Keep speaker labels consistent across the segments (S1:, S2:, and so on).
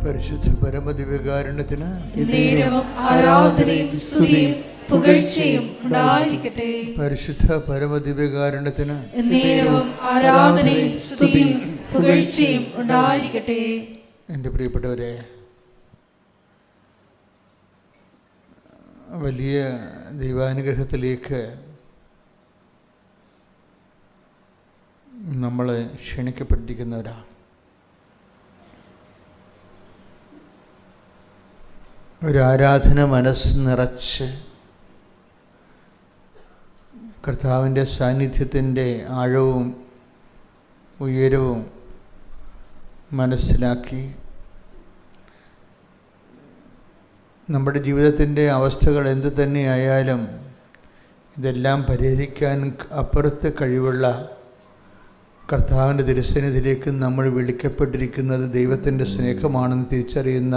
S1: പരിശുദ്ധ പരമദിവ്യകാരുണ്യത്തിന്
S2: ആരാധനയും സ്തുതിയും പുകഴ്ചയും ഉണ്ടായിരിക്കട്ടെ.
S1: പരിശുദ്ധ പരമദിവ്യകാരുണ്യത്തിന്
S2: ആരാധനയും സ്തുതിയും പുകഴ്ചയും ഉണ്ടായിരിക്കട്ടെ.
S1: എൻ്റെ പ്രിയപ്പെട്ടവരെ, വലിയ ദൈവാനുഗ്രഹത്തിലേക്ക് നമ്മൾ ക്ഷണിക്കപ്പെട്ടിരിക്കുന്നവരാണ്. ഒരു ആരാധന മനസ്സ് നിറച്ച് കർത്താവിൻ്റെ സാന്നിധ്യത്തിൻ്റെ ആഴവും ഉയരവും മനസ്സിലാക്കി നമ്മുടെ ജീവിതത്തിൻ്റെ അവസ്ഥകൾ എന്തു തന്നെയായാലും ഇതെല്ലാം പരിഹരിക്കാൻ അപ്പുറത്ത് കഴിവുള്ള കർത്താവിൻ്റെ തിരുസന്നിധിയിലേക്ക് നമ്മൾ വിളിക്കപ്പെട്ടിരിക്കുന്നത് ദൈവത്തിൻ്റെ സ്നേഹമാണെന്ന് തിരിച്ചറിയുന്ന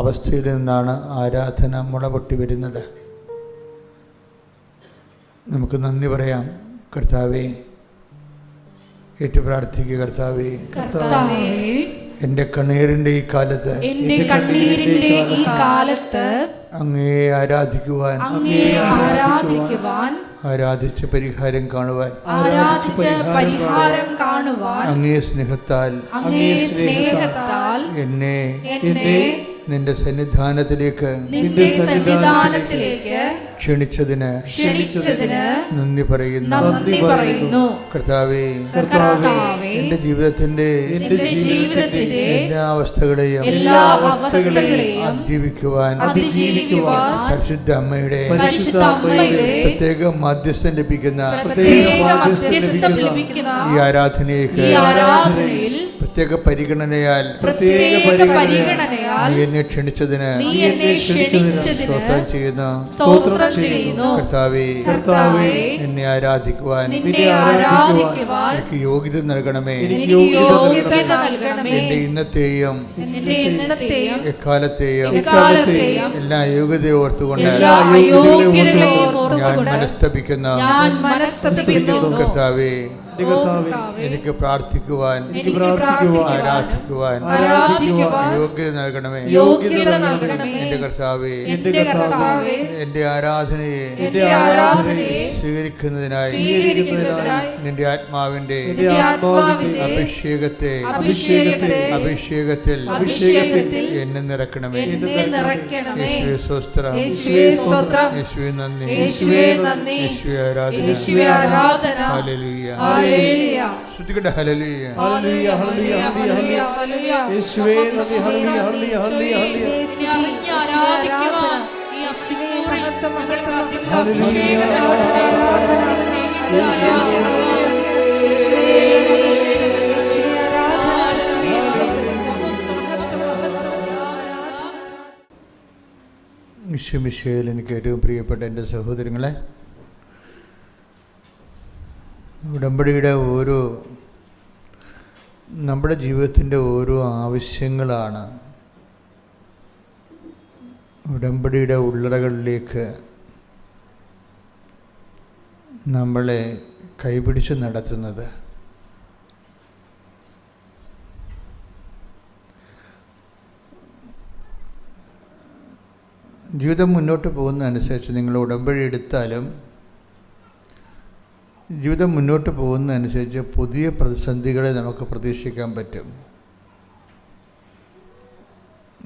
S1: അവസ്ഥയിൽ നിന്നാണ് ആരാധന മുളപൊട്ടി വരുന്നത്. നമുക്ക് നന്ദി പറയാം. കർത്താവേ, ഏറ്റുപ്രാർത്ഥിക്കുക. കർത്താവേ, എൻ്റെ കണ്ണീരിൻ്റെ ഈ കാലത്ത് അങ്ങയെ ആരാധിക്കുവാൻ, ആരാധിച്ച് പരിഹാരം കാണുവാൻ, അങ്ങേ സ്നേഹത്താൽ എന്നെ നിന്റെ സന്നിധാനത്തിലേക്ക് ക്ഷണിച്ചതിന് നന്ദി പറയുന്നു. കർത്താവേ, എൻ്റെ ജീവിതത്തിന്റെ എല്ലാ അവസ്ഥകളെയും അതിജീവിക്കുവാൻ പരിശുദ്ധ അമ്മയുടെ പ്രത്യേക മാധ്യസ്ഥം ലഭിക്കുന്ന ഈ ആരാധനയ്ക്ക് പ്രത്യേക പരിഗണനയാൽ നീ എന്നെ ക്ഷണിച്ചതിന് സ്തോത്രം ചെയ്യുന്നു. കർത്താവേ, എന്നെ ആരാധിക്കുവാൻ എനിക്ക് യോഗ്യത നൽകണമേ. എന്റെ ഇന്നത്തെയും എക്കാലത്തെയും എല്ലാ യോഗ്യതയും ഓർത്തുകൊണ്ട് ഞാൻ മനസ്തപിക്കുന്ന കർത്താവേ, എനിക്ക് പ്രാർത്ഥിക്കുവാൻ, ആരാധിക്കുവാൻ യോഗ്യത നൽകണമേ. എന്റെ കർത്താവേ, എന്റെ ആരാധനയെ സ്വീകരിക്കുന്നതിനായി നിന്റെ ആത്മാവിന്റെ അഭിഷേകത്തിൽ എന്നെ നിറക്കണമേ. യേശുവേ സ്തോത്രം, യേശുവേ നന്ദി, യേശുവേ ആരാധന. ഹല്ലേലൂയ. ശ്രുതികട്ടെ ഹല്ലേലൂയ.
S2: യേശുവേ നന്ദി.
S1: ഈശോമിശിഹായിൽ എനിക്ക് ഏറ്റവും പ്രിയപ്പെട്ട എൻ്റെ സഹോദരങ്ങളെ, ഉടമ്പടിയുടെ നമ്മുടെ ജീവിതത്തിൻ്റെ ഓരോ ആവശ്യങ്ങളാണ് ഉടമ്പടിയുടെ ഉള്ളറകളിലേക്ക് നമ്മളെ കൈപിടിച്ച് നടത്തുന്നത്. ജീവിതം മുന്നോട്ട് പോകുന്നതനുസരിച്ച് നിങ്ങൾ ഉടമ്പടി എടുത്താലും ജീവിതം മുന്നോട്ട് പോകുന്നതനുസരിച്ച് പുതിയ പ്രതിസന്ധികളെ നമുക്ക് പ്രതീക്ഷിക്കാൻ പറ്റും.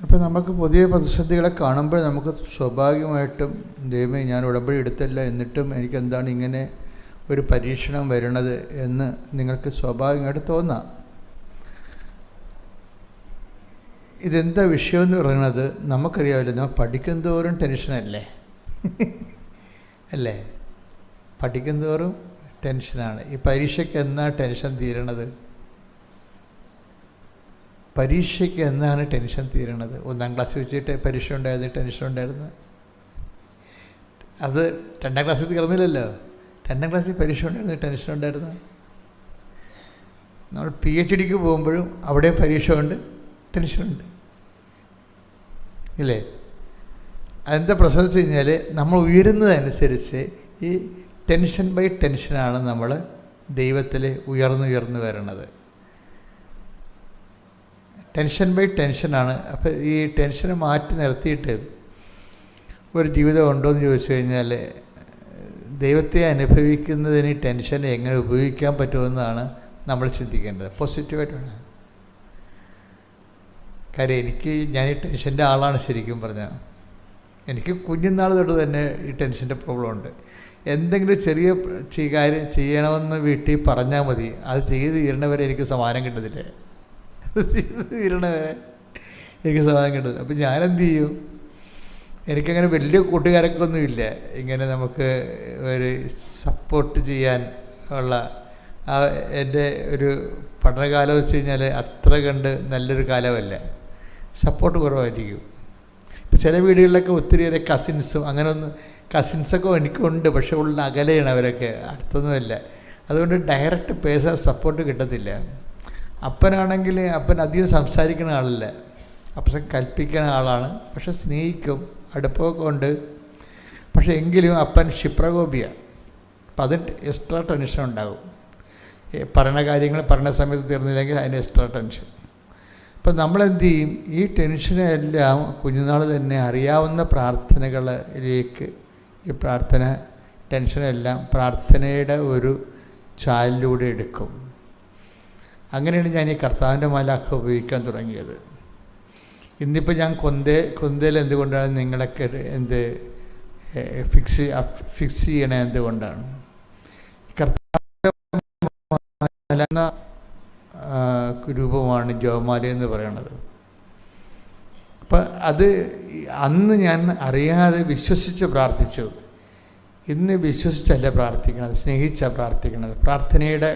S1: അപ്പോൾ നമുക്ക് പുതിയ പ്രതിസന്ധികളെ കാണുമ്പോൾ നമുക്ക് സ്വാഭാവികമായിട്ടും ദൈവമേ, ഞാൻ ഉടമ്പടി എടുത്തില്ല, എന്നിട്ടും എനിക്കെന്താണ് ഇങ്ങനെ ഒരു പരീക്ഷണം വരണത് എന്ന് നിങ്ങൾക്ക് സ്വാഭാവികമായിട്ട് തോന്നാം. ഇതെന്താ വിഷയമെന്ന് പറയുന്നത് നമുക്കറിയാമല്ലോ. നമ്മൾ പഠിക്കും തോറും ടെൻഷനല്ലേ അല്ലേ? പഠിക്കും തോറും ടെൻഷനാണ്. ഈ പരീക്ഷയ്ക്ക് എന്നാണ് ടെൻഷൻ തീരണത്? പരീക്ഷയ്ക്ക് എന്നാണ് ടെൻഷൻ തീരണത്? 1ാം ക്ലാസ് വെച്ചിട്ട് പരീക്ഷ ഉണ്ടായത് ടെൻഷൻ ഉണ്ടായിരുന്നു. അത് 2ാം ക്ലാസ്സിൽ തീർന്നില്ലല്ലോ. 2ാം ക്ലാസ്സിൽ പരീക്ഷ ഉണ്ടായിരുന്നു, ടെൻഷൻ ഉണ്ടായിരുന്നു. നമ്മൾ PhDക്ക് പോകുമ്പോഴും അവിടെ പരീക്ഷ ഉണ്ട്, ടെൻഷനുണ്ട് ഇല്ലേ? അതെന്താ പ്രശ്നം വെച്ച് കഴിഞ്ഞാൽ നമ്മൾ ഉയരുന്നതനുസരിച്ച് ഈ ടെൻഷൻ ബൈ ടെൻഷനാണ് നമ്മൾ ദൈവത്തിൽ ഉയർന്നു വരണത്. ടെൻഷൻ ബൈ ടെൻഷനാണ്. അപ്പോൾ ഈ ടെൻഷനെ മാറ്റി നിർത്തിയിട്ട് ഒരു ജീവിതം ഉണ്ടോ എന്ന് ചോദിച്ചു കഴിഞ്ഞാൽ ദൈവത്തെ അനുഭവിക്കുന്നതിന് ടെൻഷനെ എങ്ങനെ ഉപയോഗിക്കാൻ പറ്റുമെന്നാണ് നമ്മൾ ചിന്തിക്കേണ്ടത്. പോസിറ്റീവായിട്ടാണ്. കാര്യം ഞാൻ ഈ ടെൻഷൻ്റെ ആളാണ് ശരിക്കും പറഞ്ഞാൽ. എനിക്ക് കുഞ്ഞുനാൾ തൊട്ട് തന്നെ ഈ ടെൻഷൻ്റെ പ്രോബ്ലം ഉണ്ട്. എന്തെങ്കിലും ചെറിയ കാര്യം ചെയ്യണമെന്ന് വീട്ടിൽ പറഞ്ഞാൽ മതി, അത് ചെയ്ത് തീരണവരെ എനിക്ക് സമാധാനം കിട്ടത്തില്ല. ചെയ്ത് തീരണവരെ എനിക്ക് സമാധാനം കിട്ടത്തില്ല. അപ്പം ഞാനെന്ത് ചെയ്യും? എനിക്കങ്ങനെ വലിയ കൂട്ടുകാരൊക്കെ ഒന്നുമില്ല ഇങ്ങനെ നമുക്ക് ഒരു സപ്പോർട്ട് ചെയ്യാൻ ഉള്ള. എൻ്റെ ഒരു പഠനകാലം വെച്ച് കഴിഞ്ഞാൽ അത്ര കണ്ട് നല്ലൊരു കാലമല്ല, സപ്പോർട്ട് കുറവായിരിക്കും. ഇപ്പോൾ ചില വീടുകളിലൊക്കെ ഒത്തിരിയേറെ കസിൻസും കസിൻസൊക്കെ എനിക്കുണ്ട്, പക്ഷെ ഉള്ള അകലെയാണ് അവരൊക്കെ, അടുത്തൊന്നുമല്ല. അതുകൊണ്ട് ഡയറക്റ്റ് പേഴ്സണൽ സപ്പോർട്ട് കിട്ടത്തില്ല. അപ്പനാണെങ്കിൽ അപ്പൻ അധികം സംസാരിക്കുന്ന ആളല്ല, അപ്പൻ കൽപ്പിക്കുന്ന ആളാണ്, പക്ഷെ സ്നേഹിക്കും, അടുപ്പമൊക്കെ ഉണ്ട്. പക്ഷെ എങ്കിലും അപ്പൻ ക്ഷിപ്രകോപിയ. അപ്പം അത് എക്സ്ട്രാ ടെൻഷൻ ഉണ്ടാകും. പറയുന്ന കാര്യങ്ങൾ പറയുന്ന സമയത്ത് തീർന്നില്ലെങ്കിൽ അതിന് എക്സ്ട്രാ ടെൻഷൻ. അപ്പം നമ്മളെന്ത് ചെയ്യും? ഈ ടെൻഷനെല്ലാം കുഞ്ഞുനാൾ തന്നെ അറിയാവുന്ന പ്രാർത്ഥനകളിലേക്ക് ഈ ടെൻഷനെല്ലാം പ്രാർത്ഥനയുടെ ഒരു ചാലിലൂടെ എടുക്കും. അങ്ങനെയാണ് ഞാൻ ഈ കർത്താവിൻ്റെ മാലാഖ ഉപയോഗിക്കാൻ തുടങ്ങിയത്. ഇന്നിപ്പോൾ ഞാൻ കൊന്തയിൽ എന്തുകൊണ്ടാണ് നിങ്ങളൊക്കെ ഫിക്സ് ചെയ്യണേ? എന്തുകൊണ്ടാണ്? കർത്താവിൻ്റെ രൂപമാണ് ജപമാല എന്ന് പറയുന്നത്. അപ്പം അത് അന്ന് ഞാൻ അറിയാതെ വിശ്വസിച്ച് പ്രാർത്ഥിച്ചു. ഇന്ന് വിശ്വസിച്ചല്ല പ്രാർത്ഥിക്കണത്, സ്നേഹിച്ചാണ് പ്രാർത്ഥിക്കണത്. പ്രാർത്ഥനയുടെ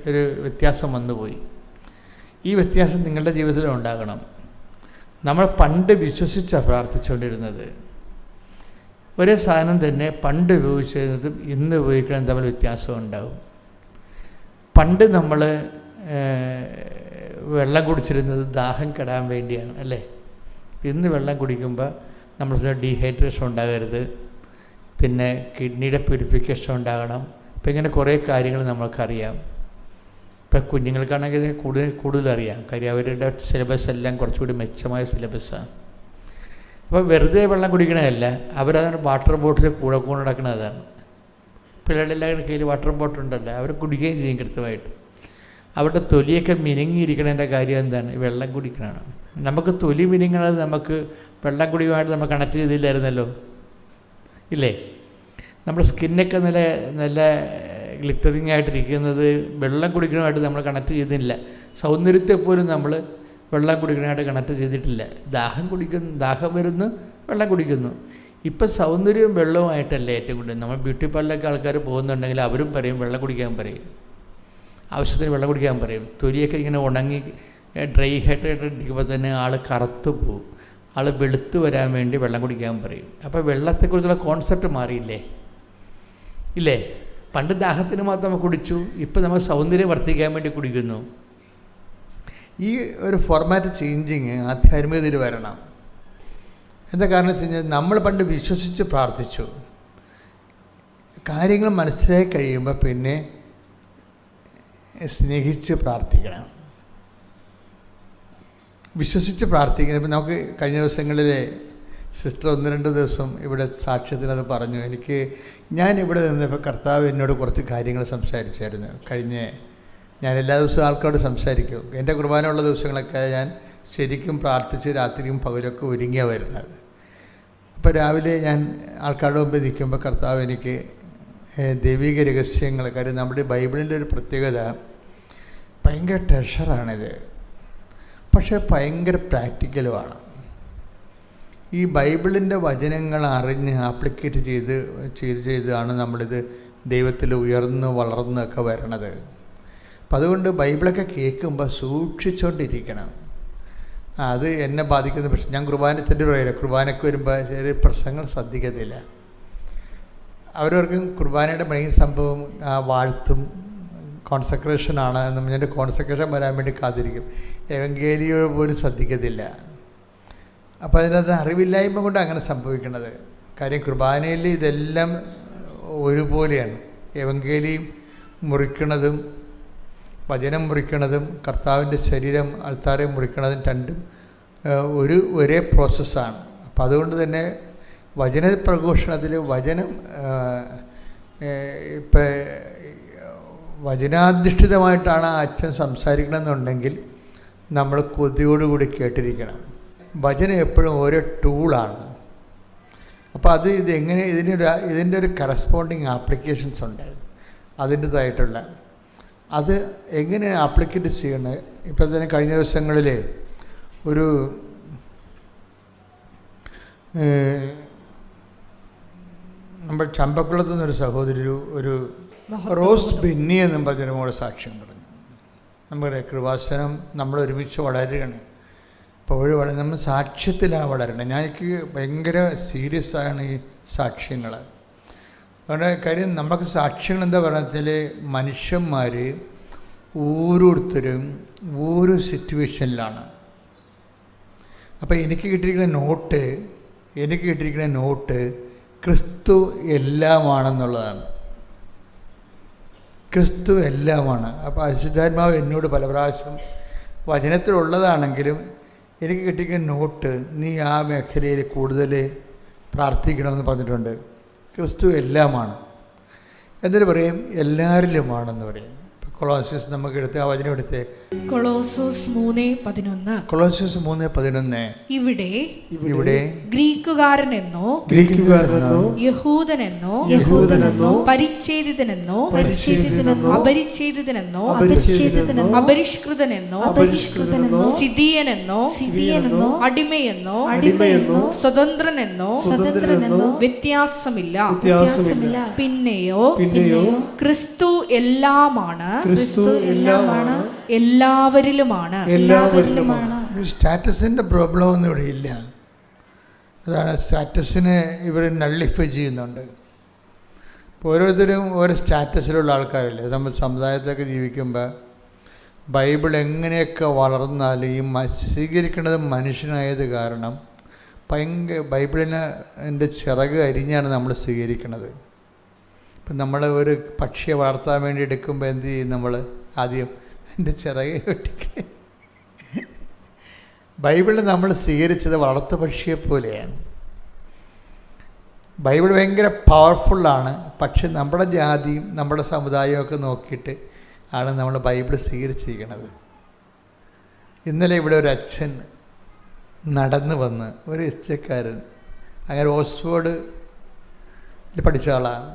S1: ഒരു വ്യത്യാസം വന്നുപോയി. ഈ വ്യത്യാസം നിങ്ങളുടെ ജീവിതത്തിൽ ഉണ്ടാകണം. നമ്മൾ പണ്ട് വിശ്വസിച്ചാണ് പ്രാർത്ഥിച്ചുകൊണ്ടിരുന്നത്. ഒരേ സാധനം തന്നെ പണ്ട് ഉപയോഗിച്ചിരുന്നതും ഇന്ന് ഉപയോഗിക്കുന്നതും തമ്മിൽ വ്യത്യാസം ഉണ്ടാകും. പണ്ട് നമ്മൾ വെള്ളം കുടിച്ചിരുന്നത് ദാഹം കെടാൻ വേണ്ടിയാണ്, അല്ലേ? ഇന്ന് വെള്ളം കുടിക്കുമ്പോൾ നമ്മൾ ഡീഹൈഡ്രേഷൻ ഉണ്ടാകരുത്, പിന്നെ കിഡ്നിയുടെ പ്യൂരിഫിക്കേഷൻ ഉണ്ടാകണം. ഇപ്പം ഇങ്ങനെ കുറേ കാര്യങ്ങൾ നമ്മൾക്കറിയാം. ഇപ്പം കുഞ്ഞുങ്ങൾക്കാണെങ്കിൽ കൂടുതൽ അറിയാം. കാര്യം അവരുടെ സിലബസ് എല്ലാം കുറച്ചുകൂടി മെച്ചമായ സിലബസ്സാണ്. അപ്പോൾ വെറുതെ വെള്ളം കുടിക്കണതല്ല, അവരതാണ് വാട്ടർ ബോട്ടിൽ കൂടെ നടക്കുന്നതാണ്. പിള്ളേരുടെ എല്ലാവരുടെ കയ്യിൽ വാട്ടർ ബോട്ടിൽ ഉണ്ടല്ലോ, അവർ കുടിക്കുകയും ചെയ്യും കൃത്യമായിട്ട്. അവരുടെ തൊലിയൊക്കെ മിനുങ്ങിയിരിക്കണതിൻ്റെ കാര്യം എന്താണ്? വെള്ളം കുടിക്കണതാണ്. നമുക്ക് തൊലി മിനുങ്ങണത് നമുക്ക് വെള്ളം കുടിക്കുമായിട്ട് നമ്മൾ കണക്ട് ചെയ്തില്ലായിരുന്നല്ലോ, ഇല്ലേ? നമ്മുടെ സ്കിന്നൊക്കെ നല്ല ഗ്ലിറ്ററിങ് ആയിട്ടിരിക്കുന്നത് വെള്ളം കുടിക്കണമായിട്ട് നമ്മൾ കണക്ട് ചെയ്തില്ല. സൗന്ദര്യത്തെപ്പോലും നമ്മൾ വെള്ളം കുടിക്കണമായിട്ട് കണക്ട് ചെയ്തിട്ടില്ല. ദാഹം വരുന്നു, വെള്ളം കുടിക്കുന്നു. ഇപ്പം സൗന്ദര്യവും വെള്ളവുമായിട്ടല്ലേ ഏറ്റവും കൂടുതൽ. നമ്മൾ ബ്യൂട്ടി പാർലറിലൊക്കെ ആൾക്കാർ പോകുന്നുണ്ടെങ്കിൽ അവരും പറയും വെള്ളം കുടിക്കാൻ പറയും, ആവശ്യത്തിന് വെള്ളം കുടിക്കാൻ പറയും. തൊലിയൊക്കെ ഇങ്ങനെ ഉണങ്ങി ഡ്രൈ ഹൈഡ്രേറ്റഡ് ഇരിക്കുമ്പോൾ തന്നെ ആൾ കറുത്തു പോകും. ആൾ വെളുത്ത് വരാൻ വേണ്ടി വെള്ളം കുടിക്കാൻ പറയും. അപ്പോൾ വെള്ളത്തെക്കുറിച്ചുള്ള കോൺസെപ്റ്റ് മാറിയില്ലേ, ഇല്ലേ? പണ്ട് ദാഹത്തിന് മാത്രം നമ്മൾ കുടിച്ചു, ഇപ്പം നമ്മൾ സൗന്ദര്യം വർദ്ധിക്കാൻ വേണ്ടി കുടിക്കുന്നു. ഈ ഒരു ഫോർമാറ്റ് ചേഞ്ചിങ് ആധ്യാത്മികതയിൽ വരണം. എന്താ കാരണം വെച്ച് കഴിഞ്ഞാൽ നമ്മൾ പണ്ട് വിശ്വസിച്ച് പ്രാർത്ഥിച്ചു. കാര്യങ്ങൾ മനസ്സിലാക്കി കഴിയുമ്പോൾ പിന്നെ സ്നേഹിച്ച് പ്രാർത്ഥിക്കണം, വിശ്വസിച്ച് പ്രാർത്ഥിക്കണം. ഇപ്പം നമുക്ക് കഴിഞ്ഞ ദിവസങ്ങളിൽ സിസ്റ്റർ 1-2 ദിവസം ഇവിടെ സാക്ഷ്യത്തിനത് പറഞ്ഞു. ഞാൻ ഇവിടെ നിന്നപ്പോൾ കർത്താവ് എന്നോട് കുറച്ച് കാര്യങ്ങൾ സംസാരിച്ചായിരുന്നു. ഞാൻ എല്ലാ ദിവസവും ആൾക്കാരോട് സംസാരിക്കും. എൻ്റെ കുർബാന ഉള്ള ദിവസങ്ങളൊക്കെ ഞാൻ ശരിക്കും പ്രാർത്ഥിച്ച് രാത്രിയും പകലൊക്കെ ഒരുങ്ങിയാണ് വരുന്നത്. അപ്പോൾ രാവിലെ ഞാൻ ആൾക്കാരുടെ മുമ്പ് നിൽക്കുമ്പോൾ കർത്താവ് എനിക്ക് ദൈവിക രഹസ്യങ്ങൾ, കാര്യം നമ്മുടെ ബൈബിളിൻ്റെ ഒരു പ്രത്യേകത ഭയങ്കര ട്രഷറാണിത്, പക്ഷേ ഭയങ്കര പ്രാക്ടിക്കലുമാണ്. ഈ ബൈബിളിൻ്റെ വചനങ്ങൾ അറിഞ്ഞ് ആപ്ലിക്കേറ്റ് ചെയ്താണ് നമ്മളിത് ദൈവത്തിൽ ഉയർന്ന് വളർന്നൊക്കെ വരണത്. അപ്പം അതുകൊണ്ട് ബൈബിളൊക്കെ കേൾക്കുമ്പോൾ സൂക്ഷിച്ചുകൊണ്ടിരിക്കണം. അത് എന്നെ ബാധിക്കുന്ന പ്രശ്നം. ഞാൻ കുർബാനത്തിൻ്റെ പറയില്ല, കുർബാനയ്ക്ക് വരുമ്പോൾ ചെറിയ പ്രശ്നങ്ങൾ ശ്രദ്ധിക്കത്തില്ല. അവരവർക്കും കുർബാനയുടെ മെയിൻ സംഭവം ആ വാഴ്ത്തും കോൺസെക്രേഷനാണ്. ഞാൻ കോൺസെക്രേഷൻ വരാൻ വേണ്ടി കാത്തിരിക്കും. എവങ്കേലിയോ പോലും ശ്രദ്ധിക്കത്തില്ല. അപ്പോൾ അതിനകത്ത് അറിവില്ലായ്മ കൊണ്ട് അങ്ങനെ സംഭവിക്കുന്നത്. കാര്യം കുർബാനയിൽ ഇതെല്ലാം ഒരുപോലെയാണ്. എവങ്കേലിയും മുറിക്കണതും വചനം മുറിക്കണതും കർത്താവിൻ്റെ ശരീരം അൾത്താരെ മുറിക്കണതും രണ്ടും ഒരേ പ്രോസസ്സാണ്. അപ്പം അതുകൊണ്ട് തന്നെ വചന പ്രഘോഷണത്തിൽ ഇപ്പം വചനാധിഷ്ഠിതമായിട്ടാണ് അച്ഛൻ സംസാരിക്കണമെന്നുണ്ടെങ്കിൽ നമ്മൾ കൊതിയോടുകൂടി കേട്ടിരിക്കണം. വചനം എപ്പോഴും ഓരോ ടൂളാണ്. അപ്പോൾ ഇതെങ്ങനെ ഇതിൻ്റെ ഒരു കറസ്പോണ്ടിങ് ആപ്ലിക്കേഷൻസ് ഉണ്ട് അതിൻ്റേതായിട്ടുള്ള. അത് എങ്ങനെ ആപ്ലിക്കേറ്റ് ചെയ്യണത്? ഇപ്പം തന്നെ കഴിഞ്ഞ ദിവസങ്ങളിൽ ഒരു നമ്മൾ ചമ്പക്കുളത്തു നിന്നൊരു സഹോദരി ഒരു റോസ് ബെന്നി എന്നും പറഞ്ഞൊരു മോളെ സാക്ഷ്യം പറഞ്ഞു. നമ്മുടെ കൃപാസനം നമ്മൾ ഒരുമിച്ച് വളരുകയാണ്. അപ്പോൾ നമ്മൾ സാക്ഷ്യത്തിലാണ് വളരുന്നത്. എനിക്ക് ഭയങ്കര സീരിയസ് ആണ് ഈ സാക്ഷ്യങ്ങൾ. അതുകൊണ്ട് കാര്യം നമുക്ക് സാക്ഷ്യങ്ങൾ എന്താ പറയുക, മനുഷ്യന്മാർ ഓരോരുത്തരും ഓരോ സിറ്റുവേഷനിലാണ്. അപ്പോൾ എനിക്ക് കിട്ടിയിരിക്കുന്ന നോട്ട് ക്രിസ്തു എല്ലാമാണെന്നുള്ളതാണ്. ക്രിസ്തു എല്ലാമാണ്. അപ്പോൾ പരിശുദ്ധാത്മാവ് എന്നോട് പല പ്രാവശ്യം വചനത്തിലുള്ളതാണെങ്കിലും എനിക്ക് കിട്ടിയിരിക്കുന്ന നോട്ട്, നീ ആ മേഖലയിൽ കൂടുതൽ പ്രാർത്ഥിക്കണമെന്ന് പറഞ്ഞിട്ടുണ്ട്. ക്രിസ്തു എല്ലാമാണ്. എന്നിട്ട് പറയും എല്ലാവരിലുമാണെന്ന് പറയും. കൊളോസ്യസ് നമുക്ക് എടുത്ത് ആ വചനം എടുത്ത്
S2: കൊളോസ്യോസ് 3:11
S3: ഇവിടെ
S2: ഗ്രീക്കുകാരനെന്നോ യഹൂദനെന്നോ പരിച്ഛേദിതനെന്നോ അപരിച്ഛേദിതനെന്നോ അപരിഷ്കൃതനെന്നോ സിദിയനെന്നോ അടിമയെന്നോ സ്വതന്ത്രനെന്നോ വ്യത്യാസമില്ല. പിന്നെയോ ക്രിസ്തു എല്ലാമാണ്, എല്ലാവരിലുമാണ്.
S1: സ്റ്റാറ്റസിൻ്റെ പ്രോബ്ലം ഒന്നും ഇവിടെ ഇല്ല. അതാണ് സ്റ്റാറ്റസിനെ ഇവർ നള്ളിഫൈ ചെയ്യുന്നുണ്ട്. ഇപ്പോൾ ഓരോരുത്തരും ഓരോ സ്റ്റാറ്റസിലുള്ള ആൾക്കാരല്ലേ. നമ്മൾ സമുദായത്തൊക്കെ ജീവിക്കുമ്പോൾ ബൈബിൾ എങ്ങനെയൊക്കെ വളർന്നാലും ഈ സ്വീകരിക്കേണ്ടത് മനുഷ്യനായത് കാരണം ബൈബിളിനെ എൻ്റെ ചിറക് അരിഞ്ഞാണ് നമ്മൾ സ്വീകരിക്കുന്നത്. ഇപ്പം നമ്മൾ ഒരു പക്ഷിയെ വളർത്താൻ വേണ്ടി എടുക്കുമ്പോൾ എന്ത് ചെയ്യും? നമ്മൾ ആദ്യം എൻ്റെ ചിറക് വെട്ടിക്കണേ. ബൈബിളിൽ നമ്മൾ സ്വീകരിച്ചത് വളർത്തു പക്ഷിയെ പോലെയാണ്. ബൈബിൾ ഭയങ്കര പവർഫുള്ളാണ്. പക്ഷെ നമ്മുടെ ജാതിയും നമ്മുടെ സമുദായവും ഒക്കെ നോക്കിയിട്ട് ആണ് നമ്മൾ ബൈബിൾ സ്വീകരിച്ചിരിക്കുന്നത്. ഇന്നലെ ഇവിടെ ഒരു അച്ഛൻ നടന്നു വന്ന്, ഒരു എസ്ചക്കാരൻ, അങ്ങനെ ഓക്സ്ഫോർഡ് പഠിച്ച ആളാണ്.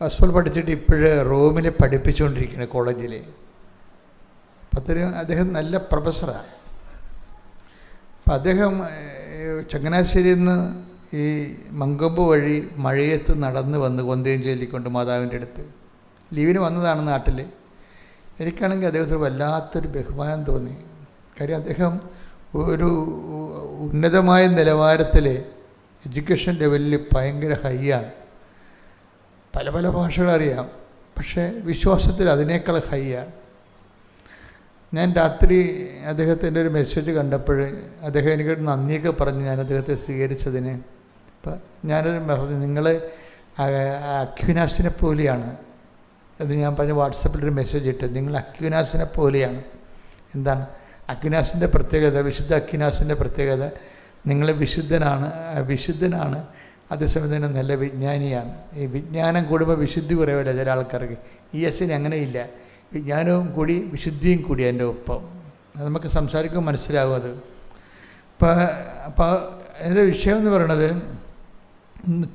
S1: ഓക്സ്ഫോർഡ് പഠിച്ചിട്ട് ഇപ്പോഴ് റോമിൽ പഠിപ്പിച്ചുകൊണ്ടിരിക്കുന്നത് കോളേജിൽ. അദ്ദേഹം നല്ല പ്രൊഫസറാണ്. അപ്പം അദ്ദേഹം ചങ്ങനാശ്ശേരിയിൽ നിന്ന് ഈ മങ്കൊമ്പ് വഴി മഴയത്ത് നടന്ന് വന്ന് കൊന്തയഞ്ചേരിക്കൊണ്ട് മാതാവിൻ്റെ അടുത്ത് ലീവിന് വന്നതാണ് നാട്ടിൽ. എനിക്കാണെങ്കിൽ അദ്ദേഹത്തിന് വല്ലാത്തൊരു ബഹുമാനം തോന്നി. കാര്യം അദ്ദേഹം ഒരു ഉന്നതമായ നിലവാരത്തിൽ എഡ്യൂക്കേഷൻ ലെവലിൽ ഭയങ്കര ഹൈയാണ്. പല പല ഭാഷകളറിയാം, പക്ഷേ വിശ്വാസത്തിൽ അതിനേക്കാൾ ഹൈയാണ്. ഞാൻ രാത്രി അദ്ദേഹത്തിൻ്റെ ഒരു മെസ്സേജ് കണ്ടപ്പോൾ അദ്ദേഹം എനിക്കൊരു നന്ദിയൊക്കെ പറഞ്ഞു ഞാൻ അദ്ദേഹത്തെ സ്വീകരിച്ചതിന്. അപ്പം ഞാനൊരു പറഞ്ഞു, നിങ്ങൾ അക്വിനാസിനെ പോലെയാണ് എന്ന് ഞാൻ പറഞ്ഞ് വാട്സപ്പിലൊരു മെസ്സേജ് ഇട്ട്. നിങ്ങൾ അക്വിനാസിനെ പോലെയാണ്. എന്താണ് അക്വിനാസിൻ്റെ പ്രത്യേകത? വിശുദ്ധ അക്വിനാസിൻ്റെ പ്രത്യേകത, നിങ്ങൾ വിശുദ്ധനാണ്, അതേസമയം തന്നെ നല്ല വിജ്ഞാനിയാണ്. ഈ വിജ്ഞാനം കൂടുമ്പോൾ വിശുദ്ധി കുറവില്ല ചില ആൾക്കാർക്ക്. ഈ അച്ഛന് അങ്ങനെയില്ല. വിജ്ഞാനവും കൂടി വിശുദ്ധിയും കൂടി എൻ്റെ ഒപ്പം. അത് നമുക്ക് സംസാരിക്കുമ്പോൾ മനസ്സിലാകും അത്. അപ്പോൾ എൻ്റെ വിഷയം എന്ന് പറയണത്,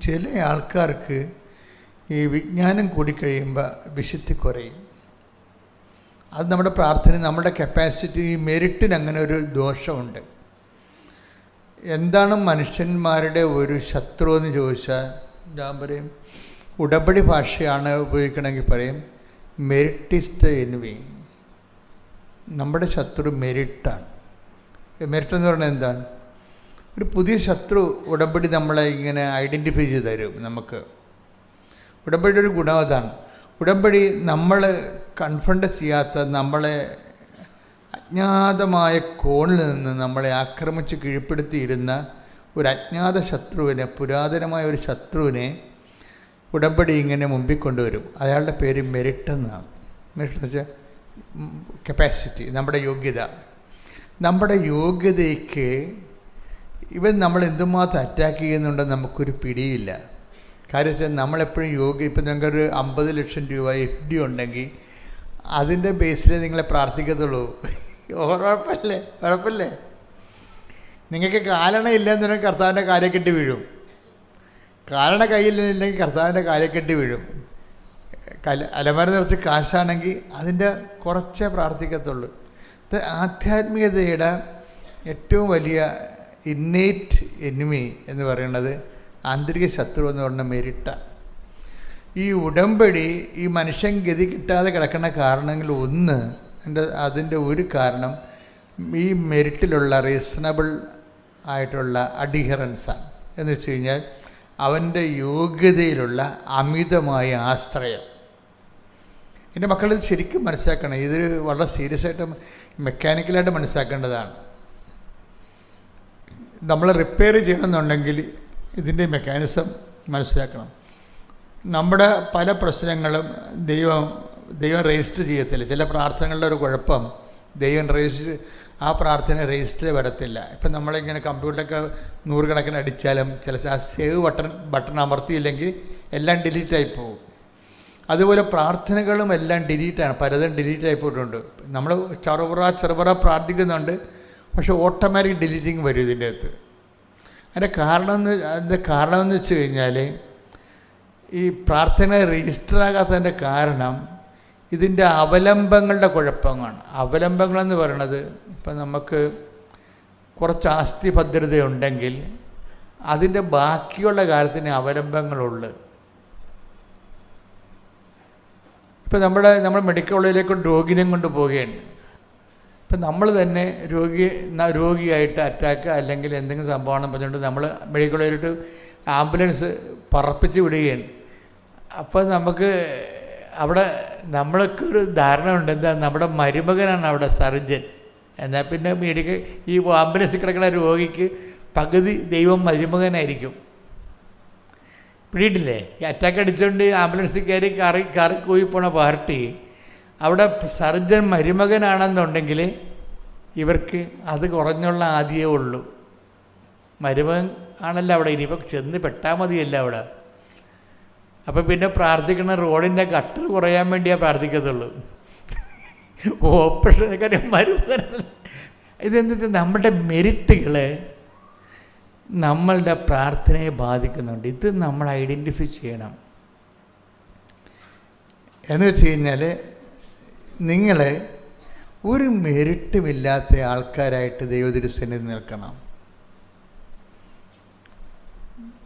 S1: ചില ആൾക്കാർക്ക് ഈ വിജ്ഞാനം കൂടിക്കഴിയുമ്പോൾ വിശുദ്ധി കുറയും. അത് നമ്മുടെ പ്രാർത്ഥന, നമ്മുടെ കപ്പാസിറ്റി, ഈ മെരിറ്റിന് അങ്ങനെ ഒരു ദോഷമുണ്ട്. എന്താണ് മനുഷ്യന്മാരുടെ ഒരു ശത്രു എന്ന് ചോദിച്ചാൽ ഞാൻ പറയും, ഉടമ്പടി ഭാഷയാണ് ഉപയോഗിക്കണമെങ്കിൽ പറയും മെരിറ്റ് ഈസ് ദ എനിമി. നമ്മുടെ ശത്രു മെരിറ്റാണ്. മെരിറ്റ് എന്ന് പറയുന്നത് എന്താണ്? ഒരു പുതിയ ശത്രു ഉടമ്പടി നമ്മളെ ഇങ്ങനെ ഐഡൻറ്റിഫൈ ചെയ്ത് തരും നമുക്ക്. ഉടമ്പടിയുടെ ഒരു ഗുണം അതാണ്. ഉടമ്പടി നമ്മൾ കൺഫ്രണ്ട് ചെയ്യാത്ത, നമ്മളെ അജ്ഞാതമായ കോണിൽ നിന്ന് നമ്മളെ ആക്രമിച്ച് കീഴ്പ്പെടുത്തിയിരുന്ന ഒരു അജ്ഞാത ശത്രുവിനെ, പുരാതനമായ ഒരു ശത്രുവിനെ ഉടമ്പടി ഇങ്ങനെ മുമ്പിൽ കൊണ്ടുവരും. അയാളുടെ പേര് മെരിറ്റ് എന്നാണ്. മെറിറ്റ് എന്ന് വെച്ചാൽ കപ്പാസിറ്റി, നമ്മുടെ യോഗ്യത. നമ്മുടെ യോഗ്യതയ്ക്ക് ഇവൻ നമ്മൾ എന്തുമാത്രം അറ്റാക്ക് ചെയ്യുന്നുണ്ടെന്ന് നമുക്കൊരു പിടിയില്ല. കാര്യം വെച്ചാൽ നമ്മളെപ്പോഴും ഇപ്പം നിങ്ങൾക്കൊരു 50 ലക്ഷം രൂപ FD ഉണ്ടെങ്കിൽ അതിൻ്റെ ബേസിൽ നിങ്ങളെ പ്രാർത്ഥിക്കത്തുള്ളൂ. ഉറപ്പല്ലേ? നിങ്ങൾക്ക് കാലണ ഇല്ലെന്നുണ്ടെങ്കിൽ കർത്താവിൻ്റെ കാലക്കെട്ടി വീഴും. കാലണ കയ്യിലില്ലെങ്കിൽ കർത്താവിൻ്റെ കാലക്കെട്ടി വീഴും. അലമാര നിറച്ച് കാശാണെങ്കിൽ അതിൻ്റെ കുറച്ചേ പ്രാർത്ഥിക്കത്തുള്ളൂ. ഇത് ആധ്യാത്മികതയുടെ ഏറ്റവും വലിയ ഇന്നേറ്റ് എനിമി എന്ന് പറയുന്നത് ആന്തരിക ശത്രു എന്ന് പറഞ്ഞ മെരിട്ടാണ്. ഈ ഉടമ്പടി ഈ മനുഷ്യൻ ഗതി കിട്ടാതെ കിടക്കുന്ന കാരണങ്ങൾ ഒന്ന്, അതിൻ്റെ ഒരു കാരണം ഈ മെരിറ്റിലുള്ള റീസണബിൾ ആയിട്ടുള്ള അഡിഹറൻസാണ്. എന്ന് വെച്ച് കഴിഞ്ഞാൽ അവൻ്റെ യോഗ്യതയിലുള്ള അമിതമായ ആശ്രയം. എൻ്റെ മക്കളിത് ശരിക്കും മനസ്സിലാക്കണം. ഇതൊരു വളരെ സീരിയസ് ആയിട്ട് മെക്കാനിക്കലായിട്ട് മനസ്സിലാക്കേണ്ടതാണ്. നമ്മൾ റിപ്പയർ ചെയ്യണമെന്നുണ്ടെങ്കിൽ ഇതിൻ്റെ മെക്കാനിസം മനസ്സിലാക്കണം. നമ്മുടെ പല പ്രശ്നങ്ങളും ദൈവം രജിസ്റ്റർ ചെയ്യത്തില്ല. ചില പ്രാർത്ഥനകളുടെ ഒരു കുഴപ്പം, ദൈവം ആ പ്രാർത്ഥന രജിസ്റ്റർ വരത്തില്ല. ഇപ്പം നമ്മളിങ്ങനെ കമ്പ്യൂട്ടറൊക്കെ 100 കണക്കിന് അടിച്ചാലും ചില ആ സേവ് ബട്ടൺ അമർത്തിയില്ലെങ്കിൽ എല്ലാം ഡിലീറ്റായി പോകും. അതുപോലെ പ്രാർത്ഥനകളും എല്ലാം ഡിലീറ്റാണ്, പലതും ഡിലീറ്റായി പോയിട്ടുണ്ട്. നമ്മൾ ചെറുപറ പ്രാർത്ഥിക്കുന്നുണ്ട്, പക്ഷെ ഓട്ടോമാറ്റിക് ഡിലീറ്റിങ് വരും ഇതിൻ്റെ അകത്ത്. അതിൻ്റെ കാരണം എന്ന് വെച്ച് കഴിഞ്ഞാൽ ഈ പ്രാർത്ഥന രജിസ്റ്റർ ആകാത്തതിൻ്റെ കാരണം ഇതിൻ്റെ അവലംബങ്ങളുടെ കുഴപ്പമാണ്. അവലംബങ്ങളെന്ന് പറയണത് ഇപ്പം നമുക്ക് കുറച്ച് ആസ്തി ഭദ്രതയുണ്ടെങ്കിൽ അതിൻ്റെ ബാക്കിയുള്ള കാലത്തിന് അവലംബങ്ങളുള്ളു. ഇപ്പം നമ്മൾ മെഡിക്കൽ കോളേജിലേക്ക് രോഗിനെയും കൊണ്ട് പോവുകയാണ്. ഇപ്പം നമ്മൾ തന്നെ രോഗിയായിട്ട് അറ്റാക്ക് അല്ലെങ്കിൽ എന്തെങ്കിലും സംഭവമാണെന്ന് പറഞ്ഞുകൊണ്ട് നമ്മൾ മെഡിക്കൽ കോളേജിലോട്ട് ആംബുലൻസ് പറപ്പിച്ച് വിടുകയാണ്. അപ്പോൾ നമുക്ക് അവിടെ നമ്മൾക്കൊരു ധാരണ ഉണ്ട്, എന്താ നമ്മുടെ മരുമകനാണ് അവിടെ സർജൻ. എന്നാൽ പിന്നെ ഈ ആംബുലൻസിൽ കിടക്കുന്ന രോഗിക്ക് പകുതി ദൈവം മരുമകനായിരിക്കും. പിടിയിട്ടില്ലേ? ഈ അറ്റാക്ക് അടിച്ചുകൊണ്ട് ആംബുലൻസിൽ കയറി പോയി പോണ പാർട്ടി അവിടെ സർജൻ മരുമകനാണെന്നുണ്ടെങ്കിൽ ഇവർക്ക് അത് കുറഞ്ഞുള്ള ആദ്യമേ ഉള്ളൂ. മരുമകൻ ആണല്ലോ അവിടെ, ഇനിയിപ്പോൾ ചെന്ന് പെട്ടാൽ മതിയല്ല അവിടെ. അപ്പം പിന്നെ പ്രാർത്ഥിക്കണ റോഡിൻ്റെ ഗട്ടർ കുറയാൻ വേണ്ടിയാണ് പ്രാർത്ഥിക്കത്തുള്ളൂ. ഓപ്പറേഷൻ കാര്യം മരുമകനല്ല. ഇതെന്ത് നമ്മുടെ മെരിറ്റുകൾ നമ്മളുടെ പ്രാർത്ഥനയെ ബാധിക്കുന്നുണ്ട്. ഇത് നമ്മൾ ഐഡൻറ്റിഫൈ ചെയ്യണം. എന്ന് വെച്ച് കഴിഞ്ഞാൽ നിങ്ങൾ ഒരു മെരിറ്റുമില്ലാത്ത ആൾക്കാരായിട്ട് ദൈവതിരുസന്നിധിയിൽ നിൽക്കണം.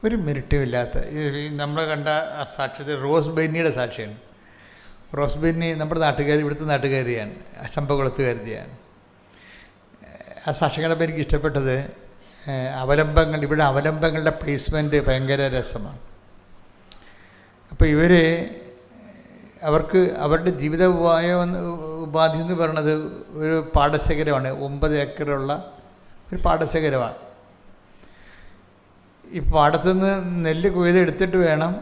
S1: ഒരു മെരിറ്റുമില്ലാത്ത നമ്മൾ കണ്ട ആ സാക്ഷ്യത്തിൽ റോസ് ബെന്നിയുടെ സാക്ഷിയാണ്. റോസ് ബെന്നി നമ്മുടെ ഇവിടുത്തെ നാട്ടുകാരിയാണ്, അശംഭകുളത്തുകാരിയാണ്. ആ സാക്ഷ്യം കണ്ടപ്പോൾ എനിക്ക് ഇഷ്ടപ്പെട്ടത് ഇവിടെ അവലംബങ്ങളുടെ പ്ലേസ്മെൻറ്റ് ഭയങ്കര രസമാണ്. അപ്പോൾ അവർക്ക് അവരുടെ ജീവിത ഉപാധി എന്ന് പറയുന്നത് ഒരു പാടശേഖരമാണ്. 9 ഏക്കറുള്ള ഒരു പാടശേഖരമാണ്. ഈ പാടത്തുനിന്ന് നെല്ല് കൊയ്തെടുത്തിട്ട് വേണം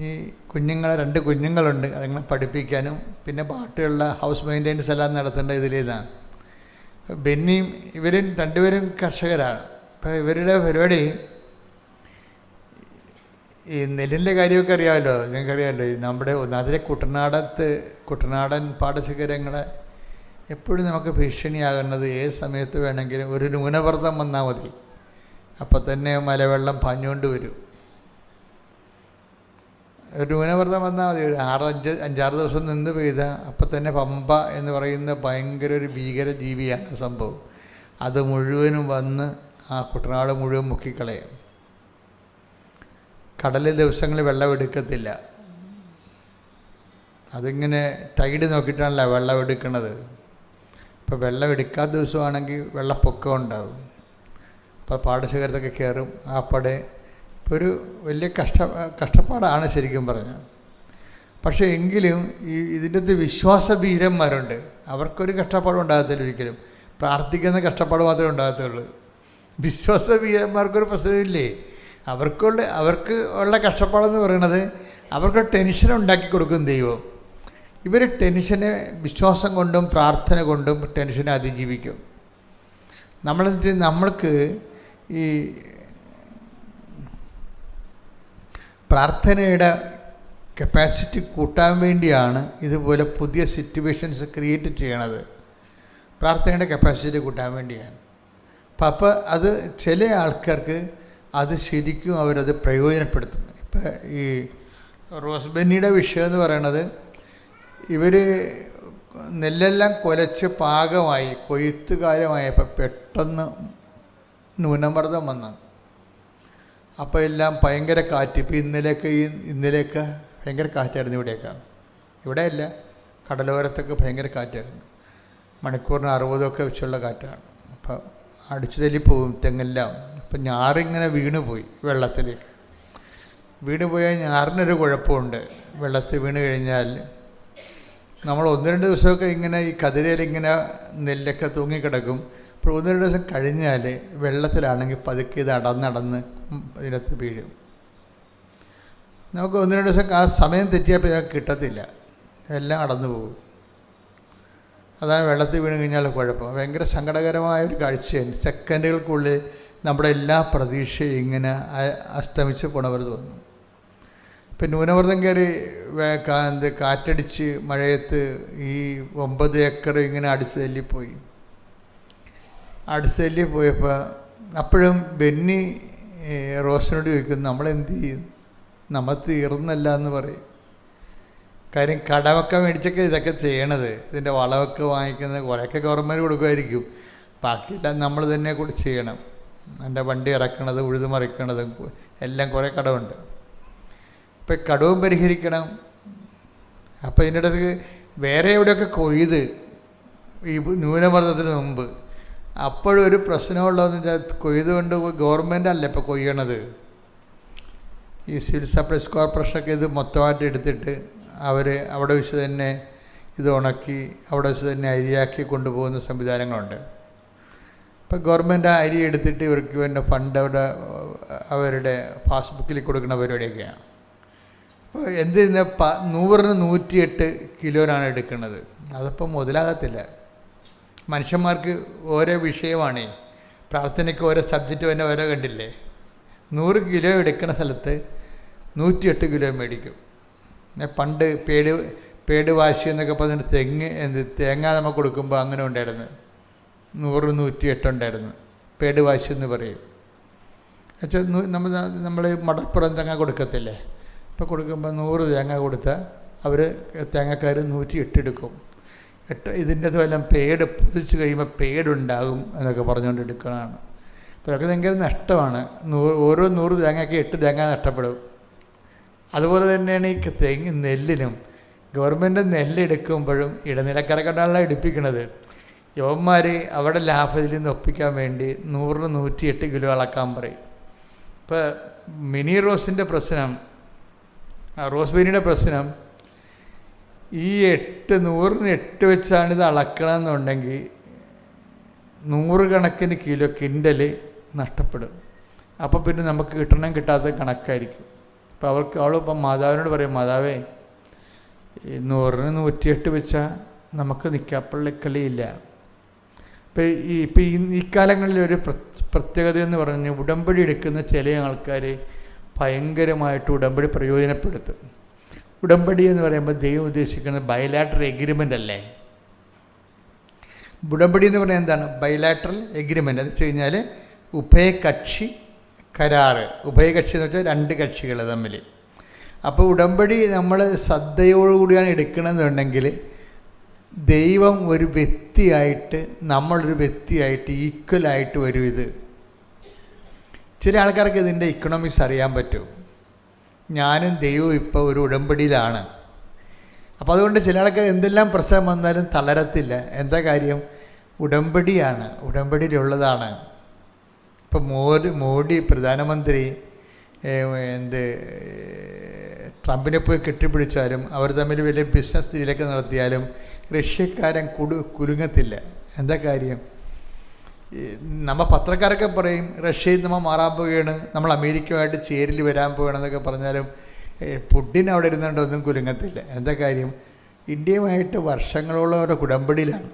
S1: ഈ 2 കുഞ്ഞുങ്ങളുണ്ട് അതുങ്ങളെ പഠിപ്പിക്കാനും പിന്നെ പാട്ടുള്ള ഹൗസ് മെയിൻ്റെനൻസ് എല്ലാം നടത്തേണ്ട ഇതിലേതാണ്. ബെന്നിയും ഇവരും 2 പേരും കർഷകരാണ്. അപ്പോൾ ഇവരുടെ പരിപാടി ഈ നെല്ലിൻ്റെ കാര്യമൊക്കെ അറിയാമല്ലോ, നിങ്ങൾക്കറിയാമല്ലോ. നമ്മുടെ അതിലെ കുട്ടനാടൻ പാടശേഖരങ്ങളെ എപ്പോഴും നമുക്ക് ഭീഷണിയാകുന്നത് ഏത് സമയത്ത് വേണമെങ്കിലും ഒരു ന്യൂനമർദ്ദം വന്നാൽ മതി, അപ്പം തന്നെ മലവെള്ളം പാഞ്ഞുകൊണ്ട് വരും. ഒരു ന്യൂനമർദ്ദം വന്നാൽ മതി, ഒരു 5-6 ദിവസം നിന്ന് പെയ്താൽ അപ്പം തന്നെ പമ്പ എന്ന് പറയുന്ന ഭയങ്കര ഒരു ഭീകര ജീവിയാണ് സംഭവം. അത് മുഴുവനും വന്ന് ആ കുട്ടനാട് മുഴുവൻ മുക്കിക്കളയും. കടലിൽ ദിവസങ്ങളിൽ വെള്ളം എടുക്കത്തില്ല. അതിങ്ങനെ ടൈഡ് നോക്കിയിട്ടാണല്ലോ വെള്ളം എടുക്കുന്നത്. ഇപ്പോൾ വെള്ളം എടുക്കാത്ത ദിവസമാണെങ്കിൽ വെള്ളപ്പൊക്കം ഉണ്ടാകും. അപ്പോൾ പാടശേഖരത്തൊക്കെ കയറും. ആപ്പടെ ഒരു വലിയ കഷ്ടപ്പാടാണ് ശരിക്കും പറഞ്ഞാൽ. പക്ഷേ എങ്കിലും ഇതിൻ്റെ അകത്ത് വിശ്വാസവീരന്മാരുണ്ട്. അവർക്കൊരു കഷ്ടപ്പാടും ഉണ്ടാകത്തില്ല ഒരിക്കലും. പ്രാർത്ഥിക്കുന്ന കഷ്ടപ്പാട് മാത്രമേ ഉണ്ടാകത്തുള്ളൂ. വിശ്വാസവീരന്മാർക്കൊരു പ്രശ്നമില്ലേ. അവർക്ക് ഉള്ള കഷ്ടപ്പാടെന്ന് പറയുന്നത് അവർക്ക് ടെൻഷൻ ഉണ്ടാക്കി കൊടുക്കും ദൈവം. ഇവർ ടെൻഷനെ വിശ്വാസം കൊണ്ടും പ്രാർത്ഥന കൊണ്ടും ടെൻഷനെ അതിജീവിക്കും. നമ്മൾക്ക് ഈ പ്രാർത്ഥനയുടെ കപ്പാസിറ്റി കൂട്ടാൻ വേണ്ടിയാണ് ഇതുപോലെ പുതിയ സിറ്റുവേഷൻസ് ക്രിയേറ്റ് ചെയ്യണത്. പ്രാർത്ഥനയുടെ കപ്പാസിറ്റി കൂട്ടാൻ വേണ്ടിയാണ്. അപ്പോൾ അത് ചില ആൾക്കാർക്ക് അത് ശരിക്കും അവരത് പ്രയോജനപ്പെടുത്തും. ഇപ്പം ഈ റോസ് ബെന്നിയുടെ വിഷയം എന്ന് പറയണത്, ഇവർ നെല്ലെല്ലാം കുലച്ച് പാകമായി കൊയ്ത്തുകാലമായപ്പോൾ പെട്ടെന്ന് ന്യൂനമർദ്ദം വന്നു. അപ്പോൾ എല്ലാം ഭയങ്കര കാറ്റ്. ഇപ്പോൾ ഇന്നലെയൊക്കെ ഭയങ്കര കാറ്റായിരുന്നു ഇവിടെയല്ല, കടലോരത്തൊക്കെ ഭയങ്കര കാറ്റായിരുന്നു. മണിക്കൂറിന് 60 വെച്ചുള്ള കാറ്റാണ്. അപ്പോൾ അടിച്ചു തല്ലിപ്പോവും തെങ്ങെല്ലാം. അപ്പം ഞാറിങ്ങനെ വീണുപോയി, വെള്ളത്തിലേക്ക് വീണുപോയാൽ ഞാറിനൊരു കുഴപ്പമുണ്ട്. വെള്ളത്തിൽ വീണ് കഴിഞ്ഞാൽ നമ്മൾ 1-2 ദിവസമൊക്കെ ഇങ്ങനെ ഈ കതിരയിലിങ്ങനെ നെല്ലൊക്കെ തൂങ്ങിക്കിടക്കും. അപ്പോൾ 1-2 ദിവസം കഴിഞ്ഞാൽ വെള്ളത്തിലാണെങ്കിൽ പതുക്കെ ഇത് അടന്നടന്ന് ഇതിനകത്ത് വീഴും. നമുക്ക് 1-2 ദിവസം ആ സമയം തെറ്റിയപ്പോൾ ഞങ്ങൾക്ക് കിട്ടത്തില്ല, എല്ലാം അടന്നു പോകും. അതാണ് വെള്ളത്തിൽ വീണ് കഴിഞ്ഞാൽ കുഴപ്പം. ഭയങ്കര സങ്കടകരമായ ഒരു കാഴ്ചയാണ്. സെക്കൻഡുകൾക്കുള്ളിൽ നമ്മുടെ എല്ലാ പ്രതീക്ഷയും ഇങ്ങനെ അസ്തമിച്ച് പോണവർ തോന്നും. ഇപ്പം ന്യൂനമർദ്ദം കയറി കാറ്റടിച്ച് മഴയത്ത് ഈ 9 ഏക്കർ ഇങ്ങനെ അടിച്ച് തല്ലിപ്പോയപ്പോൾ അപ്പോഴും ബെന്നി റോസിനോട് ചോദിക്കും, നമ്മളെന്ത് ചെയ്യും, നമ്മൾ തീർന്നല്ല എന്ന് പറയും. കാര്യം കടമൊക്കെ മേടിച്ചൊക്കെ ഇതൊക്കെ ചെയ്യണത്, ഇതിൻ്റെ വളമൊക്കെ വാങ്ങിക്കുന്നത് കുറേയൊക്കെ ഗവൺമെൻറ് കൊടുക്കുമായിരിക്കും, ബാക്കിയെല്ലാം നമ്മൾ തന്നെ കൂടി ചെയ്യണം. എൻ്റെ വണ്ടി ഇറക്കണത് ഉഴുതുമറിക്കണത് എല്ലാം കുറേ കടമുണ്ട്. ഇപ്പം കടവും പരിഹരിക്കണം. അപ്പോൾ ഇതിൻ്റെ ഇടയ്ക്ക് വേറെ എവിടെയൊക്കെ കൊയ്ത് ഈ ന്യൂനമർദ്ദത്തിന് മുമ്പ് അപ്പോഴൊരു പ്രശ്നമുള്ളതെന്ന് വെച്ചാൽ കൊയ്ത് കൊണ്ട് ഗവൺമെൻറ് അല്ല ഇപ്പോൾ കൊയ്യണത്. ഈ സിവിൽ സപ്ലൈസ് കോർപ്പറേഷനൊക്കെ ഇത് മൊത്തമായിട്ട് എടുത്തിട്ട് അവർ അവിടെ വെച്ച് തന്നെ ഇത് ഉണക്കി അവിടെ വെച്ച് തന്നെ അരിയാക്കി കൊണ്ടുപോകുന്ന സംവിധാനങ്ങളുണ്ട്. ഇപ്പോൾ ഗവൺമെൻറ് അരി എടുത്തിട്ട് ഇവർക്ക് വേണ്ട ഫണ്ട് അവരുടെ പാസ്ബുക്കിൽ കൊടുക്കുന്ന പരിപാടിയൊക്കെയാണ്. അപ്പോൾ എന്ത് ചെയ്യുന്ന 100-ന് 108 കിലോനാണ് എടുക്കുന്നത്. അതപ്പോൾ മുതലാകത്തില്ല. മനുഷ്യന്മാർക്ക് ഓരോ വിഷയമാണ്. പ്രാർത്ഥനയ്ക്ക് ഓരോ സബ്ജക്റ്റ് തന്നെ ഓരോ കണ്ടില്ലേ. 100 കിലോ എടുക്കുന്ന സ്ഥലത്ത് 108 കിലോ മേടിക്കും. പണ്ട് പേട് വാശി എന്നൊക്കെ പറഞ്ഞിട്ട് തേങ്ങ നമുക്ക് കൊടുക്കുമ്പോൾ അങ്ങനെ ഉണ്ടായിരുന്നു. 100-108 ഉണ്ടായിരുന്നു. പേട് വാശി എന്ന് പറയും. എന്നുവെച്ചാൽ നമ്മൾ മടപ്പുറം തേങ്ങ കൊടുക്കത്തില്ലേ, ഇപ്പോൾ കൊടുക്കുമ്പോൾ 100 തേങ്ങ കൊടുത്താൽ അവർ തേങ്ങക്കാർ 108 എടുക്കും. ഇതിൻ്റെ എല്ലാം പേട് പൊതിച്ച് കഴിയുമ്പോൾ പേടുണ്ടാകും എന്നൊക്കെ പറഞ്ഞുകൊണ്ട് എടുക്കണതാണ്. അപ്പോൾ അതൊക്കെ ഭയങ്കര നഷ്ടമാണ്. ഓരോ 100 തേങ്ങയ്ക്ക് 8 തേങ്ങ നഷ്ടപ്പെടും. അതുപോലെ തന്നെയാണ് ഈ നെല്ലിനും. ഗവൺമെൻറ് നെല്ലെടുക്കുമ്പോഴും ഇടനിലക്കാരെക്കൊണ്ടാണല്ലോ എടുപ്പിക്കുന്നത്. യവന്മാർ അവിടെ ലാഭത്തിൽ നിന്ന് ഒപ്പിക്കാൻ വേണ്ടി 100-ന് 108 കിലോ അളക്കാൻ പറയും. ഇപ്പോൾ മിനി റോസിൻ്റെ പ്രശ്നം, റോസ് ബെന്നിയുടെ പ്രശ്നം, ഈ 100-ന് 8 വെച്ചാണ് ഇത് അളക്കണമെന്നുണ്ടെങ്കിൽ 100 കണക്കിന് കിലോ കിൻഡൽ നഷ്ടപ്പെടും. അപ്പോൾ പിന്നെ നമുക്ക് കിട്ടാത്ത കണക്കായിരിക്കും. അപ്പോൾ അവളിപ്പം മാതാവിനോട് പറയും, മാതാവേ 100-ന് 108 വെച്ചാൽ നമുക്ക് നിൽക്കാപ്പള്ളിക്കളിയില്ല. ഇപ്പം ഈ കാലങ്ങളിലൊരു പ്രത്യേകത എന്ന് പറഞ്ഞ് ഉടമ്പടി എടുക്കുന്ന ചില ആൾക്കാർ ഭയങ്കരമായിട്ട് ഉടമ്പടി പ്രയോജനപ്പെടുത്തും. ഉടമ്പടി എന്ന് പറയുമ്പോൾ ദൈവം ഉദ്ദേശിക്കുന്നത് ബൈലാറ്ററൽ എഗ്രിമെൻ്റ് അല്ലേ. ഉടമ്പടി എന്ന് പറഞ്ഞാൽ എന്താണ്? ബൈലാറ്ററൽ എഗ്രിമെൻ്റ് എന്ന് വെച്ച് കഴിഞ്ഞാൽ ഉഭയകക്ഷി കരാറ്. ഉഭയകക്ഷി എന്ന് വെച്ചാൽ 2 കക്ഷികൾ തമ്മിൽ. അപ്പോൾ ഉടമ്പടി നമ്മൾ ശ്രദ്ധയോടുകൂടിയാണ് എടുക്കണമെന്നുണ്ടെങ്കിൽ ദൈവം ഒരു വ്യക്തിയായിട്ട്, നമ്മളൊരു വ്യക്തിയായിട്ട് ഈക്വലായിട്ട് വരും. ഇത് ചില ആൾക്കാർക്ക് ഇതിൻ്റെ ഇക്കണോമിക്സ് അറിയാൻ പറ്റും. ഞാനും ദൈവവും ഇപ്പോൾ ഒരു ഉടമ്പടിയിലാണ്. അപ്പോൾ അതുകൊണ്ട് ചില ആൾക്കാർ എന്തെല്ലാം പ്രശ്നം വന്നാലും തളരത്തില്ല. എന്താ കാര്യം? ഉടമ്പടിയാണ്, ഉടമ്പടിയിലുള്ളതാണ്. ഇപ്പം മോഡി പ്രധാനമന്ത്രി ട്രംപിനെ പോയി കെട്ടിപ്പിടിച്ചാലും അവർ തമ്മിൽ വലിയ ബിസിനസ് ഡീലൊക്കെ നടത്തിയാലും റഷ്യക്കാരൻ കുലുങ്ങത്തില്ല. എന്താ കാര്യം? നമ്മൾ പത്രക്കാരൊക്കെ പറയും റഷ്യയിൽ നമ്മൾ മാറാൻ പോവുകയാണ്, നമ്മൾ അമേരിക്കയുമായിട്ട് ചേരിൽ വരാൻ പോവുകയാണെന്നൊക്കെ പറഞ്ഞാലും പുടിൻ അവിടെ ഇരുന്നുകൊണ്ട് ഒന്നും കുലുങ്ങത്തില്ല. എന്താ കാര്യം? ഇന്ത്യയുമായിട്ട് വർഷങ്ങളോളം ഒരു ഉടമ്പടിയിലാണ്.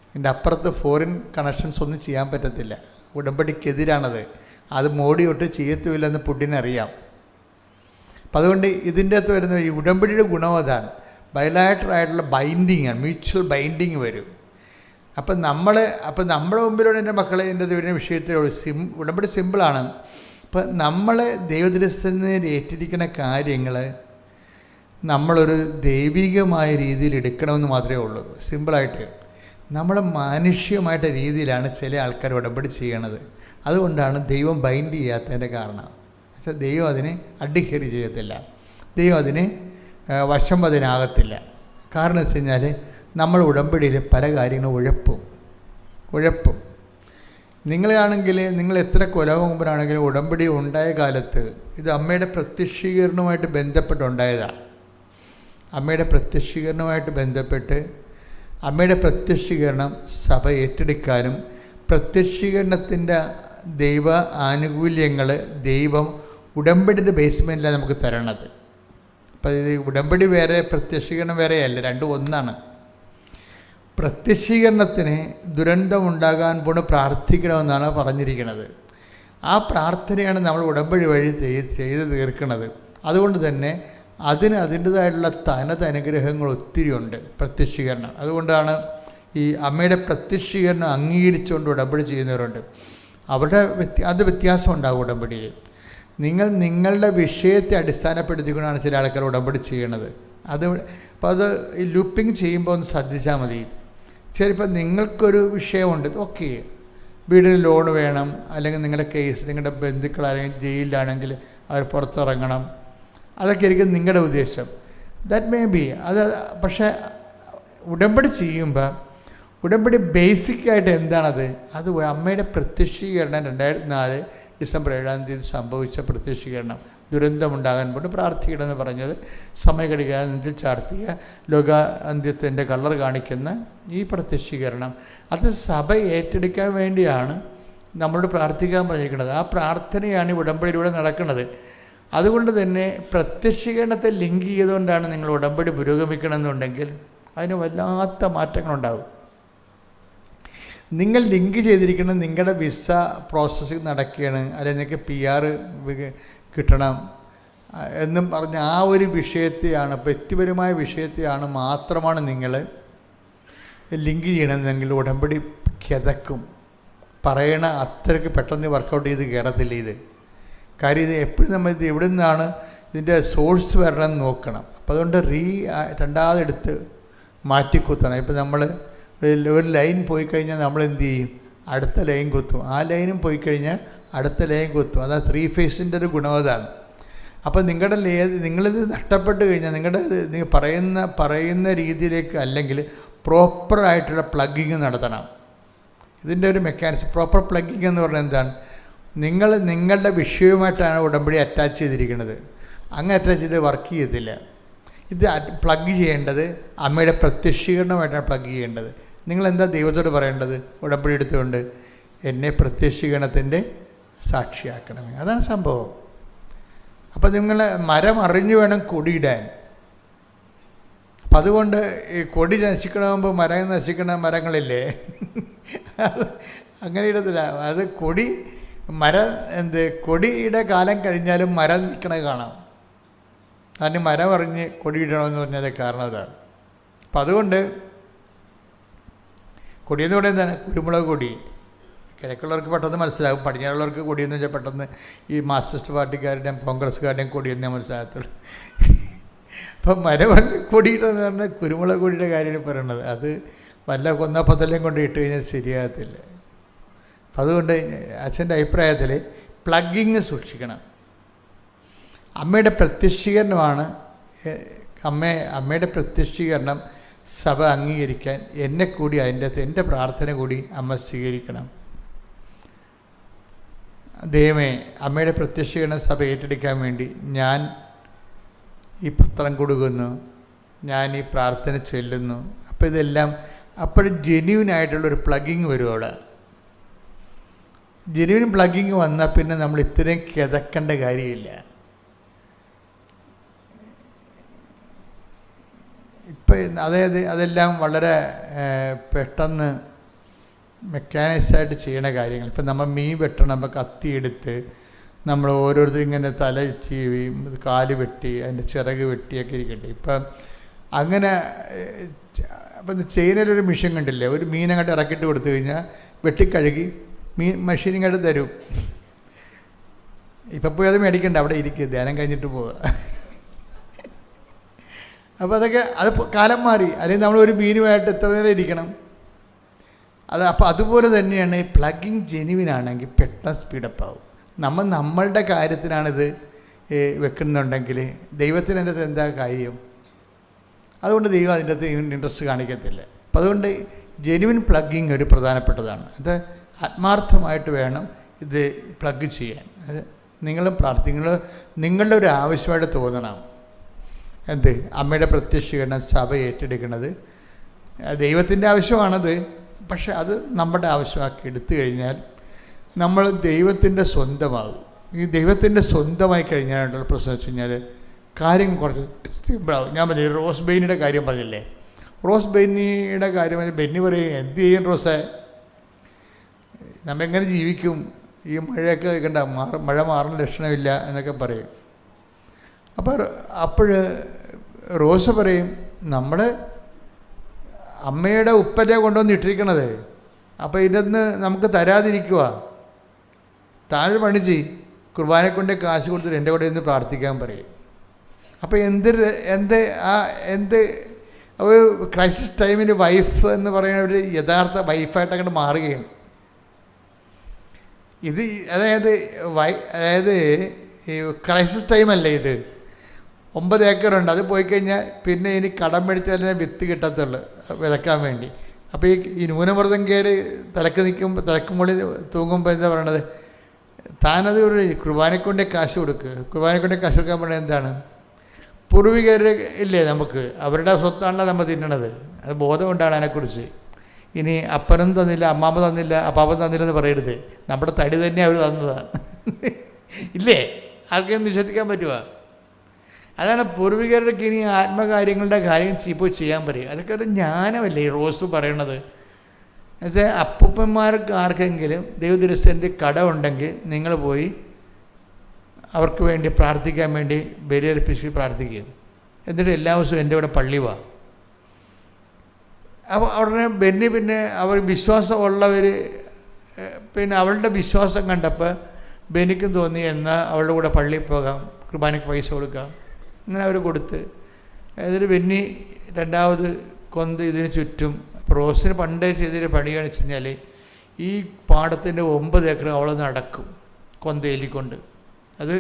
S1: ഇതിൻ്റെ അപ്പുറത്ത് ഫോറിൻ കണക്ഷൻസ് ഒന്നും ചെയ്യാൻ പറ്റത്തില്ല. ഉടമ്പടിക്കെതിരാണത്. അത് മോഡി ഒട്ട് ചെയ്യത്തുമില്ലെന്ന് പുടിനറിയാം. അപ്പം അതുകൊണ്ട് ഇതിൻ്റെ അകത്ത് വരുന്ന ഈ ഉടമ്പടിയുടെ ഗുണം അതാണ്. ബയലാറ്ററായിട്ടുള്ള ബൈൻഡിങ്ങാണ്, മ്യൂച്വൽ ബൈൻഡിങ് വരും. അപ്പം നമ്മുടെ മുമ്പിലൂടെ എൻ്റെ മക്കളെ എൻ്റെ ദൈവത്തിൻ്റെ വിഷയത്തിലുള്ള ഉടമ്പടി സിമ്പിളാണ്. അപ്പം നമ്മൾ ദൈവദൃശ്യത്തിൽ ഏറ്റിരിക്കുന്ന കാര്യങ്ങൾ നമ്മളൊരു ദൈവികമായ രീതിയിൽ എടുക്കണമെന്ന് മാത്രമേ ഉള്ളൂ. സിമ്പിളായിട്ട് നമ്മൾ മാനുഷ്യമായിട്ട് രീതിയിലാണ് ചില ആൾക്കാർ ഉടമ്പടി ചെയ്യണത്. അതുകൊണ്ടാണ് ദൈവം ബൈൻഡ് ചെയ്യാത്തതിൻ്റെ കാരണം. പക്ഷേ ദൈവം അതിനെ അഡ്ഹിയർ ചെയ്യത്തില്ല, ദൈവം അതിന് വശംവദനാകത്തില്ല. കാരണം വെച്ച് കഴിഞ്ഞാൽ നമ്മൾ ഉടമ്പടിയിൽ പല കാര്യങ്ങളും ഉഴപ്പും. നിങ്ങളാണെങ്കിൽ നിങ്ങൾ എത്ര കൊല്ലം മുമ്പാണെങ്കിലും ഉടമ്പടി ഉണ്ടായ കാലത്ത് ഇത് അമ്മയുടെ പ്രത്യക്ഷീകരണവുമായിട്ട് ബന്ധപ്പെട്ടുണ്ടായതാണ്. അമ്മയുടെ പ്രത്യക്ഷീകരണവുമായിട്ട് ബന്ധപ്പെട്ട് അമ്മയുടെ പ്രത്യക്ഷീകരണം സഭ ഏറ്റെടുക്കാനും പ്രത്യക്ഷീകരണത്തിൻ്റെ ദൈവ ആനുകൂല്യങ്ങൾ ദൈവം ഉടമ്പടിയുടെ ബേസ്മെൻറ്റിലാണ് നമുക്ക് തരണത്. അപ്പം ഇത് ഉടമ്പടി വേറെ പ്രത്യക്ഷീകരണം വേറെയല്ല, രണ്ടും ഒന്നാണ്. പ്രത്യക്ഷീകരണത്തിന് ദുരന്തം ഉണ്ടാകാൻ പോണ് പ്രാർത്ഥിക്കണമെന്നാണ് പറഞ്ഞിരിക്കുന്നത്. ആ പ്രാർത്ഥനയാണ് നമ്മൾ ഉടമ്പടി വഴി ചെയ്ത് തീർക്കുന്നത്. അതുകൊണ്ട് തന്നെ അതിന് അതിൻ്റേതായിട്ടുള്ള തനത് അനുഗ്രഹങ്ങൾ ഒത്തിരി ഉണ്ട് പ്രത്യക്ഷീകരണം. അതുകൊണ്ടാണ് ഈ അമ്മയുടെ പ്രത്യക്ഷീകരണം അംഗീകരിച്ചുകൊണ്ട് ഉടമ്പടി ചെയ്യുന്നവരുണ്ട്. അവിടെ അത് വ്യത്യാസം ഉണ്ടാകും ഉടമ്പടിയിൽ. നിങ്ങളുടെ വിഷയത്തെ അടിസ്ഥാനപ്പെടുത്തിക്കൊണ്ടാണ് ചില ആൾക്കാർ ഉടമ്പടി ചെയ്യണത്. അപ്പോൾ അത് ഈ ലൂപ്പിംഗ് ചെയ്യുമ്പോൾ ഒന്ന് ശ്രദ്ധിച്ചാൽ മതി. ചിലപ്പോൾ നിങ്ങൾക്കൊരു വിഷയമുണ്ട്, ഓക്കെ, വീടിന് ലോണ് വേണം, അല്ലെങ്കിൽ നിങ്ങളുടെ കേസ്, നിങ്ങളുടെ ബന്ധുക്കൾ അല്ലെങ്കിൽ ജയിലിലാണെങ്കിൽ അവർ പുറത്തിറങ്ങണം, അതൊക്കെ ആയിരിക്കും നിങ്ങളുടെ ഉദ്ദേശം. ദാറ്റ് മേ ബി അത്. പക്ഷേ ഉടമ്പടി ചെയ്യുമ്പോൾ ഉടമ്പടി ബേസിക്കായിട്ട് എന്താണത്? അത് അമ്മയുടെ പ്രത്യക്ഷീകരണം 2004 ഡിസംബർ 7 സംഭവിച്ച പ്രത്യക്ഷീകരണം. ദുരന്തമുണ്ടാകാൻ കൊണ്ട് പ്രാർത്ഥിക്കണമെന്ന് പറഞ്ഞത് സമയഘടികാ നെഞ്ചിൽ ചാർത്തിയ ലോകാന്ത്യത്തിൻ്റെ കളർ കാണിക്കുന്ന ഈ പ്രത്യക്ഷീകരണം അത് സഭ ഏറ്റെടുക്കാൻ വേണ്ടിയാണ് നമ്മളോട് പ്രാർത്ഥിക്കാൻ പറഞ്ഞിരിക്കുന്നത്. ആ പ്രാർത്ഥനയാണ് ഈ ഉടമ്പടിയിലൂടെ നടക്കുന്നത്. അതുകൊണ്ട് തന്നെ പ്രത്യക്ഷീകരണത്തെ ലിങ്ക് ചെയ്തുകൊണ്ടാണ് നിങ്ങൾ ഉടമ്പടി പുരോഗമിക്കണമെന്നുണ്ടെങ്കിൽ അതിന് വല്ലാത്ത മാറ്റങ്ങളുണ്ടാകും. നിങ്ങൾ ലിങ്ക് ചെയ്തിരിക്കുന്നത് നിങ്ങളുടെ വിസ പ്രോസസ്സിങ് നടക്കുകയാണ്, അല്ലെങ്കിൽ നിങ്ങൾക്ക് PR കിട്ടണം എന്നും പറഞ്ഞ ആ ഒരു വിഷയത്തെയാണ്, വ്യക്തിപരമായ വിഷയത്തെയാണ് മാത്രമാണ് നിങ്ങൾ ലിങ്ക് ചെയ്യണമെന്നെങ്കിൽ ഉടമ്പടി കിതക്കും. പറയണ അത്രയ്ക്ക് പെട്ടെന്ന് വർക്കൗട്ട് ചെയ്ത് കയറത്തില്ല ഇത്. കാര്യം ഇത് എപ്പോഴും നമ്മൾ ഇത് എവിടെ നിന്നാണ് ഇതിൻ്റെ സോഴ്സ് വരണമെന്ന് നോക്കണം. അപ്പോൾ അതുകൊണ്ട് രണ്ടാമതെടുത്ത് മാറ്റിക്കുത്തണം. ഇപ്പം നമ്മൾ ഒരു ലൈൻ പോയി കഴിഞ്ഞാൽ നമ്മൾ എന്ത് ചെയ്യും? അടുത്ത ലൈൻ കുത്തും. ആ ലൈനും പോയി കഴിഞ്ഞാൽ അടുത്ത ലൈൻ കുത്തും. അതാ 3 ഫേസിൻ്റെ ഒരു ഗുണമതാണ്. അപ്പോൾ നിങ്ങളിത് നഷ്ടപ്പെട്ട് കഴിഞ്ഞാൽ നിങ്ങൾ പറയുന്ന രീതിയിലേക്ക് അല്ലെങ്കിൽ പ്രോപ്പറായിട്ടുള്ള പ്ലഗിങ് നടത്തണം. ഇതിൻ്റെ ഒരു മെക്കാനിസം പ്രോപ്പർ പ്ലഗിങ് എന്ന് പറഞ്ഞാൽ എന്താണ്? നിങ്ങളുടെ വിഷയവുമായിട്ടാണ് ഉടമ്പടി അറ്റാച്ച് ചെയ്തിരിക്കുന്നത്. അങ്ങ് അറ്റാച്ച് ചെയ്ത് വർക്ക് ചെയ്യത്തില്ല. ഇത് പ്ലഗ് ചെയ്യേണ്ടത് അമ്മയുടെ പ്രത്യക്ഷീകരണമായിട്ടാണ് പ്ലഗ് ചെയ്യേണ്ടത്. നിങ്ങളെന്താ ദൈവത്തോട് പറയേണ്ടത്? ഉടമ്പടി എടുത്തുകൊണ്ട് എന്നെ പ്രത്യക്ഷീകരണത്തിൻ്റെ സാക്ഷിയാക്കണമേ. അതാണ് സംഭവം. അപ്പം നിങ്ങൾ മരം അറിഞ്ഞു വേണം കൊടിയിടാൻ. അപ്പം അതുകൊണ്ട് ഈ കൊടി നശിക്കണമെമ്പോൾ മരം നശിക്കണ മരങ്ങളില്ലേ, അങ്ങനെ ഇടത്തില്ല. അത് കൊടിയുടെ കാലം കഴിഞ്ഞാലും മരം നിൽക്കണ കാണാം. അതിന് മരം അറിഞ്ഞ് കൊടിയിടണമെന്ന് പറഞ്ഞത് കാരണം അതാണ്. അപ്പം അതുകൊണ്ട് കൊടിയെന്ന് പറയുന്നത് എന്താണ്? കുരുമുളക് കൊടി. കിഴക്കുള്ളവർക്ക് പെട്ടെന്ന് മനസ്സിലാകും, പടിഞ്ഞാറുള്ളവർക്ക് കൊടിയെന്ന് വെച്ചാൽ പെട്ടെന്ന് ഈ മാർക്സിസ്റ്റ് പാർട്ടിക്കാരുടെയും കോൺഗ്രസ്സുകാരുടെയും കൊടിയെന്നേ മനസ്സിലാകത്തുള്ളൂ. അപ്പം മരം അറിഞ്ഞ് കൊടിയിട്ടെന്ന് പറഞ്ഞാൽ കുരുമുളക് കൊടിയുടെ കാര്യമാണ് പറയുന്നത്. അത് വല്ല കൊന്നപ്പത്തെല്ലാം കൊണ്ട് ഇട്ട് കഴിഞ്ഞാൽ ശരിയാകത്തില്ല. അപ്പം അതുകൊണ്ട് അച്ഛൻ്റെ അഭിപ്രായത്തിൽ പ്ലഗിങ് സൂക്ഷിക്കണം. അമ്മയുടെ പ്രത്യക്ഷീകരണമാണ് അമ്മയുടെ പ്രത്യക്ഷീകരണം സഭ അംഗീകരിക്കാൻ എന്നെ കൂടി എൻ്റെ പ്രാർത്ഥന കൂടി അമ്മ സ്വീകരിക്കണം. ദൈവമേ, അമ്മയുടെ പ്രത്യക്ഷീകരണം സഭ ഏറ്റെടുക്കാൻ വേണ്ടി ഞാൻ ഈ പത്രം കൊടുക്കുന്നു, ഞാൻ ഈ പ്രാർത്ഥന ചൊല്ലുന്നു. അപ്പോൾ ഇതെല്ലാം അപ്പോഴും ജെന്യൂനായിട്ടുള്ളൊരു പ്ലഗിങ് വരും അവിടെ. ജെന്യൂൻ പ്ലഗിങ് വന്നാൽ പിന്നെ നമ്മൾ ഇത്രയും കിതക്കേണ്ട കാര്യമില്ല. ഇപ്പം അതെല്ലാം വളരെ പെട്ടെന്ന് മെക്കാനിക്സായിട്ട് ചെയ്യണ കാര്യങ്ങൾ. ഇപ്പം നമ്മൾ മീൻ വെട്ടണം, നമ്മൾ കത്തിയെടുത്ത് നമ്മൾ ഓരോരുത്തരും ഇങ്ങനെ തല ചീവി കാല് വെട്ടി അതിൻ്റെ ചിറക് വെട്ടിയൊക്കെ ഇരിക്കട്ടെ. ഇപ്പം അങ്ങനെ അപ്പം ചൈനയിലൊരു മെഷീൻ കണ്ടില്ലേ, ഒരു മീനങ്ങോട്ട് ഇറക്കിയിട്ട് കൊടുത്തു കഴിഞ്ഞാൽ വെട്ടിക്കഴുകി മീൻ മെഷീൻ ഇങ്ങോട്ട് തരും. ഇപ്പം പോയി അത് മേടിക്കണ്ട, അവിടെ ഇരിക്കുക, ധ്യാനം കഴിഞ്ഞിട്ട് പോവുക. അപ്പോൾ അതൊക്കെ അത് കാലം മാറി. അല്ലെങ്കിൽ നമ്മൾ ഒരു മീനുമായിട്ട് എത്ര നേരം ഇരിക്കണം. അപ്പോൾ അതുപോലെ തന്നെയാണ് ഈ പ്ലഗിങ് ജെനുവിനാണെങ്കിൽ പെട്ടെന്ന് സ്പീഡപ്പ് ആവും. നമ്മളുടെ കാര്യത്തിനാണിത് വെക്കുന്നുണ്ടെങ്കിൽ ദൈവത്തിന് അതിൻ്റെ അകത്ത് എന്താ കാര്യം? അതുകൊണ്ട് ദൈവം അതിൻ്റെ അകത്ത് ഇൻട്രസ്റ്റ് കാണിക്കത്തില്ല. അപ്പം അതുകൊണ്ട് ജെനുവിൻ പ്ലഗിങ് ഒരു പ്രധാനപ്പെട്ടതാണ്. അത് ആത്മാർത്ഥമായിട്ട് വേണം ഇത് പ്ലഗ് ചെയ്യാൻ. അത് നിങ്ങളും നിങ്ങളുടെ ഒരു ആവശ്യമായിട്ട് തോന്നണം. എന്ത് അമ്മയുടെ പ്രത്യക്ഷീകരണം സഭ ഏറ്റെടുക്കുന്നത് ദൈവത്തിൻ്റെ ആവശ്യമാണത്. പക്ഷെ അത് നമ്മുടെ ആവശ്യമാക്കി എടുത്തു കഴിഞ്ഞാൽ നമ്മൾ ദൈവത്തിൻ്റെ സ്വന്തമാകും. ഈ ദൈവത്തിൻ്റെ സ്വന്തമായി കഴിഞ്ഞാലുള്ള പ്രശ്നം വെച്ച് കഴിഞ്ഞാൽ കാര്യം കുറച്ച് സിമ്പിളാവും. ഞാൻ പറഞ്ഞില്ലേ, റോസ് ബെയിനിയുടെ കാര്യം പറഞ്ഞില്ലേ, റോസ് ബെന്നിയുടെ കാര്യം ബെന്നി പറയും, എന്ത് ചെയ്യും റോസേ, നമ്മെങ്ങനെ ജീവിക്കും, ഈ മഴയൊക്കെ കണ്ട മഴ മാറുന്ന ലക്ഷണമില്ല എന്നൊക്കെ പറയും. അപ്പോൾ റോസ് പറയും, നമ്മൾ അമ്മയുടെ ഉപ്പല്ലേ കൊണ്ടുവന്ന് ഇട്ടിരിക്കണത്, അപ്പോൾ ഇതിന്ന് നമുക്ക് തരാതിരിക്കുക, താഴെ പണി ചെയ്യും, കുർബാനെ കൊണ്ട് കാശ് കൊടുത്തിട്ട് എൻ്റെ കൂടെ ഇന്ന് പ്രാർത്ഥിക്കാൻ പറയും. അപ്പോൾ എന്ത് ഒരു ക്രൈസിസ് ടൈമിൽ വൈഫ് എന്ന് പറയുന്ന ഒരു യഥാർത്ഥ വൈഫായിട്ട് അങ്ങോട്ട് മാറുകയാണ്. ഇത് അതായത് ഈ ക്രൈസിസ് ടൈമല്ലേ ഇത്. 9 ഏക്കറുണ്ട്, അത് പോയി കഴിഞ്ഞാൽ പിന്നെ ഇനി കടം മേടിച്ചാലേ വിത്ത് കിട്ടത്തുള്ളൂ വിതക്കാൻ വേണ്ടി. അപ്പോൾ ഈ ന്യൂനമർദ്ദം കയറി തലക്കുമുള്ളിൽ തൂങ്ങുമ്പോൾ എന്താ പറയണത്, താനത് ഒരു കുർബാനക്കൊണ്ടേ കാശ് കൊടുക്കുക. കുർബാനക്കൊണ്ടേ കാശ് കൊടുക്കാൻ പറയുന്നത് എന്താണ്? പൂർവികർ ഇല്ലേ നമുക്ക്, അവരുടെ സ്വത്താണല്ലോ നമ്മൾ തിന്നണത്. അത് ബോധമുണ്ടാണ് അതിനെക്കുറിച്ച്. ഇനി അപ്പനും തന്നില്ല, അമ്മാമ്മ തന്നില്ല, അപ്പാപ്പൻ തന്നില്ലെന്ന് പറയരുത്. നമ്മുടെ തടി തന്നെ അവർ തന്നതാണ് ഇല്ലേ, ആർക്കെങ്കിലും നിഷേധിക്കാൻ പറ്റുമോ? അതാണ് പൂർവികരുടെ ഇനി ആത്മകാര്യങ്ങളുടെ കാര്യം ഇപ്പോൾ ചെയ്യാൻ പറയും. അതൊക്കെ ഒരു ജ്ഞാനമല്ലേ ഈ റോസ് പറയണത്. എന്നുവെച്ചാൽ അപ്പൂപ്പന്മാർക്ക് ആർക്കെങ്കിലും ദൈവദൃശ്യൻ്റെ കടമുണ്ടെങ്കിൽ നിങ്ങൾ പോയി അവർക്ക് വേണ്ടി പ്രാർത്ഥിക്കാൻ വേണ്ടി ബലിയർപ്പിച്ച് പ്രാർത്ഥിക്കുക. എന്നിട്ട് എല്ലാ ദിവസവും എൻ്റെ കൂടെ പള്ളി വാ. അപ്പോൾ ഉടനെ പിന്നെ അവർ വിശ്വാസമുള്ളവർ പിന്നെ അവളുടെ വിശ്വാസം കണ്ടപ്പോൾ ബെന്നിക്കും തോന്നി എന്നാൽ അവളുടെ കൂടെ പള്ളിയിൽ പോകാം, കുർബാനയ്ക്ക് പൈസ കൊടുക്കാം. അങ്ങനെ അവർ കൊടുത്ത് എന്നിട്ട് ബെന്നി രണ്ടാമത് കൊന്ത് ഇതിന് ചുറ്റും. റോസിന് പണ്ടേ ചെയ്തൊരു പണി കാണിച്ചു കഴിഞ്ഞാൽ ഈ പാടത്തിൻ്റെ 9 ഏക്കർ അവൾ നടക്കും കൊന്തേലിക്കൊണ്ട്. അത്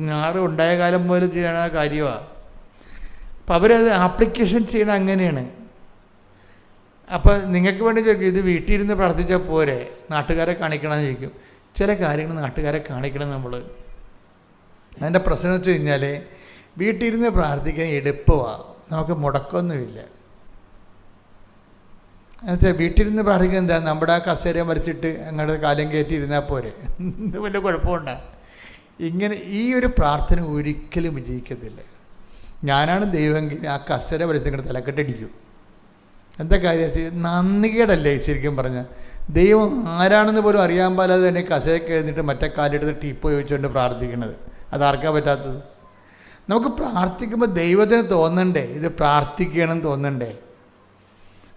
S1: ഞാറ് ഉണ്ടായ കാലം മുതൽ ചെയ്യണ കാര്യമാണ്. അപ്പം അവരത് ആപ്ലിക്കേഷൻ ചെയ്യണം അങ്ങനെയാണ്. അപ്പം നിങ്ങൾക്ക് വേണ്ടി ചോദിക്കും, ഇത് വീട്ടിൽ ഇരുന്ന് പ്രാർത്ഥിച്ചാൽ പോരെ, നാട്ടുകാരെ കാണിക്കണമെന്ന് ചോദിക്കും. ചില കാര്യങ്ങൾ നാട്ടുകാരെ കാണിക്കണം നമ്മൾ. അതിൻ്റെ പ്രശ്നം വെച്ച് കഴിഞ്ഞാൽ വീട്ടിലിരുന്ന് പ്രാർത്ഥിക്കാൻ എളുപ്പമാണ്, നമുക്ക് മുടക്കമൊന്നുമില്ല. എന്നുവെച്ചാൽ വീട്ടിലിരുന്ന് പ്രാർത്ഥിക്കാൻ എന്താ, നമ്മുടെ ആ കസേര വരച്ചിട്ട് അങ്ങോട്ട് കാലം കയറ്റി ഇരുന്നാൽ പോരെ, ഇത് വല്ല കുഴപ്പമുണ്ടോ? ഇങ്ങനെ ഈ ഒരു പ്രാർത്ഥന ഒരിക്കലും വിജയിക്കത്തില്ല. ഞാനാണ് ദൈവമെങ്കിൽ ആ കസേര വരച്ച് ഇങ്ങോട്ട് തലക്കെട്ടടിക്കും. എന്താ കാര്യം? നന്ദികേടല്ലേ ശരിക്കും പറഞ്ഞാൽ. ദൈവം ആരാണെന്ന് പോലും അറിയാൻ പാലാതെ തന്നെ കസേരയ്ക്ക് എഴുന്നിട്ട് മറ്റേ കാലെടുത്ത് ടീപ്പ് ചോദിച്ചുകൊണ്ട് പ്രാർത്ഥിക്കുന്നത്. അതാർക്കാൻ പറ്റാത്തത്? നമുക്ക് പ്രാർത്ഥിക്കുമ്പോൾ ദൈവത്തിന് തോന്നണ്ടേ, ഇത് പ്രാർത്ഥിക്കണമെന്ന് തോന്നണ്ടേ?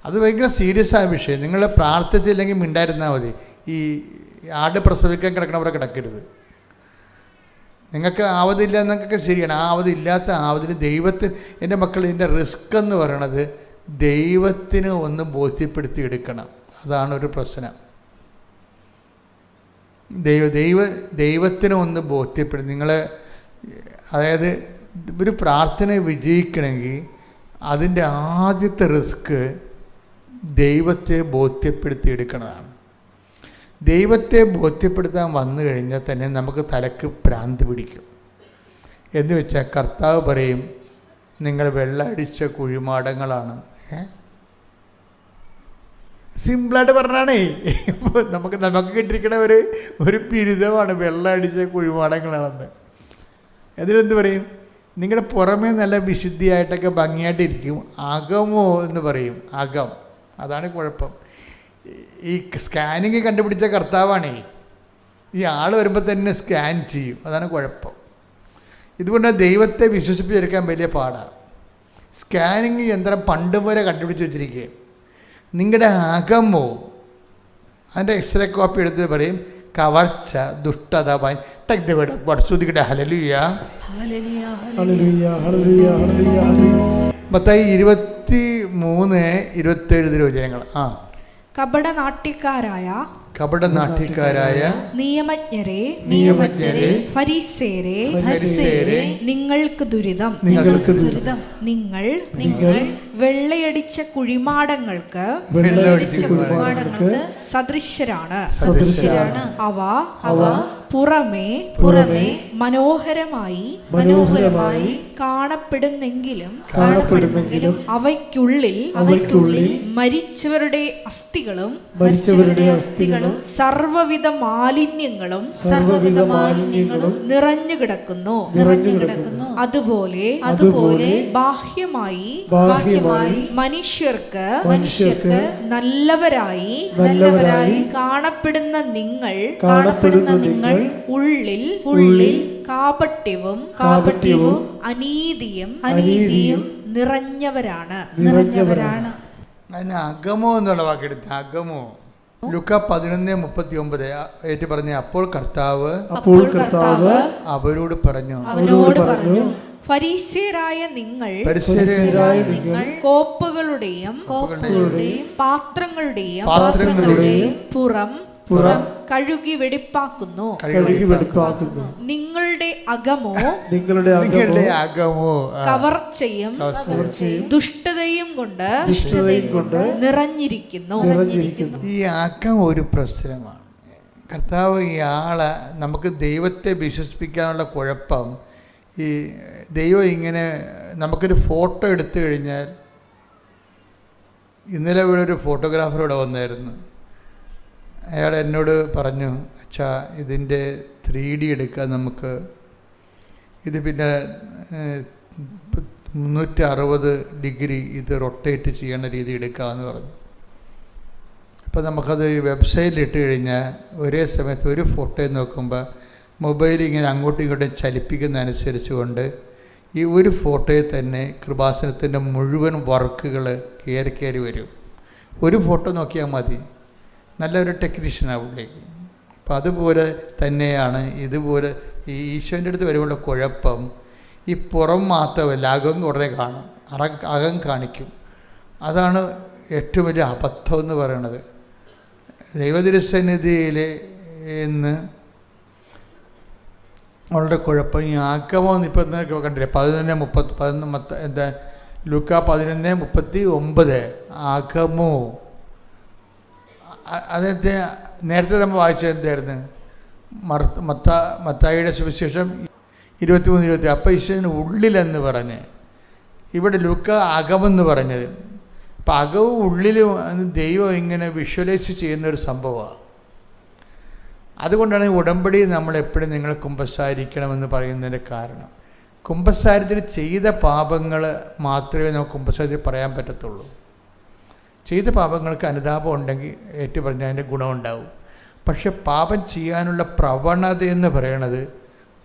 S1: അത് ഭയങ്കര സീരിയസ് ആയ വിഷയം. നിങ്ങൾ പ്രാർത്ഥിച്ചില്ലെങ്കിൽ മിണ്ടായിരുന്നാൽ മതി. ഈ ആട് പ്രസവിക്കാൻ കിടക്കണവരെ കിടക്കരുത്. നിങ്ങൾക്ക് ആവതില്ല എന്നൊക്കെ ശരിയാണ്. ആവതില്ലാത്ത ആവതിന് ദൈവത്തിന്, എൻ്റെ മക്കൾ, ഇതിൻ്റെ റിസ്ക് എന്ന് പറയണത് ദൈവത്തിന് ഒന്ന് ബോധ്യപ്പെടുത്തി എടുക്കണം. അതാണ് ഒരു പ്രശ്നം. ദൈവത്തിന് ഒന്ന് ബോധ്യപ്പെടുത്തി നിങ്ങൾ, അതായത് ഒരു പ്രാർത്ഥന വിജയിക്കണമെങ്കിൽ അതിൻ്റെ ആദ്യത്തെ റിസ്ക് ദൈവത്തെ ബോധ്യപ്പെടുത്തി എടുക്കുന്നതാണ്. ദൈവത്തെ ബോധ്യപ്പെടുത്താൻ വന്നു കഴിഞ്ഞാൽ തന്നെ നമുക്ക് തലക്ക് ഭ്രാന്ത് പിടിക്കും. എന്ന് വെച്ചാൽ കർത്താവ് പറയും, നിങ്ങൾ വെള്ളമടിച്ച കുഴിമാടങ്ങളാണ്. സിമ്പിളായിട്ട് പറഞ്ഞാണേ, നമുക്ക് കിട്ടിയിരിക്കണ ഒരു ബിരുദമാണ് വെള്ളമടിച്ച കുഴിമാടങ്ങളാണെന്ന്. അതിലെന്ത് പറയും? നിങ്ങളുടെ പുറമേ നല്ല വിശുദ്ധിയായിട്ടൊക്കെ ഭംഗിയായിട്ടിരിക്കും, അകമോ എന്ന് പറയും. അകം, അതാണ് കുഴപ്പം. ഈ സ്കാനിങ് കണ്ടുപിടിച്ച കർത്താവാണേ. ഈ ആൾ വരുമ്പോൾ തന്നെ സ്കാൻ ചെയ്യും, അതാണ് കുഴപ്പം. ഇതുകൊണ്ട് ദൈവത്തെ വിശ്വസിപ്പിച്ചെടുക്കാൻ വലിയ പാടാണ്. സ്കാനിങ് യന്ത്രം പണ്ട് പോലെ കണ്ടുപിടിച്ച് വെച്ചിരിക്കുകയാണ്. നിങ്ങളുടെ അകമോ, അതിൻ്റെ എക്സ്റേ കോപ്പി എടുത്ത് പറയും കവർച്ച, ദുഷ്ടത, മത്തായി 23:27 തിരുവചനങ്ങൾ. കപടനാട്യക്കാരായ
S2: നിയമജ്ഞരെ ഫരീസേരെ നിങ്ങൾക്ക് ദുരിതം. നിങ്ങൾ വെള്ളയടിച്ച കുഴിമാടങ്ങൾക്ക് സദൃശ്യരാണ്. അവ പുറമേ മനോഹരമായി കാണപ്പെടുന്നെങ്കിലും അവയ്ക്കുള്ളിൽ മരിച്ചവരുടെ അസ്ഥികളും സർവ്വവിധ മാലിന്യങ്ങളും നിറഞ്ഞു കിടക്കുന്നു. അതുപോലെ ബാഹ്യമായി മനുഷ്യർക്ക് നല്ലവരായി കാണപ്പെടുന്ന നിങ്ങൾ ഉള്ളിൽ കാപട്യവും അനീതിയും നിറഞ്ഞവരാണ്.
S1: അതിന് അകമോ എന്നുള്ള വാക്കെടുത്ത്, അകമോ. ലൂക്ക 11:39 ഏറ്റു പറഞ്ഞ അപ്പോൾ കർത്താവ് അവരോട് പറഞ്ഞു,
S2: ഫരീസ്യരായ നിങ്ങൾ കോപ്പുകളുടെയും പാത്രങ്ങളുടെയും പുറം കഴുകി വെടിപ്പാക്കുന്നു. നിങ്ങളുടെ അകമോ കവർച്ചയും ദുഷ്ടതയും കൊണ്ട് നിറഞ്ഞിരിക്കുന്നു.
S1: ഈ അകം ഒരു പ്രശ്നമാണ്. കർത്താവ് ഈ ആളെ നമുക്ക് ദൈവത്തെ വിശ്വസിപ്പിക്കാനുള്ള കുഴപ്പം, ഈ ദൈവം ഇങ്ങനെ നമുക്കൊരു ഫോട്ടോ എടുത്തു കഴിഞ്ഞാൽ, ഇന്നലെ ഇവിടെ ഒരു ഫോട്ടോഗ്രാഫർ ഇവിടെ വന്നായിരുന്നു. അയാൾ എന്നോട് പറഞ്ഞു, അച്ഛാ ഇതിൻ്റെ 3D എടുക്കാൻ നമുക്ക്, ഇത് പിന്നെ 360 ഡിഗ്രി ഇത് റൊട്ടേറ്റ് ചെയ്യേണ്ട രീതി എടുക്കാമെന്ന് പറഞ്ഞു. അപ്പോൾ നമുക്കത് വെബ്സൈറ്റിൽ ഇട്ട് കഴിഞ്ഞാൽ ഒരേ സമയത്ത് ഒരു ഫോട്ടോ നോക്കുമ്പോൾ മൊബൈൽ ഇങ്ങനെ അങ്ങോട്ടും ഇങ്ങോട്ടും ചലിപ്പിക്കുന്നതനുസരിച്ച് കൊണ്ട് ഈ ഒരു ഫോട്ടോയിൽ തന്നെ കൃപാസനത്തിൻ്റെ മുഴുവൻ വർക്കുകൾ കയറി വരും. ഒരു ഫോട്ടോ നോക്കിയാൽ മതി, നല്ലൊരു ടെക്നീഷ്യനാവില്ലേക്ക്. അപ്പം അതുപോലെ തന്നെയാണ് ഇതുപോലെ ഈ ഈശോൻ്റെ അടുത്ത് വരുമ്പോൾ കുഴപ്പം, ഈ പുറം മാത്രമല്ല അകം കുറേ കാണും, അകം കാണിക്കും. അതാണ് ഏറ്റവും വലിയ അബദ്ധം എന്ന് പറയുന്നത്. ദൈവതിരുസന്നിധിയിൽ ഇന്ന് വളരെ കുഴപ്പം ഈ അകമോ. ഇപ്പം കണ്ടില്ലേ 11:30 എന്താ ലൂക്ക 11:39 അകമോ. അതായത് നേരത്തെ നമ്മൾ വായിച്ചത് എന്തായിരുന്നു? മത്തായിയുടെ സുവിശേഷം 23:20. അപ്പം ഈശോന് ഉള്ളിലെന്ന് പറഞ്ഞ്, ഇവിടെ ലൂക്ക അകമെന്ന് പറഞ്ഞത്. അപ്പം അകവും ഉള്ളിലും ദൈവം ഇങ്ങനെ വിഷ്വലൈസ് ചെയ്യുന്നൊരു സംഭവമാണ്. അതുകൊണ്ടാണ് ഉടമ്പടി നമ്മളെപ്പോഴും നിങ്ങൾ കുമ്പസാരിക്കണമെന്ന് പറയുന്നതിൻ്റെ കാരണം. കുമ്പസാരത്തിൽ ചെയ്ത പാപങ്ങൾ മാത്രമേ നമുക്ക് കുമ്പസാരത്തിൽ പറയാൻ പറ്റത്തുള്ളൂ. ചെയ്ത പാപങ്ങൾക്ക് അനുതാപം ഉണ്ടെങ്കിൽ ഏറ്റു പറഞ്ഞാൽ അതിൻ്റെ ഗുണമുണ്ടാവും. പക്ഷെ പാപം ചെയ്യാനുള്ള പ്രവണത എന്ന് പറയണത്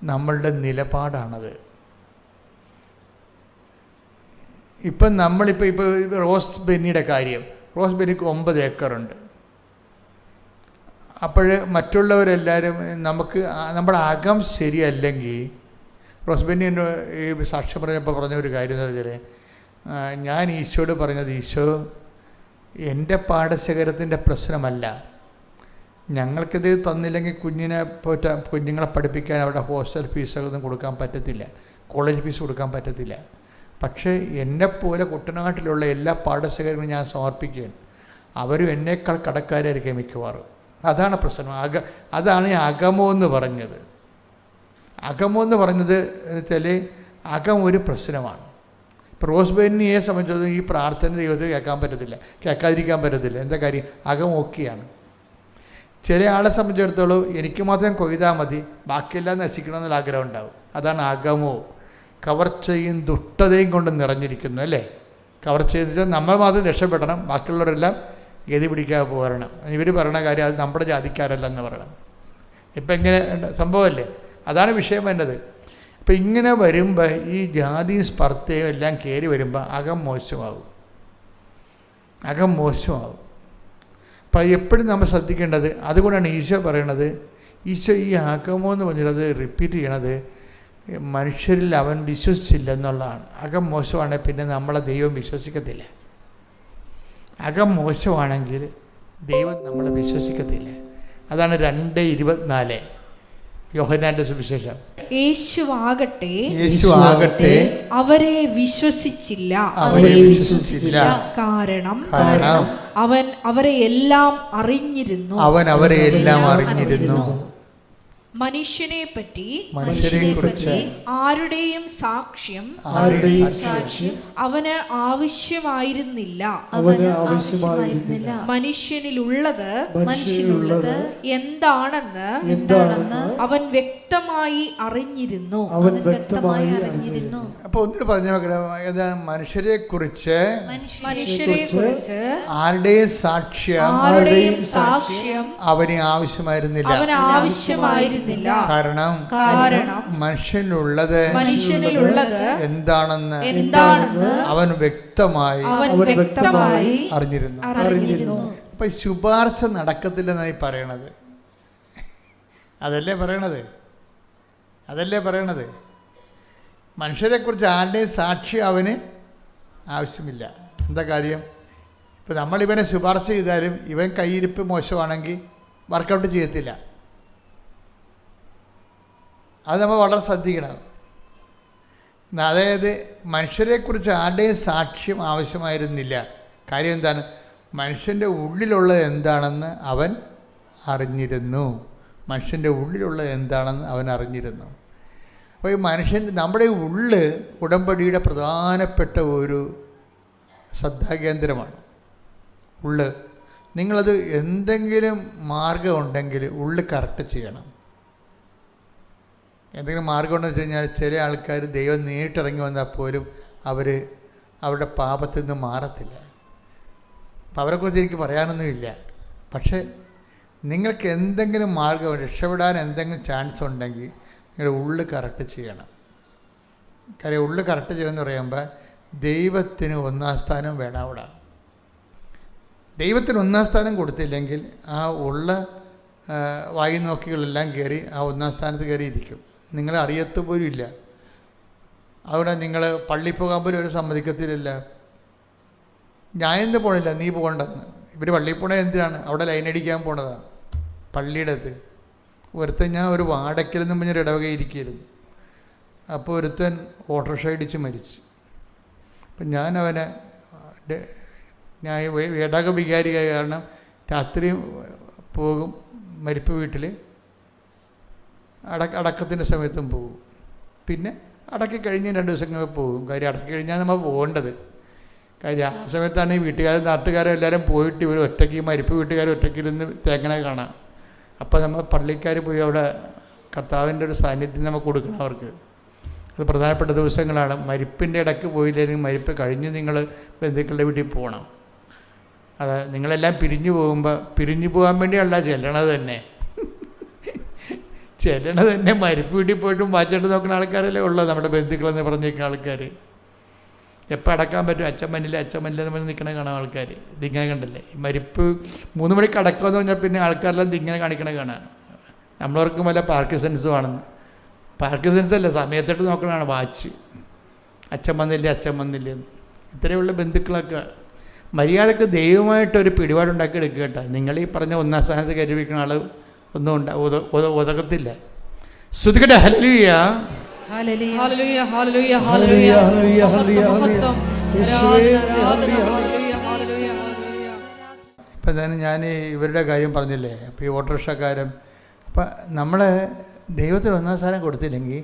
S1: നമ്മളുടെ നിലപാടാണത്. ഇപ്പം നമ്മളിപ്പോൾ റോസ് ബെന്നിയുടെ കാര്യം, റോസ് ബെന്നിക്ക് 9 ഏക്കറുണ്ട്. അപ്പോൾ മറ്റുള്ളവരെല്ലാവരും നമുക്ക് നമ്മുടെ അകം ശരിയല്ലെങ്കിൽ, റോസ് ബെന്നി ഈ സാക്ഷ്യം പറഞ്ഞപ്പോൾ പറഞ്ഞ ഒരു കാര്യം എന്താ വെച്ചാൽ, ഞാൻ ഈശോയോട് പറഞ്ഞത്, ഈശോ എൻ്റെ പാഠശേഖരത്തിൻ്റെ പ്രശ്നമല്ല, ഞങ്ങൾക്കിത് തന്നില്ലെങ്കിൽ കുഞ്ഞുങ്ങളെ പഠിപ്പിക്കാൻ അവിടെ ഹോസ്റ്റൽ ഫീസൊന്നും കൊടുക്കാൻ പറ്റത്തില്ല, കോളേജ് ഫീസ് കൊടുക്കാൻ പറ്റത്തില്ല. പക്ഷേ എന്നെപ്പോലെ കുട്ടനാട്ടിലുള്ള എല്ലാ പാഠശേഖരങ്ങളും ഞാൻ സമർപ്പിക്കുകയാണ്. അവരും എന്നേക്കാൾ കടക്കാരായിരിക്കും മിക്കവാറും. അതാണ് പ്രശ്നം. അതാണ് ഈ അകമോ എന്ന് പറഞ്ഞത്. അകമോ എന്ന് പറഞ്ഞത് വെച്ചാൽ അകം ഒരു പ്രശ്നമാണ്. ഇപ്പോൾ റോസ് ബെന്നിയെ സംബന്ധിച്ചിടത്തോളം ഈ പ്രാർത്ഥന ദൈവത്തിൽ കേൾക്കാതിരിക്കാൻ പറ്റത്തില്ല. എന്താ കാര്യം? അകം ഓക്കെയാണ്. ചില ആളെ സംബന്ധിച്ചിടത്തോളം എനിക്ക് മാത്രം കൊയ്താൽ മതി, ബാക്കിയെല്ലാം നശിക്കണമെന്നുള്ള ആഗ്രഹം ഉണ്ടാവും. അതാണ് അകമോ. കവർച്ചയും ദുഷ്ടതയും കൊണ്ട് നിറഞ്ഞിരിക്കുന്നു. അല്ലേ? കവർച്ച ചെയ്തിട്ട് നമ്മൾ മാത്രം രക്ഷപ്പെടണം, ബാക്കിയുള്ളവരെല്ലാം ഗതി പിടിക്കാതെ പോരണം. ഇവർ പറയുന്ന കാര്യം അത് നമ്മുടെ ജാതിക്കാരല്ലെന്ന് പറയണം. ഇപ്പം ഇങ്ങനെ സംഭവമല്ലേ? അതാണ് വിഷയം വേണ്ടത്. അപ്പം ഇങ്ങനെ വരുമ്പോൾ ഈ ജാതിയും സ്പർദ്ധയും എല്ലാം കയറി വരുമ്പോൾ അകം മോശമാവും. അപ്പം എപ്പോഴും നമ്മൾ ശ്രദ്ധിക്കേണ്ടത്. അതുകൊണ്ടാണ് ഈശോ പറയണത്, ഈശോ ഈ അകമോ എന്ന് പറഞ്ഞത് റിപ്പീറ്റ് ചെയ്യണത് മനുഷ്യരിൽ അവൻ വിശ്വസിച്ചില്ല എന്നുള്ളതാണ്. അകം മോശമാണെങ്കിൽ പിന്നെ നമ്മളെ ദൈവം വിശ്വസിക്കത്തില്ല. അകം മോശമാണെങ്കിൽ ദൈവം നമ്മളെ വിശ്വസിക്കത്തില്ല. അതാണ് 2:24 യോഹന്നാന്റെ സുവിശേഷം.
S2: യേശുവാകട്ടെ
S1: അവരെ
S2: വിശ്വസിച്ചില്ല. കാരണം അവൻ അവരെ എല്ലാം അറിഞ്ഞിരുന്നു. മനുഷ്യനെ പറ്റി ആരുടെയും സാക്ഷ്യം അവന് ആവശ്യമായിരുന്നില്ല. മനുഷ്യനിലുള്ളത് എന്താണെന്ന് അവൻ വ്യക്തമായി അറിഞ്ഞിരുന്നു.
S1: അപ്പൊ ഒന്നിട്ട് പറഞ്ഞു നോക്കണം, മനുഷ്യരെ കുറിച്ച് ആരുടെയും സാക്ഷ്യം അവന് ആവശ്യമായിരുന്നില്ല. കാരണം മനുഷ്യനിലുള്ളത് എന്താണെന്ന് അവൻ വ്യക്തമായി അറിഞ്ഞിരുന്നു. അപ്പൊ ശുപാർശ നടക്കത്തില്ലെന്നായി പറയണത്. അതല്ലേ പറയണത്. മനുഷ്യരെക്കുറിച്ച് ആരുടെയും സാക്ഷ്യം അവന് ആവശ്യമില്ല. എന്താ കാര്യം? ഇപ്പം നമ്മളിവനെ ശുപാർശ ചെയ്താലും ഇവൻ കയ്യിരിപ്പ് മോശമാണെങ്കിൽ വർക്കൗട്ട് ചെയ്യത്തില്ല. അത് നമ്മൾ വളരെ ശ്രദ്ധിക്കണം. അതായത് മനുഷ്യരെക്കുറിച്ച് ആരുടെയും സാക്ഷ്യം ആവശ്യമായിരുന്നില്ല. കാര്യം എന്താണ്? മനുഷ്യൻ്റെ ഉള്ളിലുള്ളത് എന്താണെന്ന് അവൻ അറിഞ്ഞിരുന്നു. അപ്പോൾ ഈ നമ്മുടെ ഉള്ള് ഉടമ്പടിയുടെ പ്രധാനപ്പെട്ട ഒരു ശ്രദ്ധാകേന്ദ്രമാണ്. നിങ്ങളത് എന്തെങ്കിലും മാർഗം ഉണ്ടെങ്കിൽ ഉള്ളു കറക്റ്റ് ചെയ്യണം. എന്തെങ്കിലും മാർഗം ഉണ്ടെന്ന് വെച്ച് കഴിഞ്ഞാൽ ചില ആൾക്കാർ ദൈവം നേരിട്ടിറങ്ങി വന്നാൽ പോലും അവരുടെ പാപത്തിൽ നിന്ന് മാറത്തില്ല. അപ്പം അവരെക്കുറിച്ച് എനിക്ക് പറയാനൊന്നുമില്ല. പക്ഷേ നിങ്ങൾക്ക് എന്തെങ്കിലും മാർഗം രക്ഷപ്പെടാൻ എന്തെങ്കിലും ചാൻസ് ഉണ്ടെങ്കിൽ നിങ്ങളുടെ ഉള്ളു കറക്റ്റ് ചെയ്യണം. കാര്യം ഉള്ളു കറക്റ്റ് ചെയ്യണമെന്ന് പറയുമ്പോൾ ദൈവത്തിന് 1-ാം സ്ഥാനം വേണം. അവിടെ ദൈവത്തിന് 1-ാം സ്ഥാനം കൊടുത്തില്ലെങ്കിൽ ആ ഉള്ള വായി നോക്കികളെല്ലാം കയറി ആ 1-ാം സ്ഥാനത്ത് കയറി ഇരിക്കും. നിങ്ങളെ അറിയത്ത് പോലും ഇല്ല. അവിടെ നിങ്ങൾ പള്ളിയിൽ പോകാൻ പോലും ഒരു സമ്മതിക്കത്തില്ല. ഞാൻ എന്ത് പോണില്ല, നീ പോകണ്ടെന്ന്. ഇവർ പള്ളിയിൽ പോണത് എന്തിനാണ്? അവിടെ ലൈൻ അടിക്കാൻ പോണതാണ് പള്ളിയുടെ അടുത്ത്. ഒരുത്തൻ ഞാൻ ഒരു വാടക്കലെന്നും പറഞ്ഞൊരു ഇടവക ഇരിക്കുകയായിരുന്നു. അപ്പോൾ ഒരുത്തൻ ഓട്ടോറിക്ഷ ഇടിച്ച് മരിച്ചു. അപ്പം ഞാൻ ഇടവക വികാരിയായ കാരണം രാത്രി പോകും മരിപ്പ് വീട്ടിൽ, അടക്കത്തിൻ്റെ സമയത്തും പോകും. പിന്നെ അടക്കി കഴിഞ്ഞ് 2 ദിവസം കഴിഞ്ഞ് പോകും. കാര്യം അടക്കി കഴിഞ്ഞാൽ നമ്മൾ പോകേണ്ടത്. കാര്യം ആ സമയത്താണ് ഈ വീട്ടുകാരും നാട്ടുകാരും എല്ലാവരും പോയിട്ട് ഇവർ ഒറ്റയ്ക്ക് മരിപ്പ് വീട്ടുകാർ ഒറ്റയ്ക്കിരുന്ന് തേങ്ങണ കാണാം. അപ്പോൾ നമ്മൾ പള്ളിക്കാർ പോയി അവിടെ കർത്താവിൻ്റെ ഒരു സാന്നിധ്യം നമുക്ക് കൊടുക്കണം അവർക്ക്. അത് പ്രധാനപ്പെട്ട ദിവസങ്ങളാണ്. മരിപ്പിൻ്റെ ഇടയ്ക്ക് പോയില്ലെങ്കിൽ മരിപ്പ് കഴിഞ്ഞ് നിങ്ങൾ ബന്ധുക്കളുടെ വീട്ടിൽ പോകണം. അത് നിങ്ങളെല്ലാം പിരിഞ്ഞു പോകാൻ വേണ്ടിയല്ല ചെല്ലണത് തന്നെ മരിപ്പ് വീട്ടിൽ പോയിട്ടും വാച്ചിട്ട് നോക്കുന്ന ആൾക്കാരല്ലേ ഉള്ളത് നമ്മുടെ ബന്ധുക്കളെന്ന് പറഞ്ഞിരിക്കുന്ന ആൾക്കാർ. എപ്പോൾ അടക്കാൻ പറ്റും? അച്ഛൻ മന്നില്ലെന്ന് പറഞ്ഞ് നിൽക്കണ കാണാം ആൾക്കാർ. ഇതിങ്ങനെ കണ്ടല്ലേ ഈ മരിപ്പ് 3 മണിക്ക് അടക്കാമെന്ന് പറഞ്ഞാൽ പിന്നെ ആൾക്കാരെല്ലാം ഇതിങ്ങനെ കാണിക്കണ കാണാം. നമ്മളവർക്കും വല്ല പാർക്കിൻസൺസും ആണെന്ന്. പാർക്കിൻസൺസ് അല്ല, സമയത്തിട്ട് നോക്കണതാണ് വാച്ച്. അച്ഛൻ വന്നില്ലെന്ന്. ഇത്രയുള്ള ബന്ധുക്കളൊക്കെ മര്യാദക്ക് ദൈവമായിട്ടൊരു പിടിപാടുണ്ടാക്കി എടുക്കുക കേട്ടോ. നിങ്ങൾ ഈ പറഞ്ഞ 1-ാം സ്ഥാനത്ത് കരുവിക്കുന്ന ആൾ ഒന്നും ഉതകത്തില്ല. ശ്രുതികട്ടെ ഹല്ലേലൂയ. ഇപ്പം തന്നെ ഞാൻ ഇവരുടെ കാര്യം പറഞ്ഞില്ലേ, അപ്പോൾ ഈ ഓട്ടോറിക്ഷക്കാരൻ. അപ്പം നമ്മൾ ദൈവത്തിന് 1-ാം സ്ഥാനം കൊടുത്തില്ലെങ്കിൽ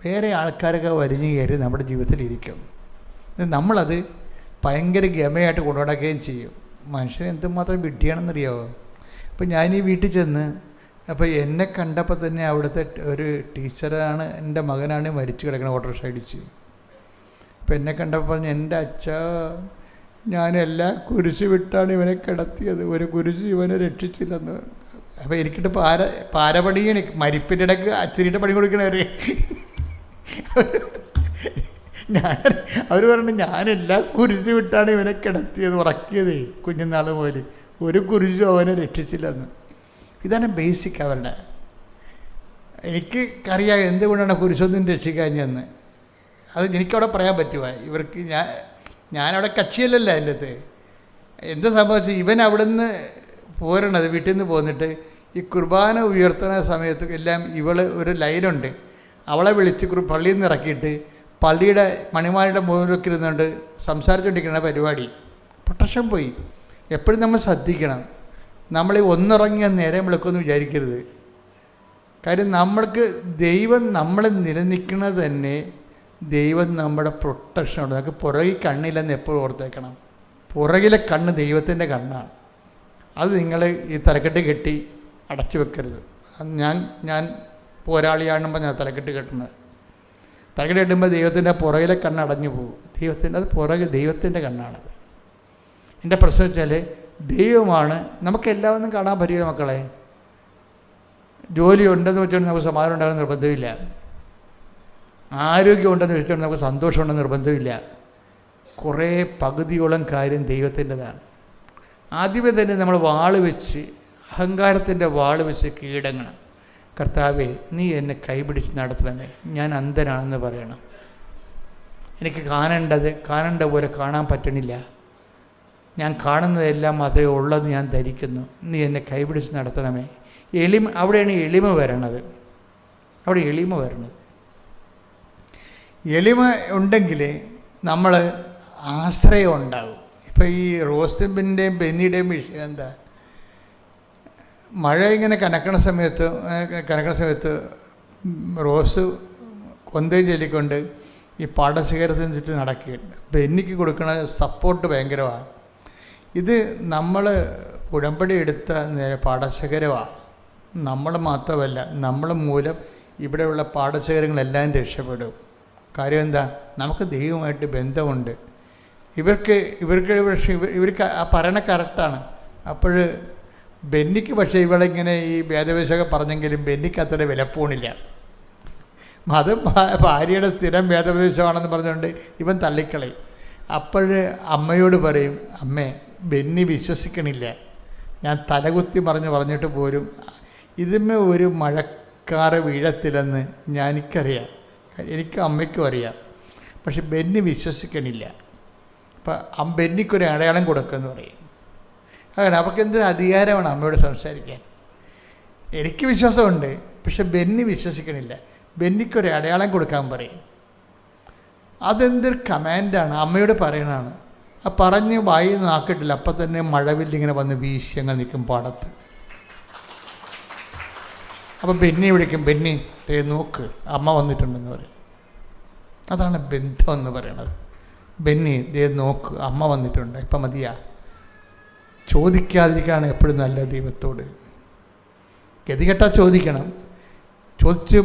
S1: വേറെ ആൾക്കാരൊക്കെ വലിഞ്ഞു കയറി നമ്മുടെ ജീവിതത്തിലിരിക്കും. നമ്മളത് ഭയങ്കര ഗമയായിട്ട് കൊണ്ടുനടക്കുകയും ചെയ്യും. മനുഷ്യനെ എന്തുമാത്രം വിഡ്ഢിയാണെന്നറിയാമോ? അപ്പം ഞാനീ വീട്ടിൽ ചെന്ന് അപ്പോൾ എന്നെ കണ്ടപ്പോൾ തന്നെ അവിടുത്തെ ഒരു ടീച്ചറാണ്, എൻ്റെ മകനാണ് മരിച്ചു കിടക്കണ ഓട്ടോറിക്ഷ ഇടിച്ച്. അപ്പം എന്നെ കണ്ടപ്പോൾ പറഞ്ഞു, എൻ്റെ അച്ഛാ, ഞാനെല്ലാ കുരിശ് വിട്ടാണ് ഇവനെ കിടത്തിയത്, ഒരു കുരിശ് ഇവനെ രക്ഷിച്ചില്ലെന്ന്. അപ്പോൾ എനിക്കിട്ട് പാരപണിയാണ്, മരിപ്പിൻ്റെ ഇടയ്ക്ക് അച്ഛനിട്ട് പണി കൊടുക്കണവരെ. അവർ പറഞ്ഞു, ഞാനെല്ലാ കുരിശ് വിട്ടാണ് ഇവനെ കിടത്തിയത്, ഉറക്കിയതേ കുഞ്ഞുനാൾ മുതൽ, ഒരു കുരിശും അവനെ രക്ഷിച്ചില്ലെന്ന്. ഇതാണ് ബേസിക് അവരുടെ. എനിക്ക് അറിയാം എന്തുകൊണ്ടാണ് കുരിശൊന്നും രക്ഷിക്കാഞ്ഞെന്ന്. അത് എനിക്കവിടെ പറയാൻ പറ്റുമോ? ഇവർക്ക് ഞാനവിടെ കക്ഷിയല്ലല്ലോ അതിൻ്റെ അകത്ത്. എന്താ സംഭവിച്ചത്, ഇവൻ അവിടെ നിന്ന് പോരണത്, വീട്ടിൽ നിന്ന് പോന്നിട്ട് ഈ കുർബാന ഉയർത്തുന്ന സമയത്ത് എല്ലാം ഒരു ലൈനുണ്ട്, അവളെ വിളിച്ച് പള്ളിയിൽ നിന്ന് ഇറക്കിയിട്ട് പള്ളിയുടെ മണിമാരുടെ മുകളിലൊക്കെ ഇരുന്നുകൊണ്ട് സംസാരിച്ചുകൊണ്ടിരിക്കുന്ന പരിപാടി. പ്രൊട്ടക്ഷൻ പോയി. എപ്പോഴും നമ്മൾ ശ്രദ്ധിക്കണം, നമ്മൾ ഒന്നിറങ്ങിയ നേരം വിളിക്കുമെന്ന് വിചാരിക്കരുത്. കാര്യം നമ്മൾക്ക് ദൈവം നമ്മൾ നിലനിൽക്കുന്നത് തന്നെ ദൈവം നമ്മുടെ പ്രൊട്ടക്ഷനുണ്ട്. നമുക്ക് പുറകിൽ കണ്ണില്ലെന്ന് എപ്പോഴും ഓർത്തേക്കണം. പുറകിലെ കണ്ണ് ദൈവത്തിൻ്റെ കണ്ണാണ്. അത് നിങ്ങൾ ഈ തലക്കെട്ട് കെട്ടി അടച്ചു വെക്കരുത്. ഞാൻ പോരാളിയാണെന്ന് പറഞ്ഞാൽ തലക്കെട്ട് കെട്ടുന്നത്. തലക്കെട്ട് കെട്ടുമ്പോൾ ദൈവത്തിൻ്റെ പുറകിലെ കണ്ണ് അടഞ്ഞു പോകും. ദൈവത്തിൻ്റെ കണ്ണാണത്. എൻ്റെ പ്രശ്നം വെച്ചാൽ ദൈവമാണ്. നമുക്കെല്ലാവരും കാണാൻ പറ്റില്ല മക്കളെ. ജോലി ഉണ്ടെന്ന് വെച്ചുകൊണ്ട് നമുക്ക് സമാധാനം ഉണ്ടാകാൻ നിർബന്ധമില്ല. ആരോഗ്യം ഉണ്ടെന്ന് വെച്ചുകൊണ്ട് നമുക്ക് സന്തോഷമുണ്ടെന്ന് നിർബന്ധമില്ല. കുറേ പകുതിയോളം കാര്യം ദൈവത്തിൻ്റെതാണ്. ആദ്യമേ തന്നെ നമ്മൾ അഹങ്കാരത്തിൻ്റെ വാള് വെച്ച് കീഴടങ്ങണം. കർത്താവേ, നീ എന്നെ കൈപിടിച്ച് നടത്തണമേ, ഞാൻ അന്ധനാണെന്ന് പറയണം. എനിക്ക് കാണേണ്ട പോലെ കാണാൻ പറ്റണില്ല, ഞാൻ കാണുന്നതെല്ലാം അതേ ഉള്ളത് ഞാൻ ധരിക്കുന്നു, നീ എന്നെ കൈപിടിച്ച് നടത്തണമേ. അവിടെയാണ് എളിമ വരണത്. എളിമ ഉണ്ടെങ്കിൽ നമ്മൾ ആശ്രയം ഉണ്ടാകും. ഇപ്പോൾ ഈ റോസ്റ്റിൻ്റെയും ബെന്നിയുടെയും വിഷയം എന്താ? മഴ ഇങ്ങനെ കനക്കണ സമയത്ത് റോസ് കൊന്തയും ചൊല്ലിക്കൊണ്ട് ഈ പാടശേഖരത്തിന് ചുറ്റും നടക്കുകയുണ്ട്. ബെന്നിക്ക് കൊടുക്കുന്ന സപ്പോർട്ട് ഭയങ്കരമാണ്. ഇത് നമ്മൾ ഉടമ്പടി എടുത്ത പാടശേഖരമാണ്. നമ്മൾ മാത്രമല്ല, നമ്മൾ മൂലം ഇവിടെയുള്ള പാടശേഖരങ്ങളെല്ലാം രക്ഷപ്പെടും. കാര്യം എന്താ? നമുക്ക് ദൈവമായിട്ട് ബന്ധമുണ്ട്. ഇവർക്ക് പറയണ കറക്റ്റാണ്. അപ്പോൾ ബെന്നിക്ക് പക്ഷേ ഇവളിങ്ങനെ ഈ വേദവേശമൊക്കെ പറഞ്ഞെങ്കിലും ബെന്നിക്ക് അത്ര വിലപ്പോണില്ല. അത് ഭാര്യയുടെ സ്ഥിരം വേദോപദേശമാണെന്ന് പറഞ്ഞുകൊണ്ട് ഇവൻ തള്ളിക്കളയും. അപ്പോൾ അമ്മയോട് പറയും, അമ്മേ, ബെന്നി വിശ്വസിക്കണില്ല, ഞാൻ തലകുത്തി പറഞ്ഞിട്ട് പോലും ഇതിന്മേ ഒരു മഴക്കാറ് വീഴത്തില്ലെന്ന് എനിക്കറിയാം, എനിക്ക് അമ്മയ്ക്കും അറിയാം. പക്ഷെ ബെന്നി വിശ്വസിക്കണില്ല. അപ്പം ബെന്നിക്കൊരു അടയാളം കൊടുക്കുമെന്ന് പറയും. അങ്ങനെ അവർക്ക് എന്തൊരു അധികാരമാണ് അമ്മയോട് സംസാരിക്കാൻ. എനിക്ക് വിശ്വാസമുണ്ട്, പക്ഷെ ബെന്നി വിശ്വസിക്കണില്ല. ബെന്നിക്കൊരു അടയാളം കൊടുക്കാൻ പറയും. അതെന്തൊരു കമാൻഡാണ്, അമ്മയോട് പറയണതാണ്. ആ പറഞ്ഞ് വായി നാക്കിട്ടില്ല, അപ്പം തന്നെ മഴവില്ലിങ്ങനെ വന്ന് വീശിയങ്ങൾ നിൽക്കും പാടത്ത്. അപ്പം ബെന്നി വിളിക്കും, ബെന്നി ദേ നോക്ക്, അമ്മ വന്നിട്ടുണ്ടെന്ന് പറയും. അതാണ് ബന്ധം എന്ന് പറയണത്. ബെന്നി ദേ നോക്ക്, അമ്മ വന്നിട്ടുണ്ട്, ഇപ്പം മതിയാ. ചോദിക്കാതിരിക്കുകയാണ് എപ്പോഴും നല്ല ദൈവത്തോട്. ഗതികെട്ടാ ചോദിക്കണം. ചോദിച്ച്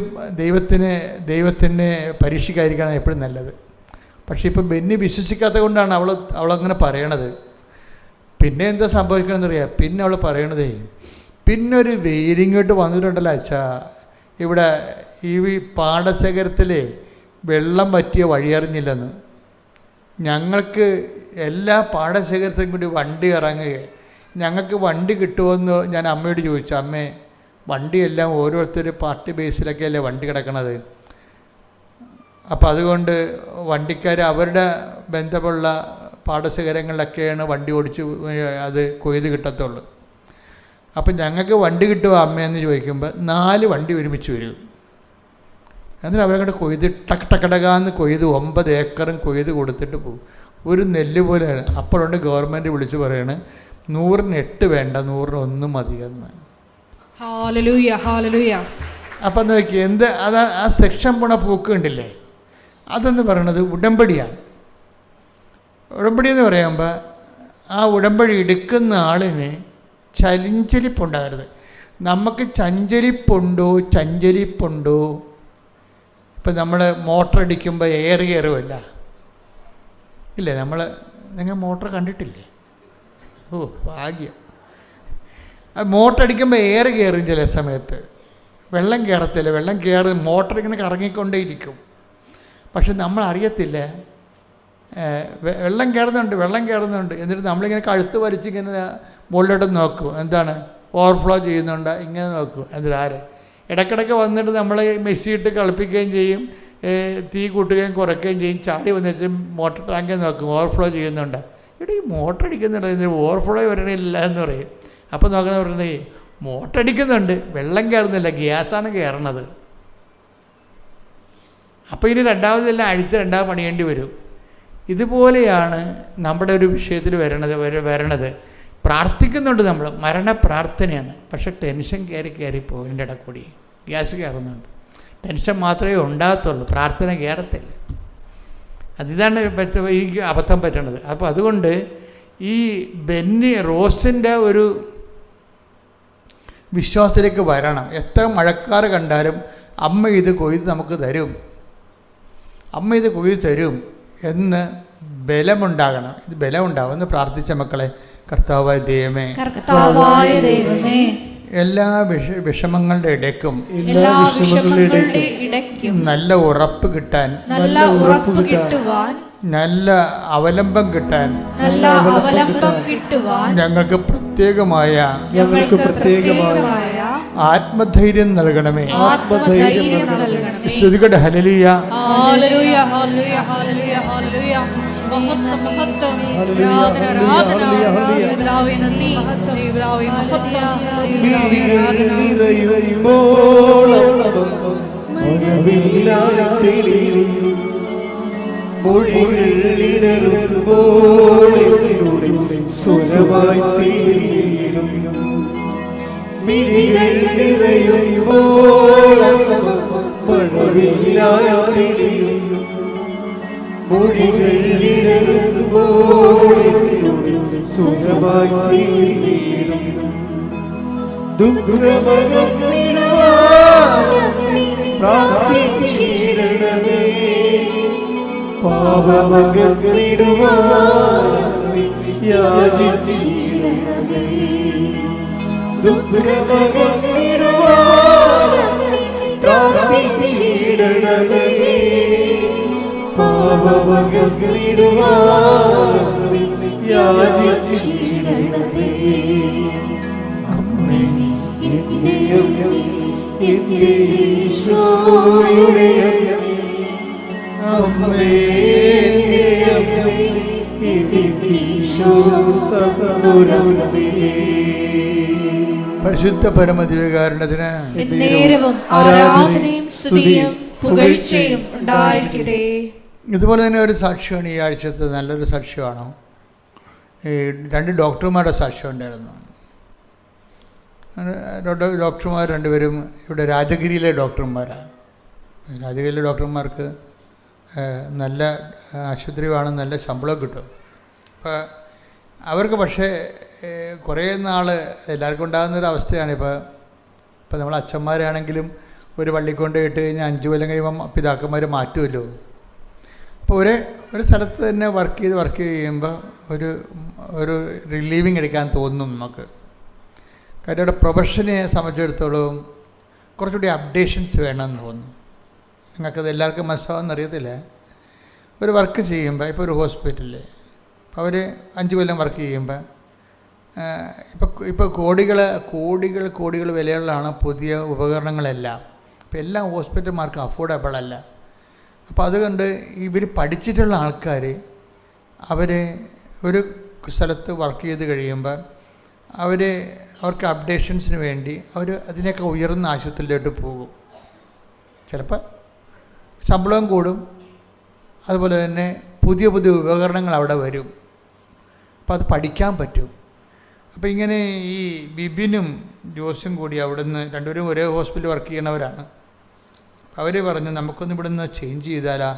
S1: ദൈവത്തിനെ പരീക്ഷിക്കാതിരിക്കുകയാണ് എപ്പോഴും നല്ലത്. പക്ഷേ ഇപ്പോൾ ബെന്നി വിശ്വസിക്കാത്തത് കൊണ്ടാണ് അവളങ്ങനെ പറയണത്. പിന്നെ എന്താ സംഭവിക്കണമെന്നറിയാം? പിന്നെ അവൾ പറയണതേ, പിന്നൊരു വെയിലിങ്ങോട്ട് വന്നിട്ടുണ്ടല്ലോ അച്ഛാ, ഇവിടെ ഈ പാടശേഖരത്തിൽ വെള്ളം പറ്റിയ വഴിയറിഞ്ഞില്ലെന്ന്. ഞങ്ങൾക്ക് എല്ലാ പാടശേഖരത്തിലും കൂടി വണ്ടി ഇറങ്ങുകയാണ്, ഞങ്ങൾക്ക് വണ്ടി കിട്ടുമോയെന്ന് ഞാൻ അമ്മയോട് ചോദിച്ചു. അമ്മേ, വണ്ടിയെല്ലാം ഓരോരുത്തർ പാർട്ടി ബേസിലൊക്കെ അല്ലേ വണ്ടി കിടക്കണത്. അപ്പോൾ അതുകൊണ്ട് വണ്ടിക്കാർ അവരുടെ ബന്ധമുള്ള പാടശേഖരങ്ങളിലൊക്കെയാണ് വണ്ടി ഓടിച്ച് അത് കൊയ്ത് കിട്ടത്തുള്ളൂ. അപ്പം ഞങ്ങൾക്ക് വണ്ടി കിട്ടുമോ അമ്മയെന്ന് ചോദിക്കുമ്പോൾ 4 വണ്ടി ഒരുമിച്ച് വരും. എന്നിട്ട് അവരങ്ങോട്ട് കൊയ്ത് ടക്കടകാന്ന് കൊയ്ത് 9 ഏക്കറും കൊയ്ത് കൊടുത്തിട്ട് പോകും. ഒരു നെല്ല് പോലെയാണ്. അപ്പോഴുണ്ട് ഗവൺമെൻറ് വിളിച്ച് പറയാണ് 100-ന് 8 വേണ്ട, 100-ന് 1 മതിയെന്ന്.
S2: Hallelujah, hallelujah.
S1: അപ്പം നോക്കി എന്ത് അത് ആ സെക്ഷൻ പോണ പൂക്ക് കണ്ടില്ലേ, അതെന്ന് പറയണത് ഉടമ്പടിയാണ്. ഉടമ്പടി എന്ന് പറയുമ്പോൾ ആ ഉടമ്പടി എടുക്കുന്ന ആളിന് ചഞ്ചലിപ്പുണ്ടാകരുത്. നമുക്ക് ചഞ്ചലിപ്പുണ്ടോ? ഇപ്പം നമ്മൾ മോട്ടർ അടിക്കുമ്പോൾ എയർ കയറുമല്ല, ഇല്ലേ? നിങ്ങൾ മോട്ടർ കണ്ടിട്ടില്ലേ? ഓ ഭാഗ്യം. മോട്ടർ അടിക്കുമ്പോൾ എയർ കയറും, ചില സമയത്ത് വെള്ളം കയറത്തില്ല. വെള്ളം കയറും, മോട്ടർ ഇങ്ങനെ കറങ്ങിക്കൊണ്ടേയിരിക്കും. പക്ഷെ നമ്മൾ അറിയത്തില്ല വെള്ളം കയറുന്നുണ്ട്. എന്നിട്ട് നമ്മളിങ്ങനെ കഴുത്ത് വലിച്ചിങ്ങനെ മുകളിലോട്ട് നോക്കും, എന്താണ് ഓവർഫ്ലോ ചെയ്യുന്നുണ്ട്, ഇങ്ങനെ നോക്കും. എന്നിട്ട് ഇടയ്ക്കിടയ്ക്ക് വന്നിട്ട് നമ്മൾ മെസ്സിയിട്ട് കളിപ്പിക്കുകയും ചെയ്യും, തീ കൂട്ടുകയും കുറയ്ക്കുകയും ചെയ്യും. ചാടി വന്നിട്ട് മോട്ടർ ടാങ്കിൽ നോക്കും, ഓവർഫ്ലോ ചെയ്യുന്നുണ്ട്. ഇവിടെ ഈ മോട്ടർ അടിക്കുന്നുണ്ട്, ഓവർഫ്ലോ വരണില്ല എന്ന് പറയും. അപ്പോൾ നോക്കണ പറഞ്ഞേ, മോട്ടർ അടിക്കുന്നുണ്ട്, വെള്ളം കയറുന്നില്ല, ഗ്യാസാണ് കയറണത്. അപ്പോൾ ഇനി രണ്ടാമതെല്ലാം രണ്ടാമത് പണിയേണ്ടി വരും. ഇതുപോലെയാണ് നമ്മുടെ ഒരു വിഷയത്തിൽ വരണത്. പ്രാർത്ഥിക്കുന്നുണ്ട് നമ്മൾ, മരണപ്രാർത്ഥനയാണ്. പക്ഷെ ടെൻഷൻ കയറിപ്പോകും. ഇതിൻ്റെ ഇടയിൽ കൂടി ഗ്യാസ് കയറുന്നുണ്ട്. ടെൻഷൻ മാത്രമേ ഉണ്ടാകത്തുള്ളൂ, പ്രാർത്ഥന കയറത്തില്ല. അതിതാണ് ഈ അബദ്ധം പറ്റണത്. അപ്പോൾ അതുകൊണ്ട് ഈ റോസിൻ്റെ ഒരു വിശ്വാസത്തിലേക്ക് വരണം. എത്ര മഴക്കാർ കണ്ടാലും അമ്മ ഇത് കൊയ്ത് നമുക്ക് തരും, അമ്മ ഇത് കൊയ്ത് തരും എന്ന് ബലമുണ്ടാകണം. ഇത് ബലമുണ്ടാകും എന്ന് പ്രാർത്ഥിച്ച മക്കളെ, കർത്താവായ ദൈവമേ, എല്ലാ വിഷമങ്ങളുടെ ഇടയ്ക്കും നല്ല ഉറപ്പ് കിട്ടാൻ, നല്ല അവലംബം കിട്ടാൻ ഞങ്ങൾക്ക് പ്രത്യേകമായ ആത്മധൈര്യം നൽകണമേ. ശ്രുതികടെ ഹല്ലേലൂയ.
S4: മിഴികൾ നിറയുമ്പോൾ മഴവില്ലായ തെളിയും, മൊഴികൾ ഇടറുമ്പോൾ സുഖമായി തീർന്നിടും. ദുഃഖമകന്നിടുവാൻ പ്രാർത്ഥിച്ചിടണമേ, പാപമകന്നിടുവാൻ യാചിച്ചിടണമേ. ദുഃഖമകന്നിടുവാൻ പ്രാർത്ഥിച്ചിടണമേ, പാപമകന്നിടുവാൻ യാചിച്ചിടണമേ. അമ്മേ, എന്റെ അമ്മേ, എന്റെ ഈശോയുടെ അമ്മേ, എന്റെ അമ്മേ, എനിക്ക് ഈശോ തന്നൊരമ്മേ.
S1: പരിശുദ്ധ പരമദിവ്യകാരുണ്യത്തിന്
S2: ആരാധനയും സ്തുതിയും പുകഴ്ചയും ഉണ്ടായിരിക്കട്ടെ.
S1: ഇതുപോലെ തന്നെ ഒരു സാക്ഷ്യമാണ് ഈ ആഴ്ചത്തെ, നല്ലൊരു സാക്ഷ്യമാണ്. ഈ 2 ഡോക്ടർമാരുടെ സാക്ഷ്യം ഉണ്ടായിരുന്നു. ഡോക്ടർമാർ 2 പേരും ഇവിടെ രാജഗിരിയിലെ ഡോക്ടർമാരാണ്. രാജഗിരിയിലെ ഡോക്ടർമാർക്ക് നല്ല ആശുപത്രിയാണ്, നല്ല ശമ്പളം കിട്ടും. അപ്പോൾ അവർക്ക് പക്ഷേ കുറേ നാൾ എല്ലാവർക്കും ഉണ്ടാകുന്നൊരവസ്ഥയാണ്. ഇപ്പോൾ നമ്മൾ അച്ഛന്മാരാണെങ്കിലും ഒരു പള്ളിക്കൊണ്ട് ഇട്ട് കഴിഞ്ഞാൽ 5 കൊല്ലം കഴിയുമ്പം പിതാക്കന്മാർ മാറ്റുമല്ലോ. അപ്പോൾ ഒരു സ്ഥലത്ത് തന്നെ വർക്ക് ചെയ്യുമ്പോൾ ഒരു റിലീവിങ് എടുക്കാൻ തോന്നും നമുക്ക്. കാര്യം അവിടെ പ്രൊഫഷനെ സംബന്ധിച്ചിടത്തോളം കുറച്ചുകൂടി അപ്ഡേഷൻസ് വേണമെന്ന് തോന്നും. നിങ്ങൾക്കത് എല്ലാവർക്കും മനസ്സിലാവുമെന്ന് അറിയത്തില്ല. ഒരു വർക്ക് ചെയ്യുമ്പോൾ ഇപ്പോൾ ഒരു ഹോസ്പിറ്റലിൽ അവർ 5 കൊല്ലം വർക്ക് ചെയ്യുമ്പോൾ ഇപ്പോൾ കോടികൾ വിലയുള്ളതാണ് പുതിയ ഉപകരണങ്ങളെല്ലാം. ഇപ്പോൾ എല്ലാ ഹോസ്പിറ്റൽമാർക്കും അഫോർഡബിൾ അല്ല. അപ്പോൾ അതുകൊണ്ട് ഇവർ പഠിച്ചിട്ടുള്ള ആൾക്കാർ അവർ ഒരു സ്ഥലത്ത് വർക്ക് ചെയ്ത് കഴിയുമ്പോൾ അവർക്ക് അപ്ഡേഷൻസിന് വേണ്ടി അവർ അതിനൊക്കെ ഉയർന്ന ആശുപത്രിയിലോട്ട് പോകും. ചിലപ്പോൾ ശമ്പളവും കൂടും, അതുപോലെ തന്നെ പുതിയ ഉപകരണങ്ങൾ അവിടെ വരും. അപ്പോൾ അത് പഠിക്കാൻ പറ്റും. അപ്പോൾ ഇങ്ങനെ ഈ ബിബിനും ജോസും കൂടി അവിടുന്ന് 2 പേരും ഒരേ ഹോസ്പിറ്റലിൽ വർക്ക് ചെയ്യണവരാണ്. അവർ പറഞ്ഞു നമുക്കൊന്ന് ഇവിടുന്ന് ചേഞ്ച് ചെയ്താലാ.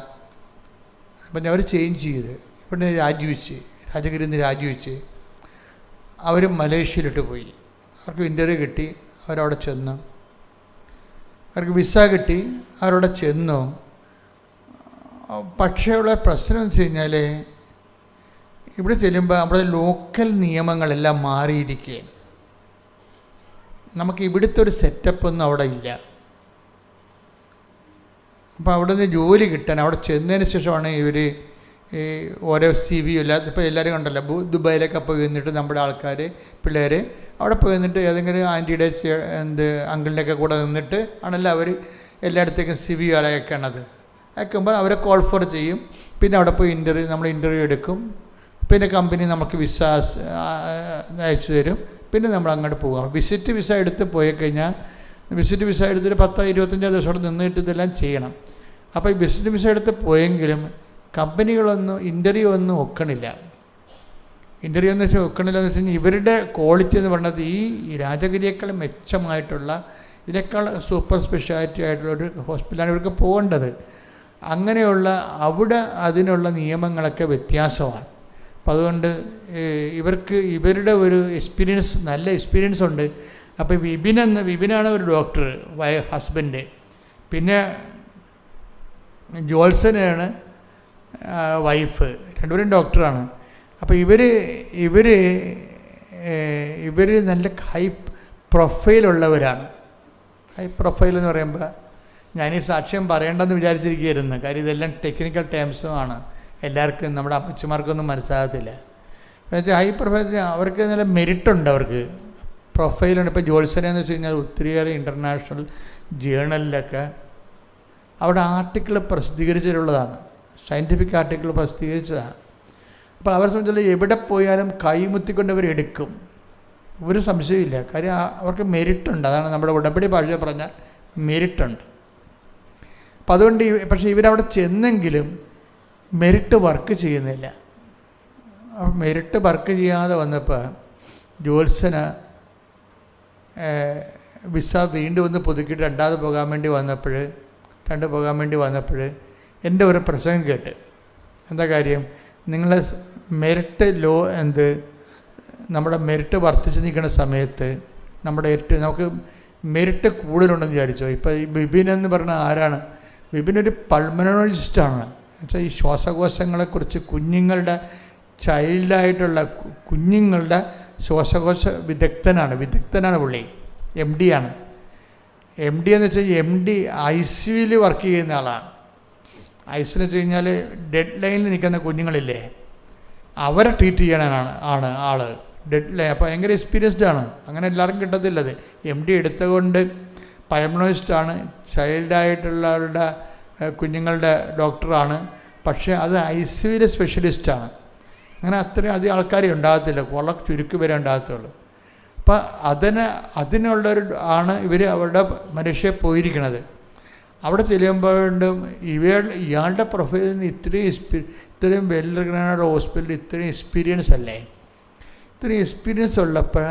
S1: അപ്പം അവർ ചേഞ്ച് ചെയ്ത് ഇവിടുന്ന് രാജഗിരിയിൽ നിന്ന് രാജിവെച്ച് അവർ മലേഷ്യയിലോട്ട് പോയി. അവർക്ക് ഇൻ്റർവ്യൂ കിട്ടി, അവരവിടെ ചെന്നു. അവർക്ക് വിസ കിട്ടി, അവരവിടെ ചെന്നു. പക്ഷേ ഉള്ള പ്രശ്നം എന്ന് വെച്ച് കഴിഞ്ഞാൽ ഇവിടെ ചെല്ലുമ്പോൾ നമ്മുടെ ലോക്കൽ നിയമങ്ങളെല്ലാം മാറിയിരിക്കുകയാണ്. നമുക്ക് ഇവിടുത്തെ ഒരു സെറ്റപ്പൊന്നും അവിടെ ഇല്ല. അപ്പോൾ അവിടെ നിന്ന് ജോലി കിട്ടാൻ അവിടെ ചെന്നതിന് ശേഷമാണ് ഇവർ ഈ ഓരോ CV ഇപ്പോൾ എല്ലാവരും കണ്ടല്ലോ, ദുബായിലൊക്കെ പോയി നിന്നിട്ട് നമ്മുടെ ആൾക്കാർ പിള്ളേർ അവിടെ പോയി നിന്നിട്ട് ഏതെങ്കിലും ആൻറ്റിയുടെ അങ്കിളിൻ്റെയൊക്കെ കൂടെ നിന്നിട്ട് ആണല്ലോ അവർ എല്ലായിടത്തേക്കും CV അയക്കണത്. അയക്കുമ്പോൾ അവരെ കോൾ ഫോർ ചെയ്യും. പിന്നെ അവിടെ പോയി നമ്മൾ ഇൻ്റർവ്യൂ എടുക്കും. പിന്നെ കമ്പനി നമുക്ക് വിസ അയച്ചു തരും. പിന്നെ നമ്മൾ അങ്ങോട്ട് പോകാം. വിസിറ്റ് വിസ എടുത്ത് പോയി കഴിഞ്ഞാൽ വിസിറ്റ് വിസ എടുത്തിട്ട് 10-25 ദിവസം നിന്നിട്ട് ഇതെല്ലാം ചെയ്യണം. അപ്പോൾ ഈ വിസിറ്റ് വിസ എടുത്ത് പോയെങ്കിലും കമ്പനികളൊന്നും ഇൻ്റർവ്യൂ ഒന്നും ഒക്കണില്ല. ഇൻ്റർവ്യൂ എന്ന് വെച്ചാൽ ഒക്കണില്ല എന്ന് വെച്ച് കഴിഞ്ഞാൽ ഇവരുടെ ക്വാളിറ്റി എന്ന് പറയുന്നത് ഈ രാജഗിരിയേക്കാൾ മെച്ചമായിട്ടുള്ള ഇതിനേക്കാൾ സൂപ്പർ സ്പെഷ്യാലിറ്റി ആയിട്ടുള്ള ഒരു ഹോസ്പിറ്റലാണ് ഇവർക്ക് പോകേണ്ടത്. അങ്ങനെയുള്ള അവിടെ അതിനുള്ള നിയമങ്ങളൊക്കെ വ്യത്യാസമാണ്. അപ്പം അതുകൊണ്ട് ഇവരുടെ ഒരു എക്സ്പീരിയൻസ്, നല്ല എക്സ്പീരിയൻസ് ഉണ്ട്. അപ്പോൾ വിപിനാണ് ഒരു ഡോക്ടർ, ഹസ്ബൻഡ്. പിന്നെ ജോത്സനാണ് വൈഫ്. രണ്ടുപേരും ഡോക്ടറാണ്. അപ്പോൾ ഇവർ നല്ല ഹൈ പ്രൊഫൈലുള്ളവരാണ്. ഹൈ പ്രൊഫൈൽ എന്ന് പറയുമ്പോൾ ഞാനീ സാക്ഷ്യം പറയേണ്ടെന്ന് വിചാരിച്ചിരിക്കുകയായിരുന്നു. കാര്യം ഇതെല്ലാം ടെക്നിക്കൽ ടേംസുമാണ്, എല്ലാവർക്കും നമ്മുടെ അമ്മച്ചിമാർക്കൊന്നും മനസ്സിലാകത്തില്ല. എന്നുവെച്ചാൽ ഹൈ പ്രൊഫൈൽ അവർക്ക് നല്ല മെരിറ്റുണ്ട്, അവർക്ക് പ്രൊഫൈലുണ്ട്. ഇപ്പോൾ ജോത്സനെന്ന് വെച്ച് കഴിഞ്ഞാൽ ഒത്തിരിയേറെ ഇൻ്റർനാഷണൽ ജേണലിലൊക്കെ അവിടെ ആർട്ടിക്കിൾ പ്രസിദ്ധീകരിച്ചിട്ടുള്ളതാണ്, സയൻറ്റിഫിക് ആർട്ടിക്കിൾ പ്രസിദ്ധീകരിച്ചതാണ്. അപ്പോൾ അവരെ സംബന്ധിച്ചുള്ള എവിടെ പോയാലും കൈമുത്തിക്കൊണ്ട് ഇവർ എടുക്കും, ഒരു സംശയമില്ല. കാര്യം അവർക്ക് മെരിറ്റുണ്ട്. അതാണ് നമ്മുടെ ഉടമ്പടി ഭാഷ പറഞ്ഞ മെരിറ്റുണ്ട്. അപ്പം അതുകൊണ്ട് പക്ഷേ ഇവരവിടെ ചെന്നെങ്കിലും മെരിറ്റ് വർക്ക് ചെയ്യുന്നില്ല. അപ്പം മെരിറ്റ് വർക്ക് ചെയ്യാതെ വന്നപ്പോൾ ജോത്സന് വിസ വീണ്ടും ഒന്ന് പുതുക്കിയിട്ട് രണ്ടാമത് പോകാൻ വേണ്ടി വന്നപ്പോൾ എൻ്റെ ഒരു പ്രസംഗം കേട്ട്. എന്താ കാര്യം? നിങ്ങളെ മെരിറ്റ് നമ്മുടെ മെരിറ്റ് വർദ്ധിച്ച് നിൽക്കുന്ന സമയത്ത് നമുക്ക് മെരിറ്റ് കൂടുതലുണ്ടെന്ന് വിചാരിച്ചോ. ഇപ്പോൾ ഈ ബിബിൻ എന്ന് പറഞ്ഞ ആരാണ്? ബിബിൻ ഒരു പൾമനോളജിസ്റ്റാണ്. എന്നുവെച്ചാൽ ഈ ശ്വാസകോശങ്ങളെക്കുറിച്ച് ചൈൽഡായിട്ടുള്ള കുഞ്ഞുങ്ങളുടെ ശ്വാസകോശ വിദഗ്ധനാണ് പുള്ളി. MD ആണ്. MD എന്ന് വെച്ചാൽ MD ICUവിൽ വർക്ക് ചെയ്യുന്ന ആളാണ്. ICU എന്ന് വെച്ച് കഴിഞ്ഞാൽ ഡെഡ് ലൈനിൽ നിൽക്കുന്ന കുഞ്ഞുങ്ങളില്ലേ, അവരെ ട്രീറ്റ് ചെയ്യാനാണ് ആൾ. Dead line. അപ്പോൾ ഭയങ്കര എക്സ്പീരിയൻസ്ഡ് ആണ്. അങ്ങനെ എല്ലാവർക്കും കിട്ടത്തില്ലത്. MD എടുത്തുകൊണ്ട് പൾമനോളജിസ്റ്റാണ്, ചൈൽഡായിട്ടുള്ളവരുടെ കുഞ്ഞുങ്ങളുടെ ഡോക്ടറാണ്. പക്ഷേ അത് ICUവിലെ സ്പെഷ്യലിസ്റ്റാണ്. അങ്ങനെ അത്രയും അധികം ആൾക്കാരെ ഉണ്ടാകത്തില്ല, വളരെ ചുരുക്കി വരെ ഉണ്ടാകത്തുള്ളൂ. അപ്പം അതിനുള്ളൊരു ഇവർ അവരുടെ മനുഷ്യരെ പോയിരിക്കണത്. അവിടെ ചെല്ലുമ്പോഴും ഇയാളുടെ പ്രൊഫൈലിന് ഇത്രയും വെൽ റിക്കഗ്നൈസ്ഡ് ഹോസ്പിറ്റലിൽ ഇത്രയും എക്സ്പീരിയൻസ് അല്ലേ? ഇത്രയും എക്സ്പീരിയൻസ് ഉള്ളപ്പോൾ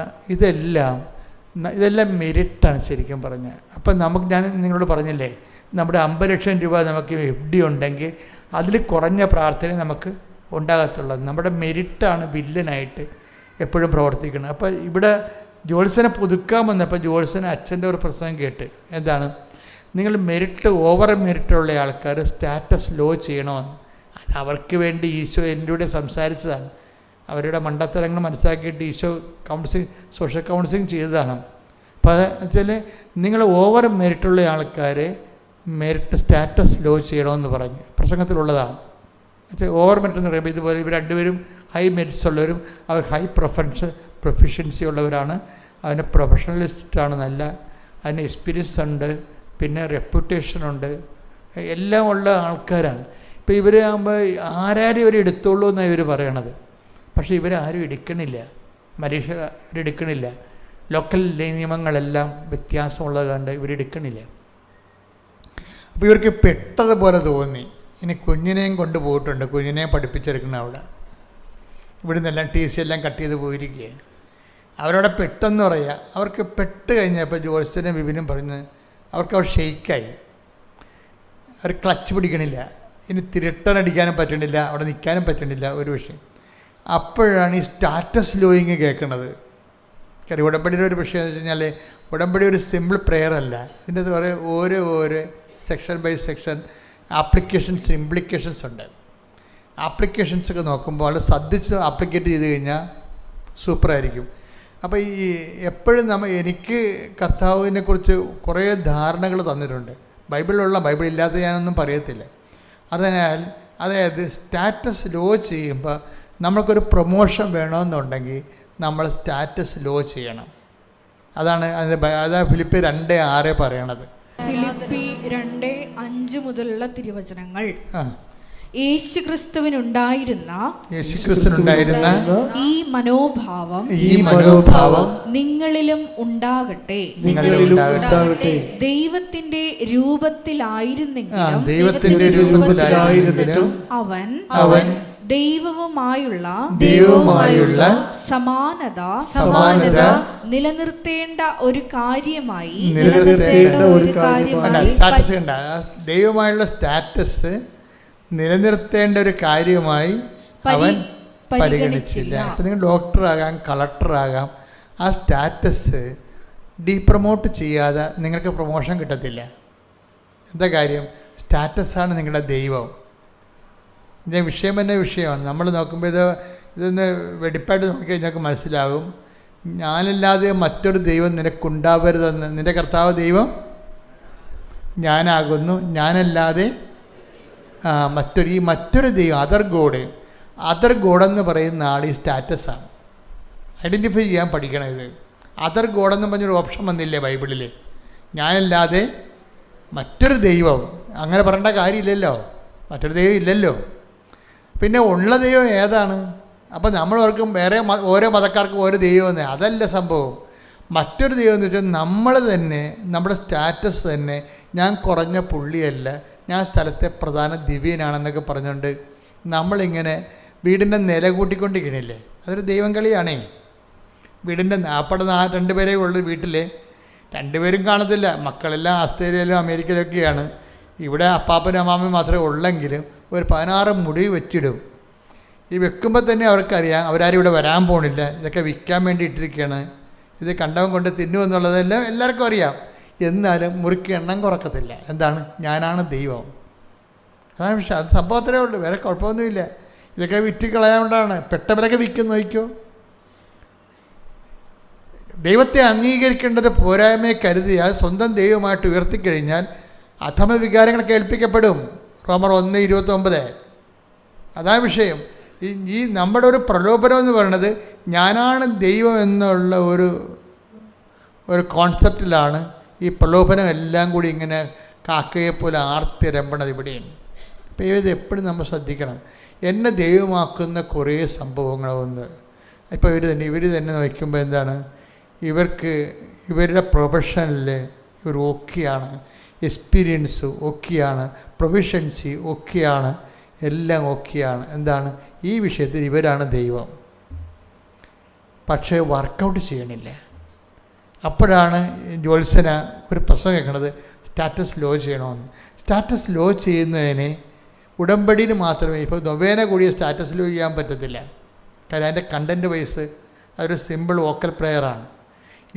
S1: ഇതെല്ലാം മെരിറ്റാണ് ശരിക്കും പറഞ്ഞാൽ. അപ്പം ഞാൻ നിങ്ങളോട് പറഞ്ഞില്ലേ, നമ്മുടെ 50 ലക്ഷം രൂപ നമുക്ക് FD ഉണ്ടെങ്കിൽ അതിൽ കുറഞ്ഞ പ്രാർത്ഥന നമുക്ക് ഉണ്ടാകത്തുള്ളത്. നമ്മുടെ മെരിറ്റാണ് വില്ലനായിട്ട് എപ്പോഴും പ്രവർത്തിക്കുന്നത്. അപ്പോൾ ഇവിടെ ജോത്സനെ പുതുക്കാൻ വന്നപ്പോൾ ജോത്സന് അച്ഛൻ്റെ ഒരു പ്രസംഗം കേട്ട്. എന്താണ്? നിങ്ങൾ ഓവർ മെരിറ്റുള്ള ആൾക്കാർ സ്റ്റാറ്റസ് ലോ ചെയ്യണമെന്ന്. അത് അവർക്ക് വേണ്ടി ഈശോ എൻ്റെ കൂടെ സംസാരിച്ചതാണ്. അവരുടെ മണ്ടത്തരങ്ങൾ മനസ്സിലാക്കിയിട്ട് ഈശോ സോഷ്യൽ കൗൺസിലിംഗ് ചെയ്തതാണ്. അപ്പോൾ അത് വെച്ചാൽ നിങ്ങൾ ഓവർ മെരിറ്റുള്ള ആൾക്കാരെ സ്റ്റാറ്റസ് ലോ ചെയ്യണമെന്ന് പറഞ്ഞു പ്രസംഗത്തിലുള്ളതാണ്. ഓവർ മെരിറ്റ് എന്ന് പറയുമ്പോൾ ഇതുപോലെ ഇവർ രണ്ടുപേരും ഹൈ മെരിറ്റ്സ് ഉള്ളവരും അവർ ഹൈ പ്രൊഫഷൻസി ഉള്ളവരാണ്. അതിന് പ്രൊഫഷണലിസ്റ്റാണ്, അതിന് എക്സ്പീരിയൻസ് ഉണ്ട്, പിന്നെ റെപ്യൂട്ടേഷനുണ്ട്, എല്ലാം ഉള്ള ആൾക്കാരാണ്. ഇപ്പോൾ ഇവരാകുമ്പോൾ ആരും ഇവർ എടുത്തോളൂ എന്നാണ് ഇവർ പറയണത്. പക്ഷേ ഇവരാരും എടുക്കണില്ല, ഇവരെടുക്കണില്ല. ലോക്കൽ നിയമങ്ങളെല്ലാം വ്യത്യാസമുള്ളത് കണ്ട് ഇവരെടുക്കണില്ല. അപ്പോൾ ഇവർക്ക് പെട്ടതുപോലെ തോന്നി. ഇനി കുഞ്ഞിനെയും കൊണ്ടുപോയിട്ടുണ്ട്, കുഞ്ഞിനെയും പഠിപ്പിച്ചെടുക്കണം അവിടെ. ഇവിടെ നിന്നെല്ലാം TC എല്ലാം കട്ട് ചെയ്ത് പോയിരിക്കുകയാണ്. അവരവിടെ പെട്ടെന്ന് പറയുക. അവർക്ക് പെട്ട് കഴിഞ്ഞപ്പോൾ ജോത്സനും വിപിനും പറഞ്ഞ് അവർ ഷെയ്ക്കായി. അവർ ക്ലച്ച് പിടിക്കണില്ല, ഇനി തിരട്ടനടിക്കാനും പറ്റണില്ല, അവിടെ നിൽക്കാനും പറ്റണില്ല ഒരു വിഷയം. അപ്പോഴാണ് ഈ സ്റ്റാറ്റസ് ലോയിങ് കേൾക്കുന്നത്. കാര്യം ഉടമ്പടിയുടെ ഒരു വിഷയം എന്ന് വെച്ച് കഴിഞ്ഞാൽ ഉടമ്പടി ഒരു സിമ്പിൾ പ്രെയർ അല്ല. ഇതിൻ്റെ അത് പറയുക ഓരോ സെക്ഷൻ ബൈ സെക്ഷൻ ഇംപ്ലിക്കേഷൻസ് ഉണ്ട്. ആപ്ലിക്കേഷൻസൊക്കെ നോക്കുമ്പോൾ വളരെ ശ്രദ്ധിച്ച് ആപ്ലിക്കേറ്റ് ചെയ്ത് കഴിഞ്ഞാൽ സൂപ്പറായിരിക്കും. അപ്പോൾ ഈ എപ്പോഴും എനിക്ക് കർത്താവിനെക്കുറിച്ച് കുറേ ധാരണകൾ തന്നിട്ടുണ്ട്. ബൈബിൾ ഇല്ലാത്ത ഞാനൊന്നും പറയത്തില്ല. അതായത് സ്റ്റാറ്റസ് ലോ ചെയ്യുമ്പോൾ നമ്മൾക്കൊരു പ്രൊമോഷൻ വേണമെന്നുണ്ടെങ്കിൽ നമ്മൾ സ്റ്റാറ്റസ് ലോ ചെയ്യണം. അതാണ് ഫിലിപ്പി 2:6 പറയണത്.
S3: ഫിലിപ്പി 2:5 മുതലുള്ള തിരുവചനങ്ങൾ. യേശുക്രിസ്തുവിനുണ്ടായിരുന്ന ഈ മനോഭാവം നിങ്ങളിലും ഉണ്ടാകട്ടെ. ദൈവത്തിന്റെ രൂപത്തിലായിരുന്നെങ്കിലും അവൻ ദൈവവുമായുള്ള സമാനത നിലനിർത്തേണ്ട ഒരു കാര്യമായി
S1: ദൈവമായുള്ള സ്റ്റാറ്റസ് നിലനിർത്തേണ്ട ഒരു കാര്യമായി അവൻ പരിഗണിച്ചില്ല. അപ്പം നിങ്ങൾ ഡോക്ടറാകാം, കളക്ടറാകാം, ആ സ്റ്റാറ്റസ് ഡീപ്രമോട്ട് ചെയ്യാതെ നിങ്ങൾക്ക് പ്രൊമോഷൻ കിട്ടത്തില്ല. എന്താ കാര്യം? സ്റ്റാറ്റസാണ് നിങ്ങളുടെ ദൈവം. ഇതിൻ്റെ വിഷയം തന്നെ വിഷയമാണ്. നമ്മൾ നോക്കുമ്പോൾ ഇതൊന്ന് വെടിപ്പായിട്ട് നോക്കിക്കഴിഞ്ഞാൽ മനസ്സിലാകും. ഞാനല്ലാതെ മറ്റൊരു ദൈവം നിനക്കുണ്ടാവരുതെന്ന്. നിൻ്റെ കർത്താവ് ദൈവം ഞാനാകുന്നു, ഞാനല്ലാതെ മറ്റൊരു ദൈവം, അതർ ഗോഡെന്ന് പറയുന്ന ആൾ ഈ സ്റ്റാറ്റസാണ്. ഐഡൻറ്റിഫൈ ചെയ്യാൻ പഠിക്കണം. ഇത് അതർ ഗോഡെന്ന് പറഞ്ഞൊരു ഓപ്ഷൻ വന്നില്ലേ ബൈബിളിൽ? ഞാനല്ലാതെ മറ്റൊരു ദൈവം, അങ്ങനെ പറയേണ്ട കാര്യമില്ലല്ലോ, മറ്റൊരു ദൈവം ഇല്ലല്ലോ. പിന്നെ ഉള്ള ദൈവം ഏതാണ്? അപ്പം നമ്മൾ ഓർക്കും വേറെ ഓരോ മതക്കാർക്കും ഓരോ ദൈവമെന്ന്. അതല്ല സംഭവം. മറ്റൊരു ദൈവം എന്ന് വെച്ചാൽ നമ്മൾ തന്നെ, നമ്മുടെ സ്റ്റാറ്റസ് തന്നെ, ഞാൻ കുറഞ്ഞ പുള്ളിയല്ല, ഞാൻ സ്ഥലത്തെ പ്രധാന ദിവ്യനാണെന്നൊക്കെ പറഞ്ഞുകൊണ്ട് നമ്മളിങ്ങനെ വീടിൻ്റെ നില കൂട്ടിക്കൊണ്ടിരിക്കണില്ലേ? അതൊരു ദൈവം കളിയാണേ. വീടിൻ്റെ അപ്പടെ 2 പേരേ ഉള്ളൂ വീട്ടിൽ. 2 പേരും കാണത്തില്ല. മക്കളെല്ലാം ആസ്ട്രേലിയയിലും അമേരിക്കയിലൊക്കെയാണ്. ഇവിടെ അപ്പാപ്പനും അമ്മാമ്മയും മാത്രമേ ഉള്ളെങ്കിലും ഒരു 16 മുടി വെച്ചിടും. ഈ വെക്കുമ്പോൾ തന്നെ അവർക്കറിയാം അവരാരും ഇവിടെ വരാൻ പോണില്ല, ഇതൊക്കെ വിൽക്കാൻ വേണ്ടി ഇട്ടിരിക്കുകയാണ്, ഇത് കണ്ടവൻ കൊണ്ട് തിന്നുമെന്നുള്ളതെല്ലാം എല്ലാവർക്കും അറിയാം. എന്നാലും മുറിക്ക് എണ്ണം കുറക്കത്തില്ല. എന്താണ്? ഞാനാണ് ദൈവം. അതാണ് വിഷയം. അത് സംഭവത്തിലേ ഉള്ളൂ, വേറെ കുഴപ്പമൊന്നുമില്ല. ഇതൊക്കെ വിറ്റ് കളയാണ്ടാണ്. പെട്ടവരൊക്കെ വിൽക്കുന്നു നോക്കിയോ. ദൈവത്തെ അംഗീകരിക്കേണ്ടത് പോരായ്മയെ കരുതിയാൽ സ്വന്തം ദൈവമായിട്ട് ഉയർത്തിക്കഴിഞ്ഞാൽ അധമ വികാരങ്ങൾ കേൾപ്പിക്കപ്പെടും. റോമർ 1:29. അതാണ് വിഷയം. ഈ നമ്മുടെ ഒരു പ്രലോഭനം എന്ന് പറയുന്നത് ഞാനാണ് ദൈവം എന്നുള്ള ഒരു കോൺസെപ്റ്റിലാണ് ഈ പ്രലോഭനം എല്ലാം കൂടി ഇങ്ങനെ കാക്കയെപ്പോലെ ആർത്തിരമ്പണത് ഇവിടെയാണ്. അപ്പോൾ ഇത് എപ്പോഴും നമ്മൾ ശ്രദ്ധിക്കണം. എന്നെ ദൈവമാക്കുന്ന കുറേ സംഭവങ്ങളുണ്ട്. ഇപ്പോൾ ഇവർ തന്നെ നോക്കുമ്പോൾ എന്താണ്, ഇവരുടെ പ്രൊഫഷനിൽ ഇവർ ഓക്കെയാണ്, എക്സ്പീരിയൻസ് ഓക്കെയാണ്, പ്രൊഫഷൻസി ഓക്കെയാണ്, എല്ലാം ഓക്കെയാണ്. എന്താണ്? ഈ വിഷയത്തിൽ ഇവരാണ് ദൈവം. പക്ഷേ വർക്കൗട്ട് ചെയ്യണില്ല. അപ്പോഴാണ് ജ്യോത്സന ഒരു പ്രശ്നം കേൾക്കണത്, സ്റ്റാറ്റസ് ലോ ചെയ്യണമെന്ന്. സ്റ്റാറ്റസ് ലോ ചെയ്യുന്നതിന് ഉടമ്പടിയിൽ മാത്രമേ, ഇപ്പോൾ നൊവേന കൂടിയ സ്റ്റാറ്റസ് ലോ ചെയ്യാൻ പറ്റത്തില്ല. കാര്യം അതിൻ്റെ കണ്ടൻറ്റ് വൈസ് അതൊരു സിമ്പിൾ വോക്കൽ പ്രെയറാണ്.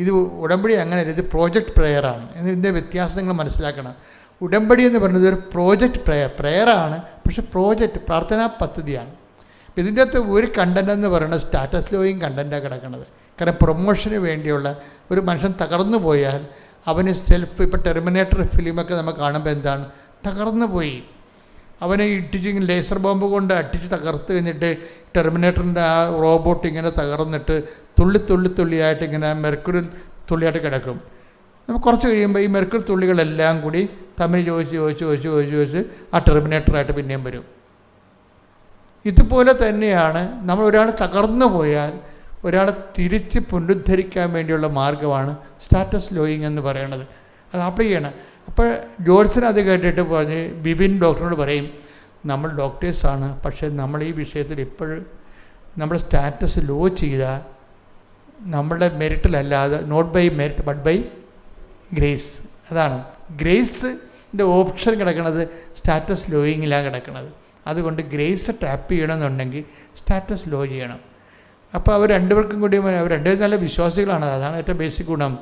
S1: ഇത് ഉടമ്പടി അങ്ങനെയല്ല, ഇത് പ്രോജക്റ്റ് പ്രെയറാണ്. ഇതിൻ്റെ വ്യത്യാസം നിങ്ങൾ മനസ്സിലാക്കണം. ഉടമ്പടി എന്ന് പറയുന്നത് ഒരു പ്രോജക്റ്റ് പ്രെയറാണ്, പക്ഷേ പ്രോജക്റ്റ് പ്രാർത്ഥനാ പദ്ധതിയാണ്. ഇതിൻ്റെ അകത്ത് ഒരു കണ്ടൻ്റ് എന്ന് പറയുന്നത് സ്റ്റാറ്റസ് ലോയും കണ്ടൻറ്റാണ് കിടക്കുന്നത്. കാരണം പ്രൊമോഷന് വേണ്ടിയുള്ള ഒരു മനുഷ്യൻ തകർന്നു പോയാൽ അവന് ഇപ്പോൾ ടെർമിനേറ്റർ ഫിലിമൊക്കെ നമ്മൾ കാണുമ്പോൾ എന്താണ്, തകർന്നു പോയി. അവനെ ഇട്ടിച്ച് ലേസർ ബോംബ് കൊണ്ട് അടിച്ച് തകർത്ത് കഴിഞ്ഞിട്ട് ടെർമിനേറ്ററിൻ്റെ ആ റോബോട്ട് ഇങ്ങനെ തകർന്നിട്ട് തുള്ളിയായിട്ട് ഇങ്ങനെ മെർക്കുറി തുള്ളിയായിട്ട് കിടക്കും. നമുക്ക് കുറച്ച് കഴിയുമ്പോൾ ഈ മെർക്കുറി തുള്ളികളെല്ലാം കൂടി തമ്മിൽ ചോദിച്ച് ആ ടെർമിനേറ്ററായിട്ട് പിന്നെയും വരും. ഇതുപോലെ തന്നെയാണ് നമ്മൾ ഒരാൾ തകർന്നു പോയാൽ ഒരാളെ തിരിച്ച് പുനരുദ്ധരിക്കാൻ വേണ്ടിയുള്ള മാർഗ്ഗമാണ് സ്റ്റാറ്റസ് ലോയിങ് എന്ന് പറയുന്നത്. അത് അപ്ലൈ ചെയ്യണം. അപ്പോൾ ജോൺസൺ അത് കേട്ടിട്ട് പറഞ്ഞ് ബിബിൻ ഡോക്ടറിനോട് പറയും, നമ്മൾ ഡോക്ടേഴ്സാണ്, പക്ഷേ നമ്മൾ ഈ വിഷയത്തിൽ ഇപ്പോഴും നമ്മൾ സ്റ്റാറ്റസ് ലോ ചെയ്താൽ നമ്മളുടെ മെറിറ്റിലല്ലാതെ, not by merit but by grace. അതാണ് ഗ്രേസിൻ്റെ ഓപ്ഷൻ കിടക്കുന്നത് സ്റ്റാറ്റസ് ലോയിങ്ങിലാണ് കിടക്കുന്നത്. അതുകൊണ്ട് ഗ്രേസ് ടാപ്പ് ചെയ്യണമെന്നുണ്ടെങ്കിൽ സ്റ്റാറ്റസ് ലോ ചെയ്യണം. അപ്പോൾ അവർ രണ്ടുപേർക്കും കൂടി, അവർ രണ്ടുപേരും നല്ല വിശ്വാസികളാണ്, അതാണ് ഏറ്റവും ബേസിക് ഗുണം.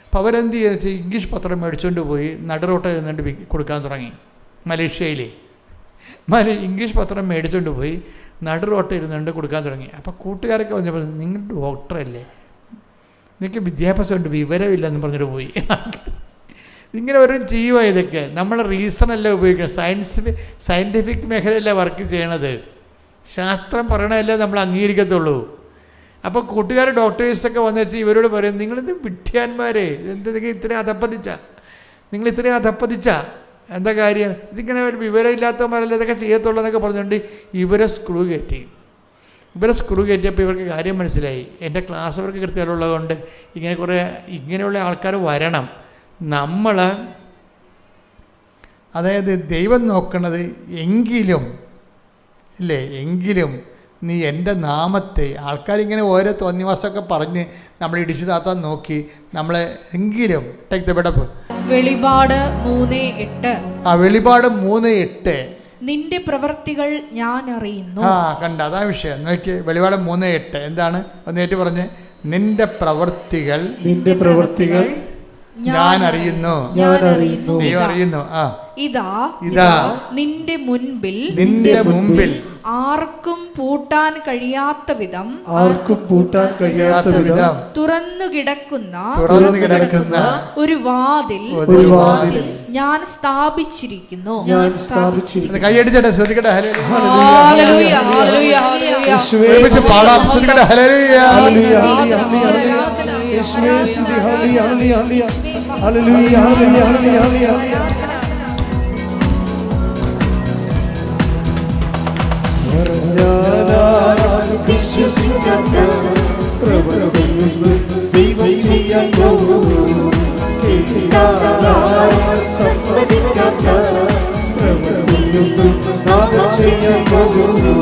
S1: അപ്പോൾ അവരെന്ത് ചെയ്യുന്നത്, ഇംഗ്ലീഷ് പത്രം മേടിച്ചുകൊണ്ട് പോയി നടുറോട്ട് നിന്നിട്ട് കൊടുക്കാൻ തുടങ്ങി മലേഷ്യയിൽ. ഇംഗ്ലീഷ് പത്രം മേടിച്ചുകൊണ്ട് പോയി നടുറോട്ട് ഇരുന്നുകൊണ്ട് കൊടുക്കാൻ തുടങ്ങി. അപ്പോൾ കൂട്ടുകാരൊക്കെ വന്നപ്പോൾ നിങ്ങൾ ഡോക്ടറല്ലേ, നിങ്ങൾക്ക് വിദ്യാഭ്യാസമുണ്ട്, വിവരമില്ലെന്ന് പറഞ്ഞിട്ട് പോയി. ഇങ്ങനെ വരും ചെയ്യുക. ഇതൊക്കെ നമ്മൾ റീസണല്ല ഉപയോഗിക്കണം. സയൻറ്റിഫിക് മേഖലയല്ല വർക്ക് ചെയ്യണത്, ശാസ്ത്രം പറയണതല്ലേ നമ്മൾ അംഗീകരിക്കത്തുള്ളൂ. അപ്പോൾ കൂട്ടുകാർ ഡോക്ടേഴ്സൊക്കെ വന്നിട്ട് ഇവരോട് പറയും, നിങ്ങളിത് വിഡ്ഢിയാന്മാരെ, എന്തെങ്കിലും ഇത്രയും അധപ്പതിച്ച എന്താ കാര്യം, ഇതിങ്ങനെ ഒരു വിവരമില്ലാത്തവന്മാരല്ലേ ഇതൊക്കെ ചെയ്യത്തുള്ളൂ എന്നൊക്കെ പറഞ്ഞുകൊണ്ട് ഇവരെ സ്ക്രൂ കയറ്റിയപ്പോൾ ഇവർക്ക് കാര്യം മനസ്സിലായി. എൻ്റെ ക്ലാസ് അവർക്ക് കൃത്യമുള്ളത് കൊണ്ട് ഇങ്ങനെയുള്ള ആൾക്കാർ വരണം. നമ്മൾ അതായത് ദൈവം നോക്കണത് എങ്കിലും നീ എൻ്റെ നാമത്തെ, ആൾക്കാരിങ്ങനെ ഓരോ തോന്നിവാസമൊക്കെ പറഞ്ഞ് നമ്മൾ ഇടിച്ചു താത്താൻ നോക്കി, നമ്മളെ എങ്കിലും ടേക്ക് ദ ബെഡ്.
S3: വെളിപാട് 3:8.
S1: വെളിപാട് 3:8.
S3: നിന്റെ പ്രവൃത്തികൾ ഞാൻ അറിയുന്നു.
S1: കണ്ട, അതാ വിഷയം. നോക്കി, വെളിപാട് 3:8 എന്താണ്? ഒന്നേറ്റ് പറഞ്ഞ്, നിന്റെ പ്രവൃത്തികൾ ഞാൻ അറിയുന്നു. ദൈവം അറിയുന്നു.
S3: ഇതാ നിന്റെ മുൻപിൽ ആർക്കും പൂട്ടാൻ കഴിയാത്ത വിധം തുറന്നു കിടക്കുന്ന ഒരു വാതിൽ ഞാൻ സ്ഥാപിച്ചിരിക്കുന്നു.
S1: കൈയടിച്ചട്ടെ, ശ്രദ്ധിക്കട്ടെ.
S3: ഹല്ലേലൂയ, ഹല്ലേലൂയ, ഹല്ലേലൂയ.
S1: പാടാം, ശ്രദ്ധിക്കട്ടെ. ഹല്ലേലൂയ,
S4: ഹല്ലേലൂയ, ഹല്ലേലൂയ, യേശുവേ സ്തുതി. ഹല്ലേലൂയ, ഹല്ലേലൂയ, ഹല്ലേലൂയ, ഹല്ലേലൂയ, ഹല്ലേലൂയ. വിശ്വസിക്കാത്ത പ്രവൃത്തിയൊന്നും ദൈവം ചെയ്യാൻ പോകുന്നു. സമ്മതിക്കാത്ത പ്രവൃത്തിയൊന്നും നാം ചെയ്യാൻ പോകുന്നു.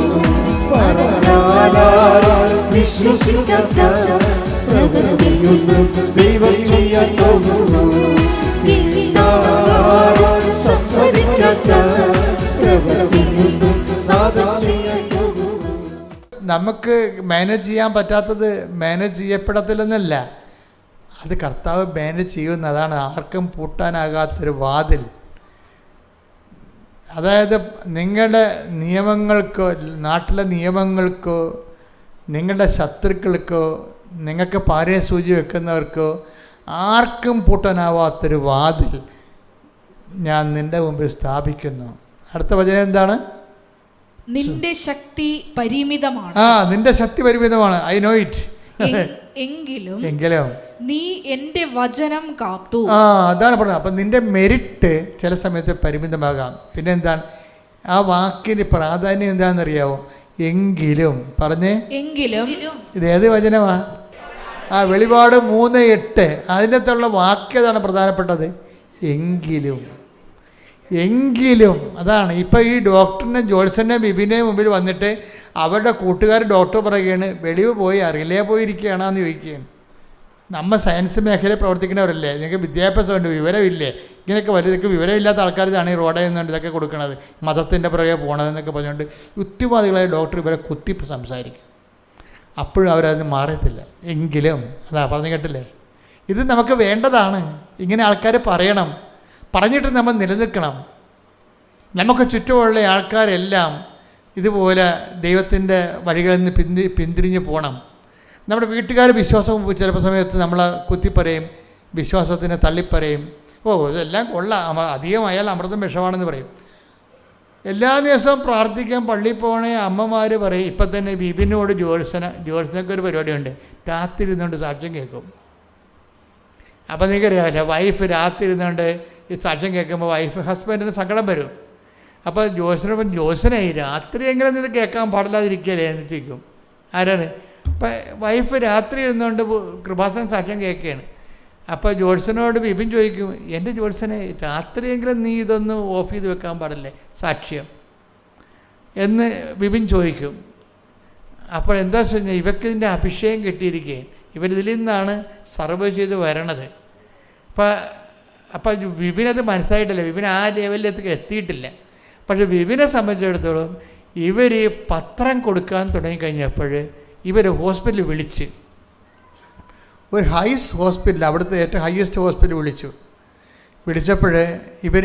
S4: വിശ്വസിക്കാത്ത പ്രവൃത്തിയൊന്നും ദൈവം ചെയ്യാൻ പോകുന്നു. സമ്മതിക്കാത്ത പ്രവൃത്തിയൊന്നും നാം ചെയ്യാൻ പോകുന്നു.
S1: നമുക്ക് മാനേജ് ചെയ്യാൻ പറ്റാത്തത് മാനേജ് ചെയ്യപ്പെടത്തില്ലെന്നല്ല, അത് കർത്താവ് മാനേജ് ചെയ്യുന്ന. അതാണ് ആർക്കും പൂട്ടാനാകാത്തൊരു വാതിൽ. അതായത് നിങ്ങളുടെ നിയമങ്ങൾക്കോ, നാട്ടിലെ നിയമങ്ങൾക്കോ, നിങ്ങളുടെ ശത്രുക്കൾക്കോ, നിങ്ങൾക്ക് പാരയെ സൂചി വെക്കുന്നവർക്കോ ആർക്കും പൂട്ടാനാവാത്തൊരു വാതിൽ ഞാൻ നിൻ്റെ മുമ്പിൽ സ്ഥാപിക്കുന്നു. അടുത്ത വചനം എന്താണ്?
S3: നിന്റെ ശക്തി പരിമിതമാണ്.
S1: നിന്റെ ശക്തി പരിമിതമാണ്. I know it.
S3: എങ്കിലും നീ എൻ്റെ വചനം കാത്തു.
S1: അതാണ് പറഞ്ഞത്. അപ്പം നിന്റെ മെരിറ്റ് ചില സമയത്ത് പരിമിതമാകാം. പിന്നെ എന്താണ് ആ വാക്കിന് പ്രാധാന്യം എന്താണെന്നറിയാവോ? എങ്കിലും. പറഞ്ഞേ, എങ്കിലും. ഇത് ഏത് വചനമാ? വെളിപാട് 3:8. അതിനകത്തുള്ള വാക്യതാണ് പ്രധാനപ്പെട്ടത്. എങ്കിലും. അതാണ് ഇപ്പം ഈ ഡോക്ടറിനെ, ജോത്സനെ, ബിബിനെ മുമ്പിൽ വന്നിട്ട് അവരുടെ കൂട്ടുകാർ ഡോക്ടർ പറയുകയാണ്, വെളിവ് പോയി റിലേ പോയിരിക്കുകയാണെന്ന് ചോദിക്കുകയാണ്. നമ്മൾ സയൻസ് മേഖലയിൽ പ്രവർത്തിക്കുന്നവരല്ലേ, നിങ്ങൾക്ക് വിദ്യാഭ്യാസമുണ്ട്, വിവരമില്ലേ? ഇങ്ങനെയൊക്കെ വലുതൊക്കെ വിവരമില്ലാത്ത ആൾക്കാരാണ് ഈ റോഡിൽ നിന്നുകൊണ്ട് ഇതൊക്കെ കൊടുക്കുന്നത്, മതത്തിൻ്റെ പുറകെ പോകണതെന്നൊക്കെ പറഞ്ഞുകൊണ്ട് യുക്തിവാദികളായ ഡോക്ടർ ഇവരെ കുത്തി സംസാരിക്കും. അപ്പോഴും അവരതിന് മാറത്തില്ല. എങ്കിലും അതാ പറഞ്ഞു കേട്ടില്ലേ? ഇത് നമുക്ക് വേണ്ടതാണ്. ഇങ്ങനെ ആൾക്കാർ പറയണം, പറഞ്ഞിട്ട് നമ്മൾ നിലനിൽക്കണം. നമുക്ക് ചുറ്റുമുള്ള ആൾക്കാരെല്ലാം ഇതുപോലെ ദൈവത്തിൻ്റെ വഴികളിൽ നിന്ന് പിന്തിരിഞ്ഞ് പോകണം. നമ്മുടെ വീട്ടുകാർ വിശ്വാസം ചിലപ്പോൾ സമയത്ത് നമ്മളെ കുത്തിപ്പറയും, വിശ്വാസത്തിനെ തള്ളിപ്പറയും. ഇതെല്ലാം കൊള്ളാം, അധികമായാൽ അമൃതം വിഷമാണെന്ന് പറയും. എല്ലാ ദിവസവും പ്രാർത്ഥിക്കാൻ പള്ളിയിൽ പോകണേ അമ്മമാർ പറയും. ഇപ്പം തന്നെ ബിബിനോട് ജോത്സനൊക്കെ ഒരു പരിപാടിയുണ്ട്, രാത്രി ഇരുന്നുകൊണ്ട് സാക്ഷ്യം കേൾക്കും. അപ്പം നിങ്ങൾക്കറിയാമല്ലോ, വൈഫ് രാത്രി ഇരുന്നുകൊണ്ട് ഈ സാക്ഷ്യം കേൾക്കുമ്പോൾ ഹസ്ബൻഡിന് സങ്കടം വരും. അപ്പോൾ ജോത്സനായി രാത്രിയെങ്കിലും ഇത് കേൾക്കാൻ പാടില്ലാതിരിക്കുകയല്ലേ എന്ന് ചോദിക്കും. ആരാണ്? അപ്പം വൈഫ് രാത്രി ഇരുന്നുകൊണ്ട് കൃപാസനം സാക്ഷ്യം കേൾക്കുകയാണ്. അപ്പോൾ ജോത്സനോട് ബിബിൻ ചോദിക്കും, എൻ്റെ ജോത്സനെ രാത്രിയെങ്കിലും നീ ഇതൊന്ന് ഓഫ് ചെയ്ത് വെക്കാൻ പാടില്ലേ സാക്ഷ്യം എന്ന് ബിബിൻ ചോദിക്കും. അപ്പോൾ എന്താ വെച്ച് കഴിഞ്ഞാൽ ഇവർക്ക് ഇതിൻ്റെ അഭിഷേകം കിട്ടിയിരിക്കുകയാണ്, ഇവരിതിൽ നിന്നാണ് സർവ് ചെയ്ത് വരണത്. അപ്പം ബിബിനത് മനസ്സിലായിട്ടില്ല, ബിബിൻ ആ ലെവലിലേക്ക് എത്തിയിട്ടില്ല. പക്ഷേ ബിബിനെ സംബന്ധിച്ചിടത്തോളം ഇവർ പത്രം കൊടുക്കാൻ തുടങ്ങിക്കഴിഞ്ഞപ്പോൾ ഇവർ ഹോസ്പിറ്റലിൽ വിളിച്ച്, ഒരു ഹോസ്പിറ്റൽ, അവിടുത്തെ ഏറ്റവും ഹയസ്റ്റ് ഹോസ്പിറ്റൽ വിളിച്ചപ്പോൾ ഇവർ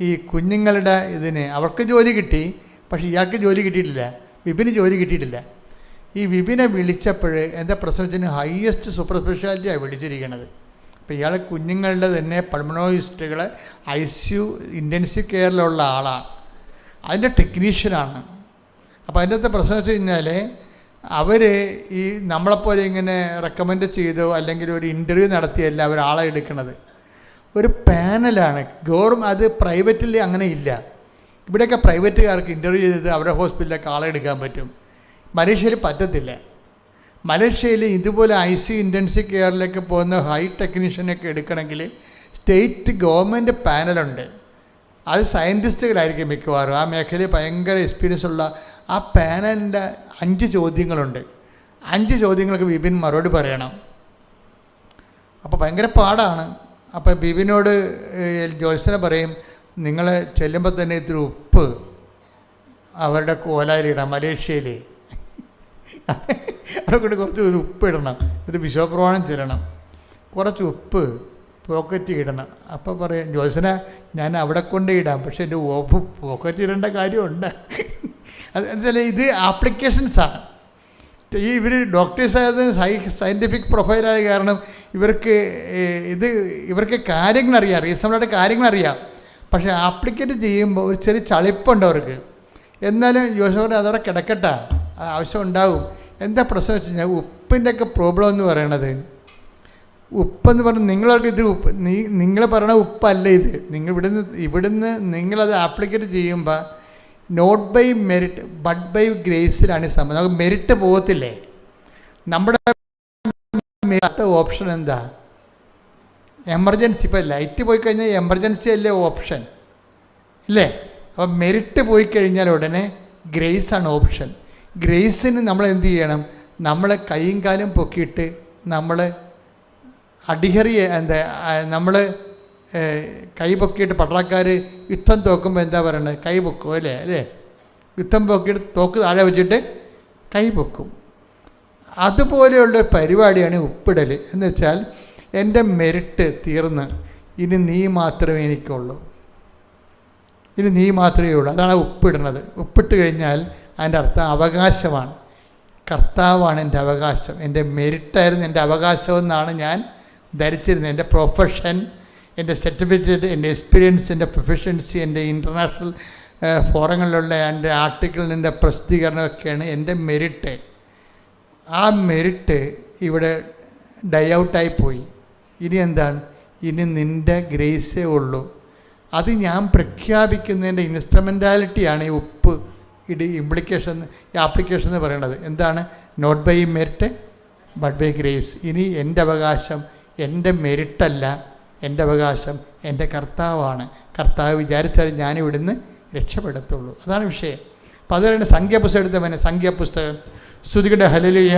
S1: ഈ കുഞ്ഞുങ്ങളുടെ ഇതിന് അവർക്ക് ജോലി കിട്ടി, പക്ഷേ ഇയാൾക്ക് ജോലി കിട്ടിയിട്ടില്ല, വിപിന് ജോലി കിട്ടിയിട്ടില്ല. ഈ വിപിനെ വിളിച്ചപ്പോൾ എന്താ പ്രശ്നം വെച്ചാൽ ഹയസ്റ്റ് സൂപ്പർ സ്പെഷ്യാലിറ്റിയാണ് വിളിച്ചിരിക്കുന്നത്. അപ്പോൾ ഇയാൾ കുഞ്ഞുങ്ങളുടെ തന്നെ പൾമണോളജിസ്റ്റുകളെ ICU ഇൻറ്റൻസീവ് കെയറിലുള്ള ആളാണ്, അതിൻ്റെ ടെക്നീഷ്യനാണ്. അപ്പോൾ അതിൻ്റെ അകത്തെ പ്രശ്നം വെച്ച് കഴിഞ്ഞാൽ അവർ ഈ നമ്മളെപ്പോലെ ഇങ്ങനെ റെക്കമെൻഡ് ചെയ്തോ അല്ലെങ്കിൽ ഒരു ഇൻ്റർവ്യൂ നടത്തിയല്ല അവർ ആളെ എടുക്കുന്നത്. ഒരു പാനലാണ്. അത് പ്രൈവറ്റിൽ അങ്ങനെ ഇല്ല. ഇവിടെയൊക്കെ പ്രൈവറ്റുകാർക്ക് ഇൻ്റർവ്യൂ ചെയ്ത് അവരുടെ ഹോസ്പിറ്റലിലൊക്കെ ആളെ എടുക്കാൻ പറ്റും. മലേഷ്യയിൽ പറ്റത്തില്ല. മലേഷ്യയിൽ ഇതുപോലെ ICU ഇൻറ്റൻസീവ് കെയറിലേക്ക് പോകുന്ന ഹൈ ടെക്നീഷ്യനൊക്കെ എടുക്കണമെങ്കിൽ സ്റ്റേറ്റ് ഗവൺമെൻറ് പാനലുണ്ട്. അത് സയൻറ്റിസ്റ്റുകളായിരിക്കും മിക്കവാറും. ആ മേഖലയിൽ ഭയങ്കര എക്സ്പീരിയൻസ് ഉള്ള ആ പാനലിൻ്റെ 5 ചോദ്യങ്ങളുണ്ട്. 5 ചോദ്യങ്ങൾക്ക് വിപിൻ മറുപടി പറയണം. അപ്പോൾ ഭയങ്കര പാടാണ്. അപ്പോൾ വിപിനോട് ജോത്സനെ പറയും, നിങ്ങൾ ചെല്ലുമ്പോൾ തന്നെ ഇത്തിരി ഉപ്പ് അവരുടെ കോലായിലിടാം. മലേഷ്യയിൽ അവിടെ കൊണ്ട് കുറച്ച് ഉപ്പ് ഇടണം, ഇത് വിശ്വപ്രമാണം ചെല്ലണം, കുറച്ച് ഉപ്പ് പോക്കറ്റ് ഇടണം. അപ്പോൾ പറയാം, ജോത്സന ഞാൻ അവിടെ കൊണ്ട് ഇടാം, പക്ഷേ എൻ്റെ പോക്കറ്റ് ഇടേണ്ട കാര്യമുണ്ട്. അത് എന്നുവെച്ചാൽ ഇത് ആപ്ലിക്കേഷൻസാണ്. ഇവർ ഡോക്ടേഴ്സായത് സയൻറ്റിഫിക് പ്രൊഫൈലായ കാരണം ഇവർക്ക് കാര്യങ്ങളറിയാം, റീസണബിളായിട്ട് കാര്യങ്ങളറിയാം. പക്ഷേ ആപ്ലിക്കേറ്റ് ചെയ്യുമ്പോൾ ഒരു ചെറിയ ചളിപ്പുണ്ട് അവർക്ക്. എന്നാലും ജോസഫ് അതവിടെ കിടക്കട്ടെ, ആവശ്യം ഉണ്ടാവും. എന്താ പ്രശ്നം വെച്ച് കഴിഞ്ഞാൽ ഉപ്പിൻ്റെയൊക്കെ പ്രോബ്ലം എന്ന് പറയണത്, ഉപ്പെന്ന് പറഞ്ഞാൽ നിങ്ങളവർക്ക് ഇത് നിങ്ങൾ പറയണ ഉപ്പല്ല ഇത്. നിങ്ങൾ ഇവിടുന്ന് നിങ്ങളത് ആപ്ലിക്കേറ്റ് ചെയ്യുമ്പോൾ not by merit but by ഗ്രേസിലാണ് സംഭവം. നമുക്ക് മെറിറ്റ് പോകത്തില്ലേ. നമ്മുടെ ഓപ്ഷൻ എന്താ? എമർജൻസി. ഇപ്പോൾ ലൈറ്റ് പോയി കഴിഞ്ഞാൽ എമർജൻസി അല്ലേ ഓപ്ഷൻ ഇല്ലേ? അപ്പോൾ മെറിറ്റ് പോയി കഴിഞ്ഞാൽ ഉടനെ ഗ്രേസാണ് ഓപ്ഷൻ. ഗ്രേസിന് നമ്മൾ എന്ത് ചെയ്യണം? നമ്മൾ കൈയും കാലും പൊക്കിയിട്ട് നമ്മൾ നമ്മൾ കൈ പൊക്കിയിട്ട് പട്ടാളക്കാർ യുദ്ധം തോക്കുമ്പോൾ എന്താ പറയണത്? കൈ പൊക്കും അല്ലേ? യുദ്ധം പൊക്കിയിട്ട് തോക്ക് താഴെ വെച്ചിട്ട് കൈ പൊക്കും. അതുപോലെയുള്ള പരിപാടിയാണ് ഉപ്പിടൽ. എന്ന് വെച്ചാൽ എൻ്റെ മെറിറ്റ് തീർന്ന് ഇനി നീ മാത്രമേ എനിക്കുള്ളൂ, ഇനി നീ മാത്രമേ ഉള്ളൂ. അതാണ് ഉപ്പിടുന്നത്. ഉപ്പിട്ട് കഴിഞ്ഞാൽ അതിൻ്റെ അർത്ഥം അവകാശമാണ്. കർത്താവാണ് എൻ്റെ അവകാശം, എൻ്റെ മെറിറ്റായിരുന്നു എൻ്റെ അവകാശം എന്നാണ് ഞാൻ ധരിച്ചിരുന്നത്. എൻ്റെ പ്രൊഫഷൻ, എൻ്റെ സർട്ടിഫിക്കറ്റ്, എൻ്റെ എക്സ്പീരിയൻസ്, എൻ്റെ പ്രൊഫഷൻസി, എൻ്റെ ഇൻ്റർനാഷണൽ ഫോറങ്ങളിലുള്ള എൻ്റെ ആർട്ടിക്കിളിൻ്റെ പ്രസിദ്ധീകരണമൊക്കെയാണ് എൻ്റെ മെറിറ്റ്. ആ മെറിറ്റ് ഇവിടെ ഡൈ ഔട്ടായി പോയി. ഇനി എന്താണ്? ഇനി നിൻ്റെ ഗ്രേസേ ഉള്ളൂ. അത് ഞാൻ പ്രഖ്യാപിക്കുന്നതിൻ്റെ ഇൻസ്ട്രുമെൻറ്റാലിറ്റിയാണ് ഈ ഉപ്പ് ഇംപ്ലിക്കേഷൻ, ഈ ആപ്ലിക്കേഷൻ എന്ന് പറയുന്നത്. എന്താണ്? Not by merit but by grace. ഇനി എൻ്റെ അവകാശം എൻ്റെ മെറിറ്റല്ല, എൻ്റെ അവകാശം എൻ്റെ കർത്താവാണ്. കർത്താവ് വിചാരിച്ചാൽ ഞാനിവിടുന്ന് രക്ഷപ്പെടത്തുള്ളൂ. അതാണ് വിഷയം. അപ്പോൾ അതുകൊണ്ട് സംഖ്യാപുസ്തകം എടുത്തവനെ, സംഖ്യാപുസ്തകം സ്തുതിക്കട്ടെ. ഹല്ലേലൂയ.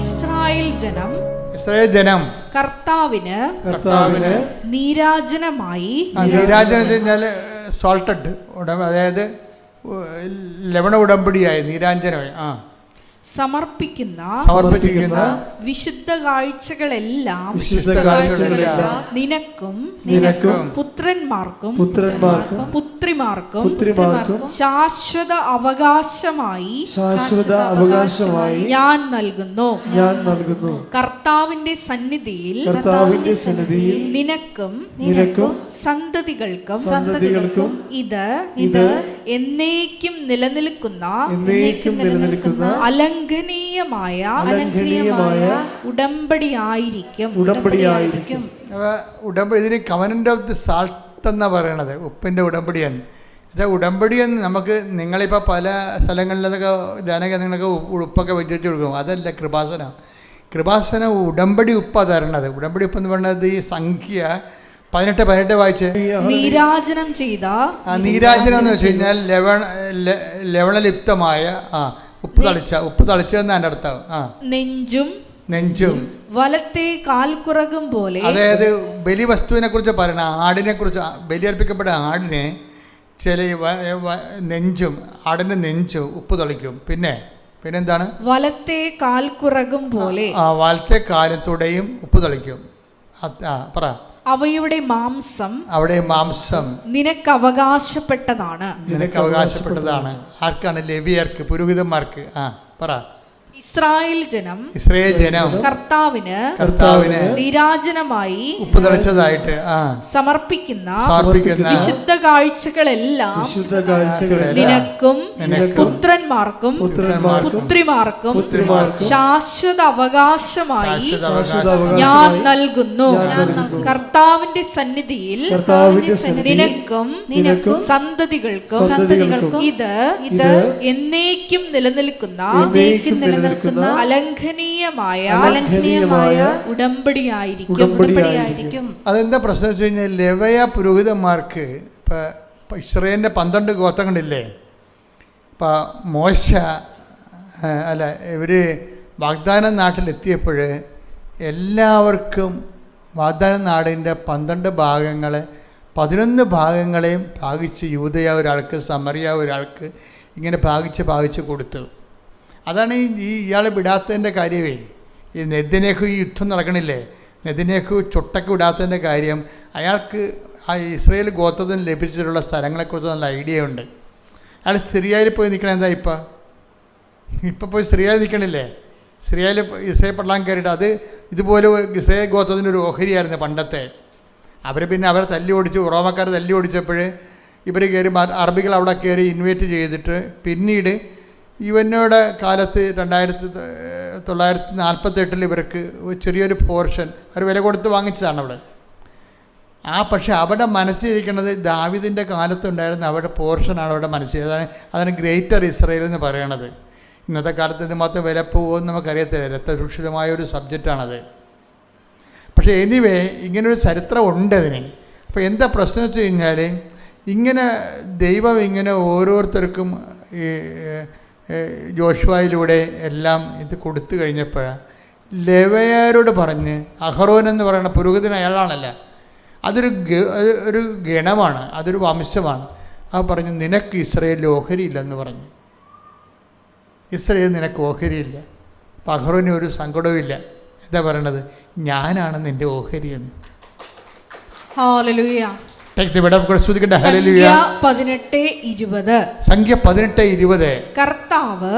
S3: ഇസ്രായേൽ ജനം കർത്താവിന് നീരാജനമായി.
S1: നീരാജനം കഴിഞ്ഞാൽ സോൾട്ടഡ്, അതായത് ലവണ ഉടമ്പടിയായി നീരാഞ്ജനമായി
S3: സമർപ്പിക്കുന്ന വിശുദ്ധ കാഴ്ചകളെല്ലാം നിനക്കും പുത്രന്മാർക്കും പുത്രിമാർക്കും ശാശ്വത അവകാശമായി ഞാൻ നൽകുന്നു. കർത്താവിന്റെ സന്നിധിയിൽ നിനക്കും സന്തതികൾക്കും ഇത് എന്നേക്കും നിലനിൽക്കുന്ന അലംഘനീയമായ ഉടമ്പടിയായിരിക്കും.
S1: ഇതിന് കവനന്റ് ഓഫ് ദി സാൾട്ട് എന്നാണ് പറയണത്, ഉപ്പിൻ്റെ ഉടമ്പടിയെന്ന്. ഉടമ്പടിയെന്ന് നമുക്ക് നിങ്ങളിപ്പോൾ പല സ്ഥലങ്ങളിലൊക്കെ ധ്യാനകേന്ദ്രങ്ങളൊക്കെ ഉപ്പൊക്കെ വെച്ചിട്ട് കൊടുക്കും. അതല്ല കൃപാസന ഉടമ്പടി ഉപ്പാണ് തരണത്. ഉടമ്പടി ഉപ്പെന്ന് പറയുന്നത് ഈ സംഖ്യ 18 വായിച്ച്
S3: നീരാജനം ചെയ്ത
S1: നീരാജനം എന്ന് വെച്ച് കഴിഞ്ഞാൽ ലവണലിപ്തമായ ഉപ്പ് തളിച്ചതെന്ന് എൻ്റെ അർത്ഥം. നെഞ്ചും
S3: വലത്തെ കാൽക്കുറകും പോലെ.
S1: അതായത് ബലിവസ്തുവിനെ കുറിച്ച് പറയണ, ആടിനെ കുറിച്ച്, ബലിയർപ്പിക്കപ്പെട്ട ആടിനെ നെഞ്ചും, ആടിൻ്റെ നെഞ്ചും ഉപ്പ് തളിക്കും. പിന്നെന്താണ്?
S3: വലത്തെ കാൽക്കുറകും പോലെ.
S1: വലത്തെ കാലത്തോടെയും ഉപ്പ് തളിക്കും. പറ.
S3: അവയുടെ മാംസം
S1: അവിടെ മാംസം
S3: നിനക്ക് അവകാശപ്പെട്ടതാണ്.
S1: നിനക്ക് അവകാശപ്പെട്ടതാണ്. ആർക്കാണ്? ലേവിയർക്ക്, പുരോഹിതന്മാർക്ക്. പറ.
S3: ഇസ്രായേൽ ജനം കർത്താവിന് നീരാജനമായി
S1: ഉപ്പ് തളിച്ചതായിട്ട്
S3: സമർപ്പിക്കുന്ന വിശുദ്ധ കാഴ്ചകളെല്ലാം നിനക്കും പുത്രന്മാർക്കും പുത്രിമാർക്കും ശാശ്വത അവകാശമായി ഞാൻ നൽകുന്നു. കർത്താവിന്റെ സന്നിധിയിൽ നിനക്കും സന്തതികൾക്കും ഇത് എന്നേക്കും നിലനിൽക്കുന്ന അലംഘനീയമായ ഉടമ്പടിയായിരിക്കും.
S1: അതെന്താ പ്രശ്നം വെച്ച് കഴിഞ്ഞാൽ, ലേവ്യ പുരോഹിതന്മാർക്ക് ഇപ്പം ഇസ്രായേലിൻ്റെ 12 ഗോത്രങ്ങളില്ലേ, ഇപ്പം മോശ ഇവർ വാഗ്ദാന നാട്ടിലെത്തിയപ്പോൾ എല്ലാവർക്കും വാഗ്ദാന നാടിൻ്റെ 12 ഭാഗങ്ങളെ 11 ഭാഗങ്ങളെയും ഭാഗിച്ച് യൂദയ ഒരാൾക്ക്, സമറിയ ഒരാൾക്ക്, ഇങ്ങനെ ഭാഗിച്ച് കൊടുത്തു. അതാണ് ഇയാളെ വിടാത്തതിൻ്റെ കാര്യമേ. ഈ നെഥന്യാഹു ഈ യുദ്ധം നടക്കണില്ലേ, നെഥന്യാഹു ചൊട്ടക്ക് വിടാത്തതിൻ്റെ കാര്യം അയാൾക്ക് ആ ഇസ്രായേൽ ഗോത്രത്തിന് ലഭിച്ചിട്ടുള്ള സ്ഥലങ്ങളെക്കുറിച്ച് നല്ല ഐഡിയ ഉണ്ട്. അയാൾ സിറിയയിൽ പോയി നിൽക്കണ എന്താ ഇപ്പം പോയി സിറിയയിൽ നിൽക്കണില്ലേ? സിറിയയിൽ ഇസ്രായേൽ പള്ളാൻ കയറിയിട്ട് അത് ഇതുപോലെ ഇസ്രായേൽ ഗോത്രത്തിൻ്റെ ഒരു ഓഹരിയായിരുന്നു പണ്ടത്തെ. അവരെ തല്ലി ഓടിച്ചു, റോമക്കാർ തല്ലി ഓടിച്ചപ്പോൾ ഇവർ കയറി അറബികൾ അവിടെ കയറി ഇൻവൈറ്റ് ചെയ്തിട്ട് പിന്നീട് ഇവനോട് കാലത്ത് 1948 ഇവർക്ക് ചെറിയൊരു പോർഷൻ അവർ വില കൊടുത്ത് വാങ്ങിച്ചതാണ് അവിടെ. പക്ഷേ അവിടെ മനസ്സിലിരിക്കുന്നത് ദാവീദിൻ്റെ കാലത്തുണ്ടായിരുന്ന അവരുടെ പോർഷനാണ് അവിടെ മനസ്സിൽ. അതാണ് ഗ്രേറ്റർ ഇസ്രായേൽ എന്ന് പറയണത്. ഇന്നത്തെ കാലത്ത് ഇത് മാത്രം വില പോകുമെന്ന് നമുക്കറിയത്തില്ല. രക്തരൂക്ഷിതമായൊരു സബ്ജക്റ്റാണത്. പക്ഷേ എനിവേ ഇങ്ങനൊരു ചരിത്രം ഉണ്ട് അതിന്. അപ്പോൾ എന്താ പ്രശ്നം വെച്ച് കഴിഞ്ഞാൽ, ഇങ്ങനെ ദൈവം ഇങ്ങനെ ഓരോരുത്തർക്കും ഈ ജോഷുവയിലൂടെ എല്ലാം ഇത് കൊടുത്തു കഴിഞ്ഞപ്പോഴാണ് ലേവ്യരോട് പറഞ്ഞ്, അഹറോൻ എന്ന് പറയുന്ന പുരോഹിതൻ അയാളാണല്ല, അതൊരു ഗണമാണ്, അതൊരു വംശമാണ്. പറഞ്ഞു നിനക്ക് ഇസ്രായേലിൽ ഓഹരിയില്ലെന്ന് പറഞ്ഞു. ഇസ്രായേൽ നിനക്ക് ഓഹരിയില്ല. അപ്പം അഹറോന് ഒരു സങ്കടവുമില്ല. എന്താ പറയണത്? ഞാനാണ് നിൻ്റെ ഓഹരി എന്ന്.
S3: ഹല്ലേലൂയ.
S1: സംഖ്യ 18:20
S3: കർത്താവ്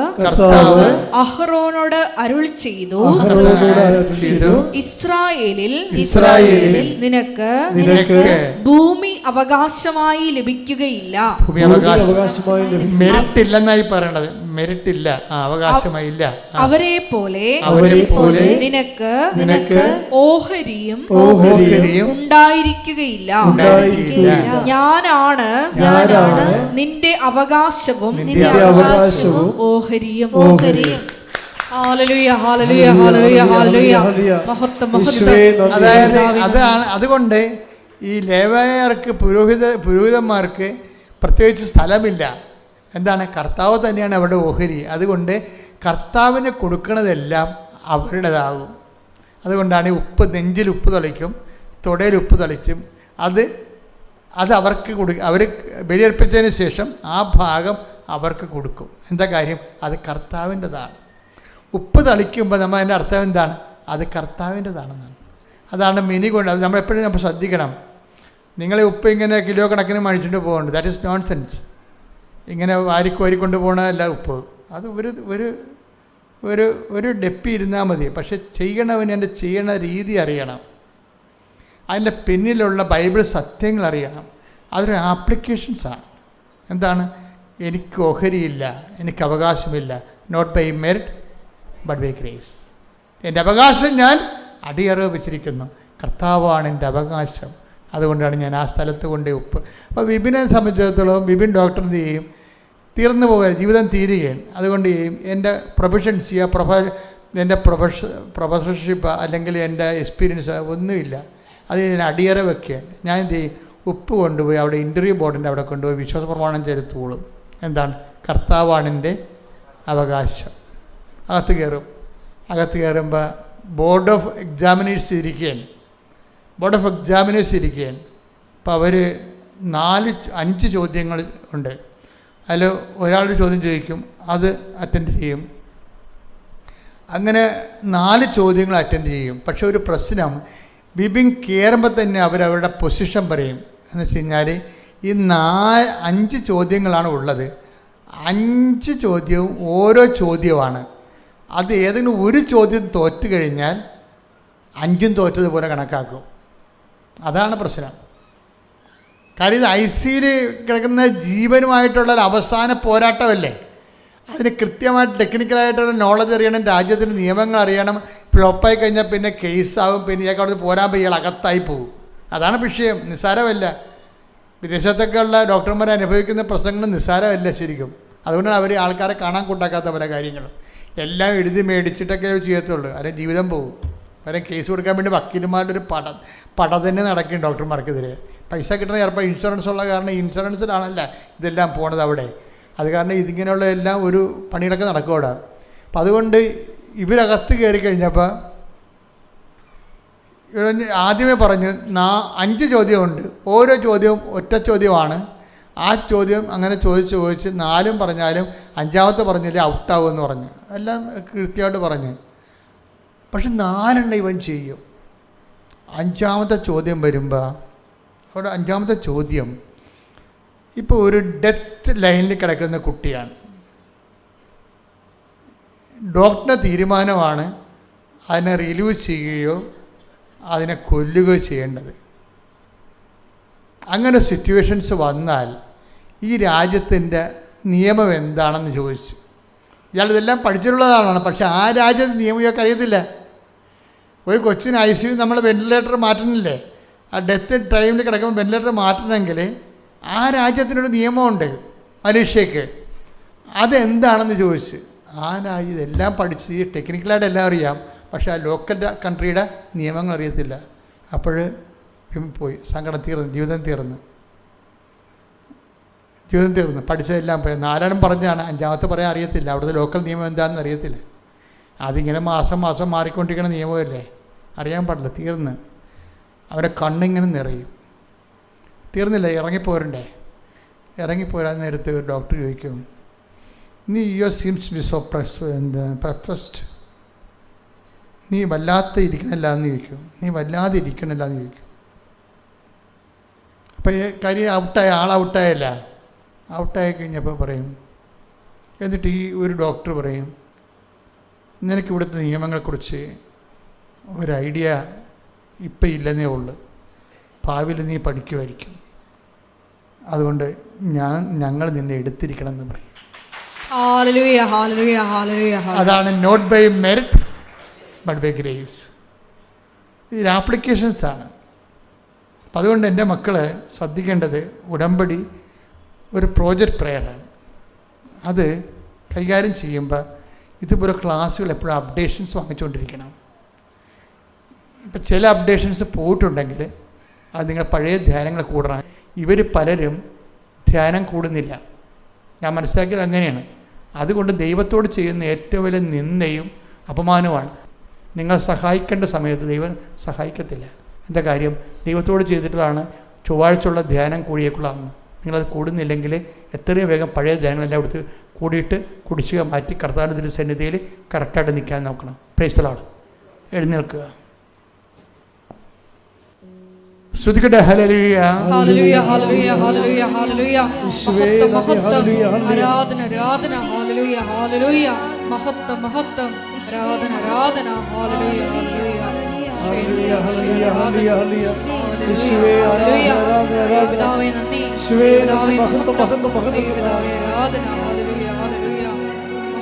S3: അഹ്റോനോട് അരുളി ചെയ്തു, ഇസ്രായേലിൽ നിനക്ക് ഭൂമി അവകാശമായി ലഭിക്കുകയില്ല.
S1: മെറിറ്റ് ഇല്ലെന്നായി പറയണത്. മെറിറ്റ് ഇല്ല, അവകാശമായി ഇല്ല.
S3: അവരെ പോലെ നിനക്ക് ഓഹരിയും ഉണ്ടായിരിക്കുകയില്ല. ഞാനാണ് നിന്റെ അവകാശവും ഓഹരിയും.
S1: അതുകൊണ്ട് ഈ ലേവ്യർക്ക് പുരോഹിതന്മാർക്ക് പ്രത്യേകിച്ച് സ്ഥലമില്ല. എന്താണ്? കർത്താവ് തന്നെയാണ് അവരുടെ ഓഹരി. അതുകൊണ്ട് കർത്താവിന് കൊടുക്കുന്നതെല്ലാം അവരുടേതാകും. അതുകൊണ്ടാണ് ഉപ്പ് നെഞ്ചിൽ ഉപ്പ് തളിക്കും, തൊടയിൽ ഉപ്പ് തളിച്ചും അത് അവർക്ക് അവർ ബലിയർപ്പിച്ചതിന് ശേഷം ആ ഭാഗം അവർക്ക് കൊടുക്കും. എന്താ കാര്യം? അത് കർത്താവിൻ്റെതാണ്. ഉപ്പ് തളിക്കുമ്പോൾ നമ്മൾ അതിൻ്റെ അർത്ഥം എന്താണ്? അത് കർത്താവിൻ്റെതാണെന്നാണ്. അതാണ് മിനി കൊണ്ട്. അത് നമ്മളെപ്പോഴും നമ്മൾ ശ്രദ്ധിക്കണം. നിങ്ങളെ ഉപ്പ് ഇങ്ങനെ കിലോ കണക്കിന് മഴിച്ചിട്ട് പോകുന്നുണ്ട്. That is known sense. ഇങ്ങനെ വാരിക്കോരിക്കൊണ്ട് പോകണതല്ല ഉപ്പ്. അത് ഒരു ഡെപ്പി ഇരുന്നാൽ മതി. പക്ഷെ ചെയ്യണവന് എൻ്റെ ചെയ്യണ രീതി അറിയണം. അതിൻ്റെ പിന്നിലുള്ള ബൈബിൾ സത്യങ്ങൾ അറിയണം. അതൊരു ആപ്ലിക്കേഷൻസാണ്. എന്താണ്? എനിക്ക് ഓഹരിയില്ല, എനിക്ക് അവകാശമില്ല. Not by merit but by grace. എൻ്റെ അവകാശം ഞാൻ അടിയറവ് വെച്ചിരിക്കുന്നു. കർത്താവാണ് എൻ്റെ അവകാശം. അതുകൊണ്ടാണ് ഞാൻ ആ സ്ഥലത്ത് കൊണ്ടേ ഉപ്പ്. അപ്പോൾ വിപിനെ സംബന്ധിച്ചിടത്തോളം വിപിൻ ഡോക്ടർ എന്ത് ചെയ്യും? തീർന്നു പോകാൻ ജീവിതം തീരുകയാണ്. അതുകൊണ്ട് ചെയ്യും എൻ്റെ പ്രൊഫഷൻസി എൻ്റെ പ്രൊഫഷൻഷിപ്പ് അല്ലെങ്കിൽ എൻ്റെ എക്സ്പീരിയൻസ് ഒന്നുമില്ല. അത് ഞാൻ അടിയറ വെക്കുകയാണ്. ഞാൻ എന്ത് ചെയ്യും? ഉപ്പ് കൊണ്ടുപോയി അവിടെ ഇൻ്റർവ്യൂ ബോർഡിൻ്റെ അവിടെ കൊണ്ടുപോയി വിശ്വാസ പ്രമാണം ചെലുത്തോളും. എന്താണ്? കർത്താവാണ് എൻ്റെ അവകാശം. അകത്ത് കയറുമ്പോൾ ബോർഡ് ഓഫ് എക്സാമിനേഴ്സ് ഇരിക്കുകയാണ്. അപ്പോൾ അവർ 5 ചോദ്യങ്ങൾ ഉണ്ട്. അതിൽ ഒരാളുടെ ചോദ്യം ചോദിക്കും, അത് അറ്റൻഡ് ചെയ്യും. അങ്ങനെ 4 ചോദ്യങ്ങൾ അറ്റൻഡ് ചെയ്യും. പക്ഷെ ഒരു പ്രശ്നം, ബിബിങ് കയറുമ്പോൾ തന്നെ അവരവരുടെ പൊസിഷൻ പറയും. എന്ന് വെച്ച് കഴിഞ്ഞാൽ ഈ 5 ചോദ്യങ്ങളാണ് ഉള്ളത്. 5 ചോദ്യവും ഓരോ ചോദ്യമാണ്. അത് ഏതെങ്കിലും ഒരു ചോദ്യം തോറ്റു കഴിഞ്ഞാൽ 5ഉം തോറ്റതുപോലെ കണക്കാക്കും. അതാണ് പ്രശ്നം. കാര്യം ഇത് ICUയിൽ കിടക്കുന്ന ജീവനുമായിട്ടുള്ള ഒരു അവസാന പോരാട്ടമല്ലേ. അതിന് കൃത്യമായിട്ട് ടെക്നിക്കലായിട്ടുള്ള നോളജ് അറിയണം, രാജ്യത്തിൻ്റെ നിയമങ്ങൾ അറിയണം. ഫ്ലോപ്പായി കഴിഞ്ഞാൽ പിന്നെ കേസാവും, പിന്നെ ഇയാൾക്ക് അവിടെ പോരാൻ പോയി ഇയാൾ അകത്തായി പോകും. അതാണ് വിഷയം, നിസ്സാരമല്ല. വിദേശത്തൊക്കെ ഉള്ള ഡോക്ടർമാർ അനുഭവിക്കുന്ന പ്രശ്നങ്ങൾ നിസ്സാരമല്ല ശരിക്കും. അതുകൊണ്ടാണ് അവർ ആൾക്കാരെ കാണാൻ കൂട്ടാക്കാത്ത പല കാര്യങ്ങളും. എല്ലാം എഴുതി മേടിച്ചിട്ടൊക്കെ ചെയ്യത്തുള്ളൂ. അവരെ ജീവിതം പോകും. അവരെ കേസ് കൊടുക്കാൻ വേണ്ടി വക്കീലുമാരുടെ ഒരു പട തന്നെ നടക്കും ഡോക്ടർമാർക്കെതിരെ. പൈസ കിട്ടണ ചിലപ്പോൾ ഇൻഷുറൻസ് ഉള്ള കാരണം ഇൻഷുറൻസിലാണല്ല ഇതെല്ലാം പോണത് അവിടെ. അത് കാരണം ഇതിങ്ങനെയുള്ള എല്ലാം ഒരു പണികളൊക്കെ നടക്കും അവിടെ. അപ്പം അതുകൊണ്ട് ഇവരകത്ത് കയറി കഴിഞ്ഞപ്പോൾ ആദ്യമേ പറഞ്ഞു 5 ചോദ്യമുണ്ട്. ഓരോ ചോദ്യവും ഒറ്റ ചോദ്യമാണ്. ആ ചോദ്യം അങ്ങനെ ചോദിച്ച് 4ഉം പറഞ്ഞാലും 5ാമത്തെ പറഞ്ഞില്ലേ ഔട്ടാവുമെന്ന് പറഞ്ഞു. എല്ലാം കൃത്യമായിട്ട് പറഞ്ഞു. പക്ഷെ 4 ഇവൻ ചെയ്യും. 5ാമത്തെ ചോദ്യം വരുമ്പോൾ അവിടെ 5ാമത്തെ ചോദ്യം, ഇപ്പോൾ ഒരു ഡെത്ത് ലൈനിൽ കിടക്കുന്ന കുട്ടിയാണ്. ഡോക്ടറുടെ തീരുമാനമാണ് അതിനെ റിലീവ് ചെയ്യുകയോ അതിനെ കൊല്ലുകയോ ചെയ്യേണ്ടത്. അങ്ങനെ സിറ്റുവേഷൻസ് വന്നാൽ ഈ രാജ്യത്തിൻ്റെ നിയമം എന്താണെന്ന് ചോദിച്ചു. ഇയാളിതെല്ലാം പഠിച്ചിട്ടുള്ളതാണ്. പക്ഷെ ആ രാജ്യത്തെ നിയമം ഇയാൾക്ക് അറിയത്തില്ല. ഒരു കൊച്ചിന് ICU നമ്മൾ വെന്റിലേറ്റർ മാറ്റണില്ലേ, ആ ഡെത്ത് ടൈമിൽ കിടക്കുമ്പോൾ വെന്റിലേറ്റർ മാറ്റണമെങ്കിൽ ആ രാജ്യത്തിനൊരു നിയമമുണ്ട് മലേഷ്യക്ക്. അതെന്താണെന്ന് ചോദിച്ച് ആ രാജ്യം ഇതെല്ലാം പഠിച്ച് ടെക്നിക്കലായിട്ട് എല്ലാം അറിയാം, പക്ഷേ ആ ലോക്കൽ കൺട്രിയുടെ നിയമങ്ങൾ അറിയത്തില്ല. അപ്പോൾ പോയി സങ്കടം തീർന്നു, ജീവിതം തീർന്നു. പഠിച്ചതെല്ലാം പോയി. 4 പറഞ്ഞാണ്, 5ാമത്തെ പറയാൻ അറിയത്തില്ല. അവിടുത്തെ ലോക്കൽ നിയമം എന്താണെന്ന് അറിയത്തില്ല. അതിങ്ങനെ മാസം മാറിക്കൊണ്ടിരിക്കുന്ന നിയമമല്ലേ, അറിയാൻ പാടില്ല. തീർന്ന് അവരെ കണ്ണിങ്ങനെ നിറയും. തീർന്നില്ല, ഇറങ്ങിപ്പോരണ്ടേ. ഇറങ്ങിപ്പോരാൻ നേരത്ത് ഒരു ഡോക്ടർ ചോദിക്കും, നീ സീംസ് ബി സോ പെർപ്ലസ്ഡ്, നീ വല്ലാതെ ഇരിക്കണില്ല എന്ന് ചോദിക്കും. അപ്പോൾ കാര്യം ഔട്ടായല്ല. ഔട്ടായി കഴിഞ്ഞപ്പോൾ പറയും, എന്നിട്ട് ഈ ഒരു ഡോക്ടർ പറയും, നിനക്ക് ഇവിടുത്തെ നിയമങ്ങളെക്കുറിച്ച് ഒരു ഐഡിയ ഇപ്പം ഇല്ലെന്നേ ഉള്ളൂ, ഭാവിയിൽ നീ പഠിക്കുമായിരിക്കും, അതുകൊണ്ട് ഞങ്ങൾ നിന്നെ എടുത്തിരിക്കണം എന്ന് പറയും. അതാണ് not by merit but by grace. ഇതിൽ ആപ്ലിക്കേഷൻസാണ്. അപ്പം അതുകൊണ്ട് എൻ്റെ മക്കളെ ശ്രദ്ധിക്കേണ്ടത്, ഉടമ്പടി ഒരു പ്രോജക്റ്റ് പ്രെയറാണ്. അത് കൈകാര്യം ചെയ്യുമ്പോൾ ഇതുപോലെ ക്ലാസ്സുകൾ എപ്പോഴും അപ്ഡേഷൻസ് വാങ്ങിച്ചുകൊണ്ടിരിക്കണം. ഇപ്പം ചില അപ്ഡേഷൻസ് പോയിട്ടുണ്ടെങ്കിൽ അത് നിങ്ങൾ പഴയ ധ്യാനങ്ങൾ കൂടണം. ഇവർ പലരും ധ്യാനം കൂടുന്നില്ല. ഞാൻ മനസ്സിലാക്കിയത് അങ്ങനെയാണ്. അതുകൊണ്ട് ദൈവത്തോട് ചെയ്യുന്ന ഏറ്റവും വലിയ നിന്ദയും അപമാനവുമാണ്. നിങ്ങളെ സഹായിക്കേണ്ട സമയത്ത് ദൈവം സഹായിക്കത്തില്ല. എന്താ കാര്യം? ദൈവത്തോട് ചെയ്തിട്ടുള്ളതാണ് ചൊവ്വാഴ്ചയുള്ള ധ്യാനം കൂടിയേക്കുള്ളതാണ്. നിങ്ങളത് കൂടുന്നില്ലെങ്കിൽ എത്രയും വേഗം പഴയ ധ്യാനങ്ങളെല്ലാം എടുത്ത് കൂടിയിട്ട് കുടിശ്ശിക മാറ്റി കർത്താവിൻ്റെ സന്നിധിയിൽ കറക്റ്റായിട്ട് നിൽക്കാൻ നോക്കണം. Praise the lord. എഴുന്നേൽക്കുക, സ്തുതിക്കട്ടെ. ഹല്ലേലൂയ,
S3: ഹല്ലേലൂയ, ഹല്ലേലൂയ, ഹല്ലേലൂയ, ഹല്ലേലൂയ. മഹത്വം, ആരാധന, ആരാധന. ഹല്ലേലൂയ, ഹല്ലേലൂയ. മഹത്വം, മഹത്വം. ആരാധന, ആരാധന. ഹല്ലേലൂയ, ഹല്ലേലൂയ.
S4: ഹല്ലേലൂയ, ഹല്ലേലൂയ, ഹല്ലേലൂയ. യേശുവേ ആരാധന,
S3: പിതാവേ നന്ദി.
S4: പിതാവേ മഹത്വം, മഹത്വം, മഹത്വം.
S3: പിതാവേ ആരാധന. ഹല്ലേലൂയ, ഹല്ലേലൂയ.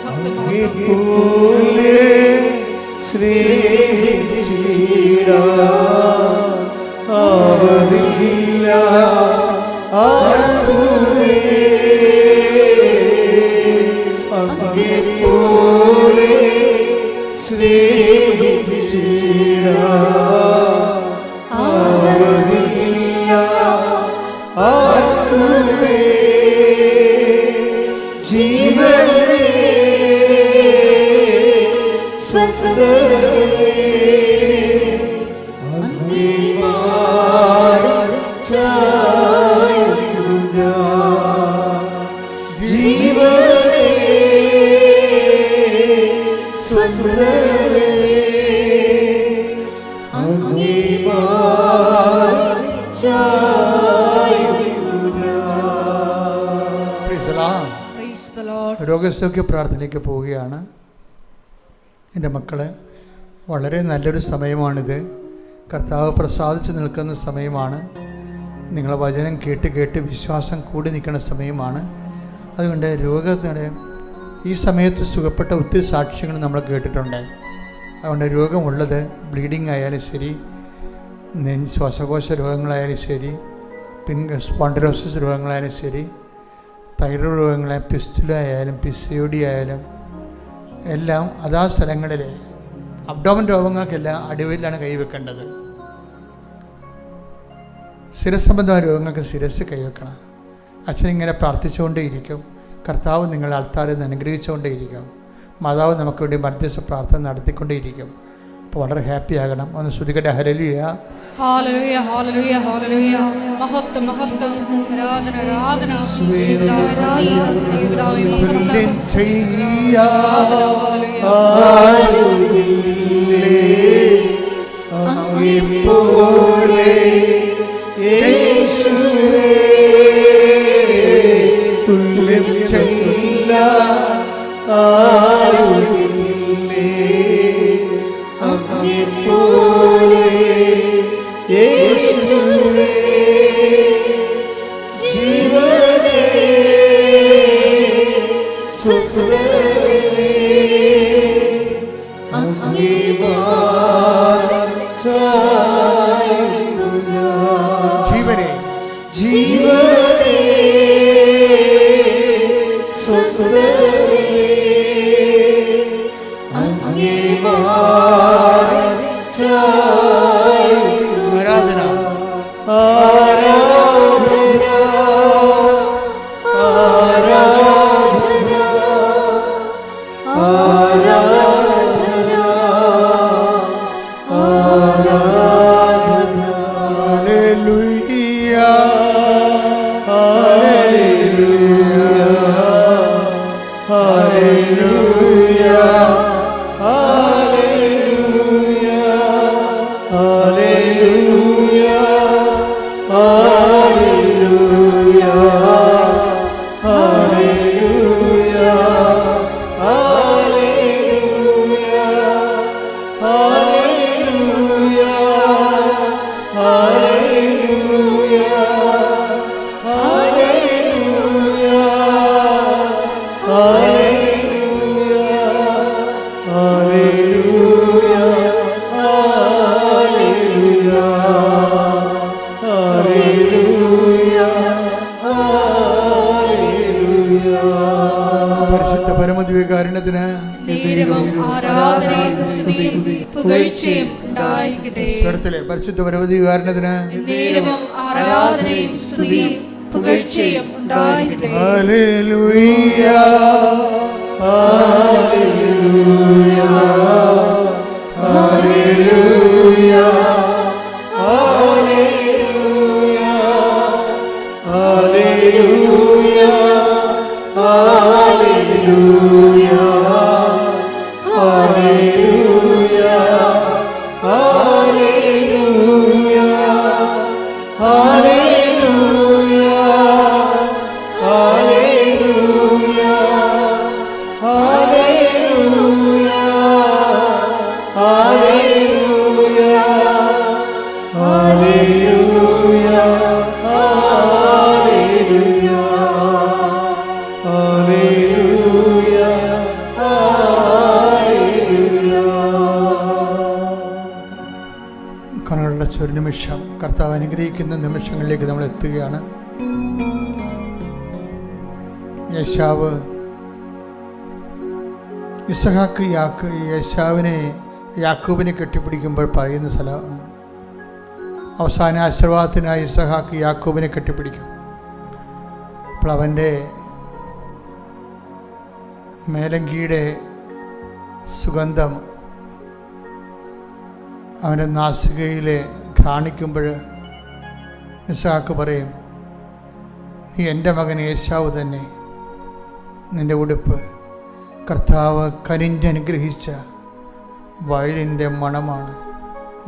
S3: മഹത്വം, മഹത്വം.
S4: പോലെ സ്നേഹിച്ചിടാൻ ആവതില്ല ആർക്കുമേ, അങ്ങെപ്പോലെ സ്നേഹിച്ചിടാൻ ആവതില്ല ആർക്കുമേ. ജീവനേ സ്വന്തമേ ജീവനേ സ്വന്തമേ
S3: Praise the Lord.
S1: രോഗസൗഖ്യ പ്രാർത്ഥനയ്ക്ക് പോവുകയാണ്. എൻ്റെ മക്കളെ, വളരെ നല്ലൊരു സമയമാണിത്. കർത്താവ് പ്രസാദിച്ച് നിൽക്കുന്ന സമയമാണ്. നിങ്ങളെ വചനം കേട്ട് കേട്ട് വിശ്വാസം കൂടി നിൽക്കുന്ന സമയമാണ്. അതുകൊണ്ട് രോഗത്തിന് ഈ സമയത്ത് സുഖപ്പെട്ട ഒത്തിരി സാക്ഷ്യങ്ങൾ നമ്മൾ കേട്ടിട്ടുണ്ട്. അതുകൊണ്ട് രോഗമുള്ളത് ബ്ലീഡിങ് ആയാലും ശരി, ശ്വാസകോശ രോഗങ്ങളായാലും ശരി, സ്പോണ്ടിലോസിസ് രോഗങ്ങളായാലും ശരി, തൈറോയ്ഡ് രോഗങ്ങളെ, പിസ്തുല ആയാലും PCOD ആയാലും എല്ലാം അതാ സ്ഥലങ്ങളിൽ അബ്ഡോമൻ രോഗങ്ങൾക്കെല്ലാം അടിവയിലാണ് കൈവെക്കേണ്ടത്. ശിരസംബന്ധമായ രോഗങ്ങൾക്ക് ശിരസ് കൈവെക്കണം. അച്ഛനിങ്ങനെ പ്രാർത്ഥിച്ചുകൊണ്ടേയിരിക്കും. കർത്താവ് നിങ്ങളെ ആൾത്താരെ അനുഗ്രഹിച്ചുകൊണ്ടേയിരിക്കും. മാതാവ് നമുക്ക് വേണ്ടി മധ്യസ്ഥ പ്രാർത്ഥന നടത്തിക്കൊണ്ടേയിരിക്കും. അപ്പോൾ വളരെ ഹാപ്പി ആകണം. ഒന്ന് ശ്രുതികട്ടെ. ഹല്ലേലൂയ,
S3: ഹല്ലേലൂയ, ഹല്ലേലൂയ, ഹല്ലേലൂയ. മഹത്വം, മഹത്വം, ആരാധന, ആരാധന. യേശുവേ
S1: തുല്യം പരിശുദ്ധ പരമദിവ്യകാരുണ്യത്തിന്
S2: ആരാധനയും സ്തുതിയും പുകഴ്ചയും ഉണ്ടായിരിക്കട്ടെ.
S1: സ്വരത്തിലെ പരിശുദ്ധ പരമദിവ്യകാരുണ്യത്തിന്
S2: ആരാധനയും സ്തുതിയും പുകഴ്ചയും ഉണ്ടായിരിക്കട്ടെ.
S1: ഹല്ലേലൂയ,
S4: ഹല്ലേലൂയ, ഹല്ലേലൂയ, ഹല്ലേലൂയ, ഹല്ലേലൂയ, ഹല്ലേലൂയ, ഹല്ലേലൂയ, ഹല്ലേലൂയ, ഹല്ലേലൂയ, ഹല്ലേലൂയ, ഹല്ലേലൂയ, ഹല്ലേലൂയ, ഹല്ലേലൂയ,
S1: കണ്ണുകളുടെ ഒരു നിമിഷം കർത്താവ് അനുഗ്രഹിക്കുന്ന നിമിഷങ്ങളിലേക്ക് നമ്മൾ എത്തുകയാണ്. യേശാവ് ഇസഹാക്ക് യേശാവിനെ യാക്കോബിനെ കെട്ടിപ്പിടിക്കുമ്പോൾ പറയുന്ന സ്ഥലം, അവസാന ആശീർവാദത്തിനായി ഇസഹാക്ക് യാക്കോബിനെ കെട്ടിപ്പിടിക്കും. അപ്പോൾ അവൻ്റെ മേലങ്കിയുടെ സുഗന്ധം അവൻ്റെ നാസികയിലെ ഘ്രാണിക്കുമ്പോൾ ഇസഹാക്ക് പറയും, നീ എൻ്റെ മകൻ യേശാവ് തന്നെ, നിൻ്റെ ഉടുപ്പ് കർത്താവ് കനിഞ്ഞനുഗ്രഹിച്ച വയലിൻ്റെ മണമാണ്.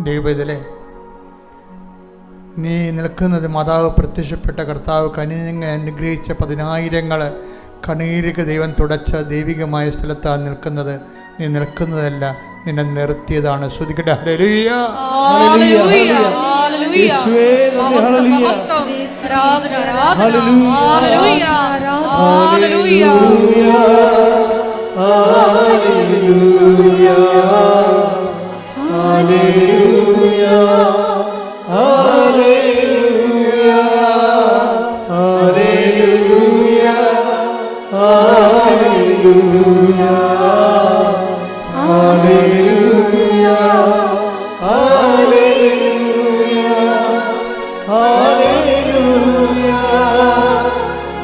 S1: ദൈവത്തിലെ നീ നിൽക്കുന്നത് മാതാവ് പ്രത്യക്ഷപ്പെട്ട കർത്താവ് കനിഞ്ഞങ്ങ് അനുഗ്രഹിച്ച 10,000 കണ്ണീരൊക്കെ ദൈവം തുടച്ച ദൈവികമായ സ്ഥലത്താണ് നിൽക്കുന്നത്. നീ നിൽക്കുന്നതല്ല, നിന്നെ നിർത്തിയതാണ്. ശ്രുതിക്കട്ടെ ഹല്ലേലൂയ.
S2: ഹല്ലേലൂയ ഹല്ലേലൂയ
S4: യേശുവേ നന്ദി. ഹല്ലേലൂയ
S2: ഹല്ലേലൂയ ഹല്ലേലൂയ
S4: ഹല്ലേലൂയ ഹല്ലേലൂയ ഹല്ലേലൂയ ഹല്ലേലൂയ ഹല്ലേലൂയ ഹല്ലേലൂയ ഹല്ലേലൂയ ഹല്ലേലൂയ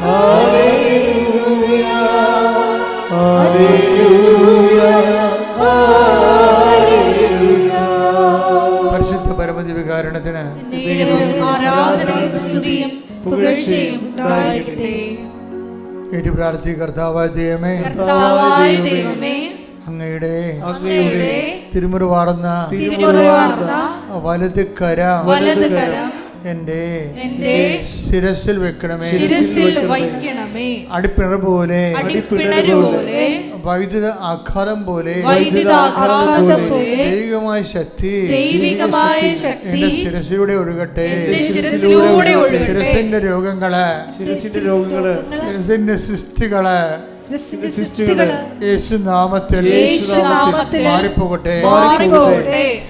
S4: ഹല്ലേലൂയ ഹല്ലേലൂയ ഹല്ലേലൂയ.
S1: പരിശുദ്ധ പരമദിവ്യകാരുണ്യത്തിന്
S2: ആരാധനയും സ്തുതിയും പുകഴ്ചയും ഉണ്ടായിരിക്കട്ടെ.
S1: ഏറ്റു പ്രാർത്ഥി. കർത്താവായ ദൈവമേ,
S2: കർത്താവായ ദൈവമേ,
S1: അങ്ങയുടെ
S2: അങ്ങയുടെ
S1: തിരുമുറിവാർന്ന
S2: തിരുമുറിവാർന്ന
S1: വലത് കരം എൻ്റെ ശിരസിൽ വെക്കണമേ.
S2: ശിരസിൽ വയ്ക്കണമേ.
S1: അടിപ്പിണർ പോലെ
S2: അടിപ്പിണര് പോലെ
S1: വൈദ്യുത ആഘാതം പോലെ
S2: വൈദ്യുതാഘാതം പോലെ
S1: ദൈവികമായ ശക്തി
S2: ദൈവികമായ ശക്തി
S1: എന്റെ ശിരസിലൂടെ ഒഴുകട്ടെ.
S2: എന്റെ ശിരസിലൂടെ ഒഴുകട്ടെ.
S1: ശിരസിന്റെ രോഗങ്ങള്,
S4: ശിരസിന്റെ രോഗങ്ങള്,
S1: ശിരസിന്റെ സൃഷ്ടികള്
S2: സൃഷ്ടികള്
S1: യേശുനാമത്തിൽ മാറിപ്പോകട്ടെ.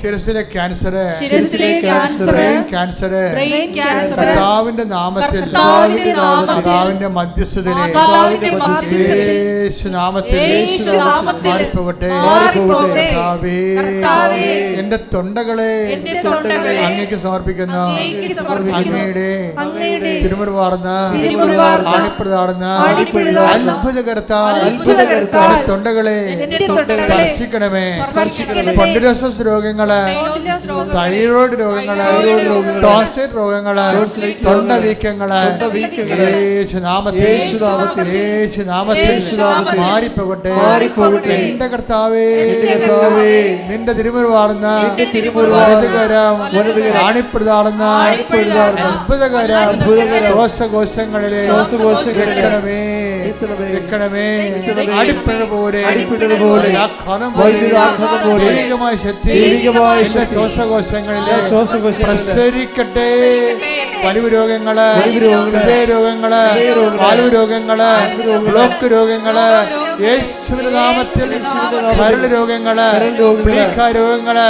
S1: ശിരസിലെ ക്യാൻസർ, കർത്താവിന്റെ നാമത്തിൽ, കർത്താവിന്റെ മധ്യസ്ഥതയിൽ യേശുനാമത്തിൽ മാറിപ്പോകട്ടെ. കർത്താവേ, എന്റെ തൊണ്ടകളെ അങ്ങേക്ക് സമർപ്പിക്കുന്നു. അങ്ങയുടെ തിരുമുറിവാർന്ന ആണിപ്രതാർന്ന അത്ഭുതകര തൊണ്ടകളെ സ്പർശിക്കണമേ. സ്പോണ്ടിലോസിസ് രോഗങ്ങള്, തൈറോയ്ഡ് രോഗങ്ങള്, ടോൺസിൽ രോഗങ്ങള്, തൊണ്ട വീക്കങ്ങള് യേശുനാമത്തിൽ മാറിപ്പോകട്ടെ. എന്റെ കർത്താവേ, നിന്റെ തിരുമുറിവാർന്ന ആണിപ്രതാർന്ന അത്ഭുതകര ശ്വാസകോശങ്ങളിലെ വെക്കണമേ. അടിപ്പിണർ പോലെ ദൈവികമായ ശക്തി ശ്വാസകോശങ്ങളിലെ പ്രസരിക്കട്ടെ. വലിവ് രോഗങ്ങള്, ഹൃദയ രോഗങ്ങള്, വാൽവ് രോഗങ്ങള്, ബ്ലോക്ക് രോഗങ്ങള് യേശുവിന്റെ നാമത്തിൽ, കരൾ രോഗങ്ങള്, പ്ലീഹ രോഗങ്ങള്,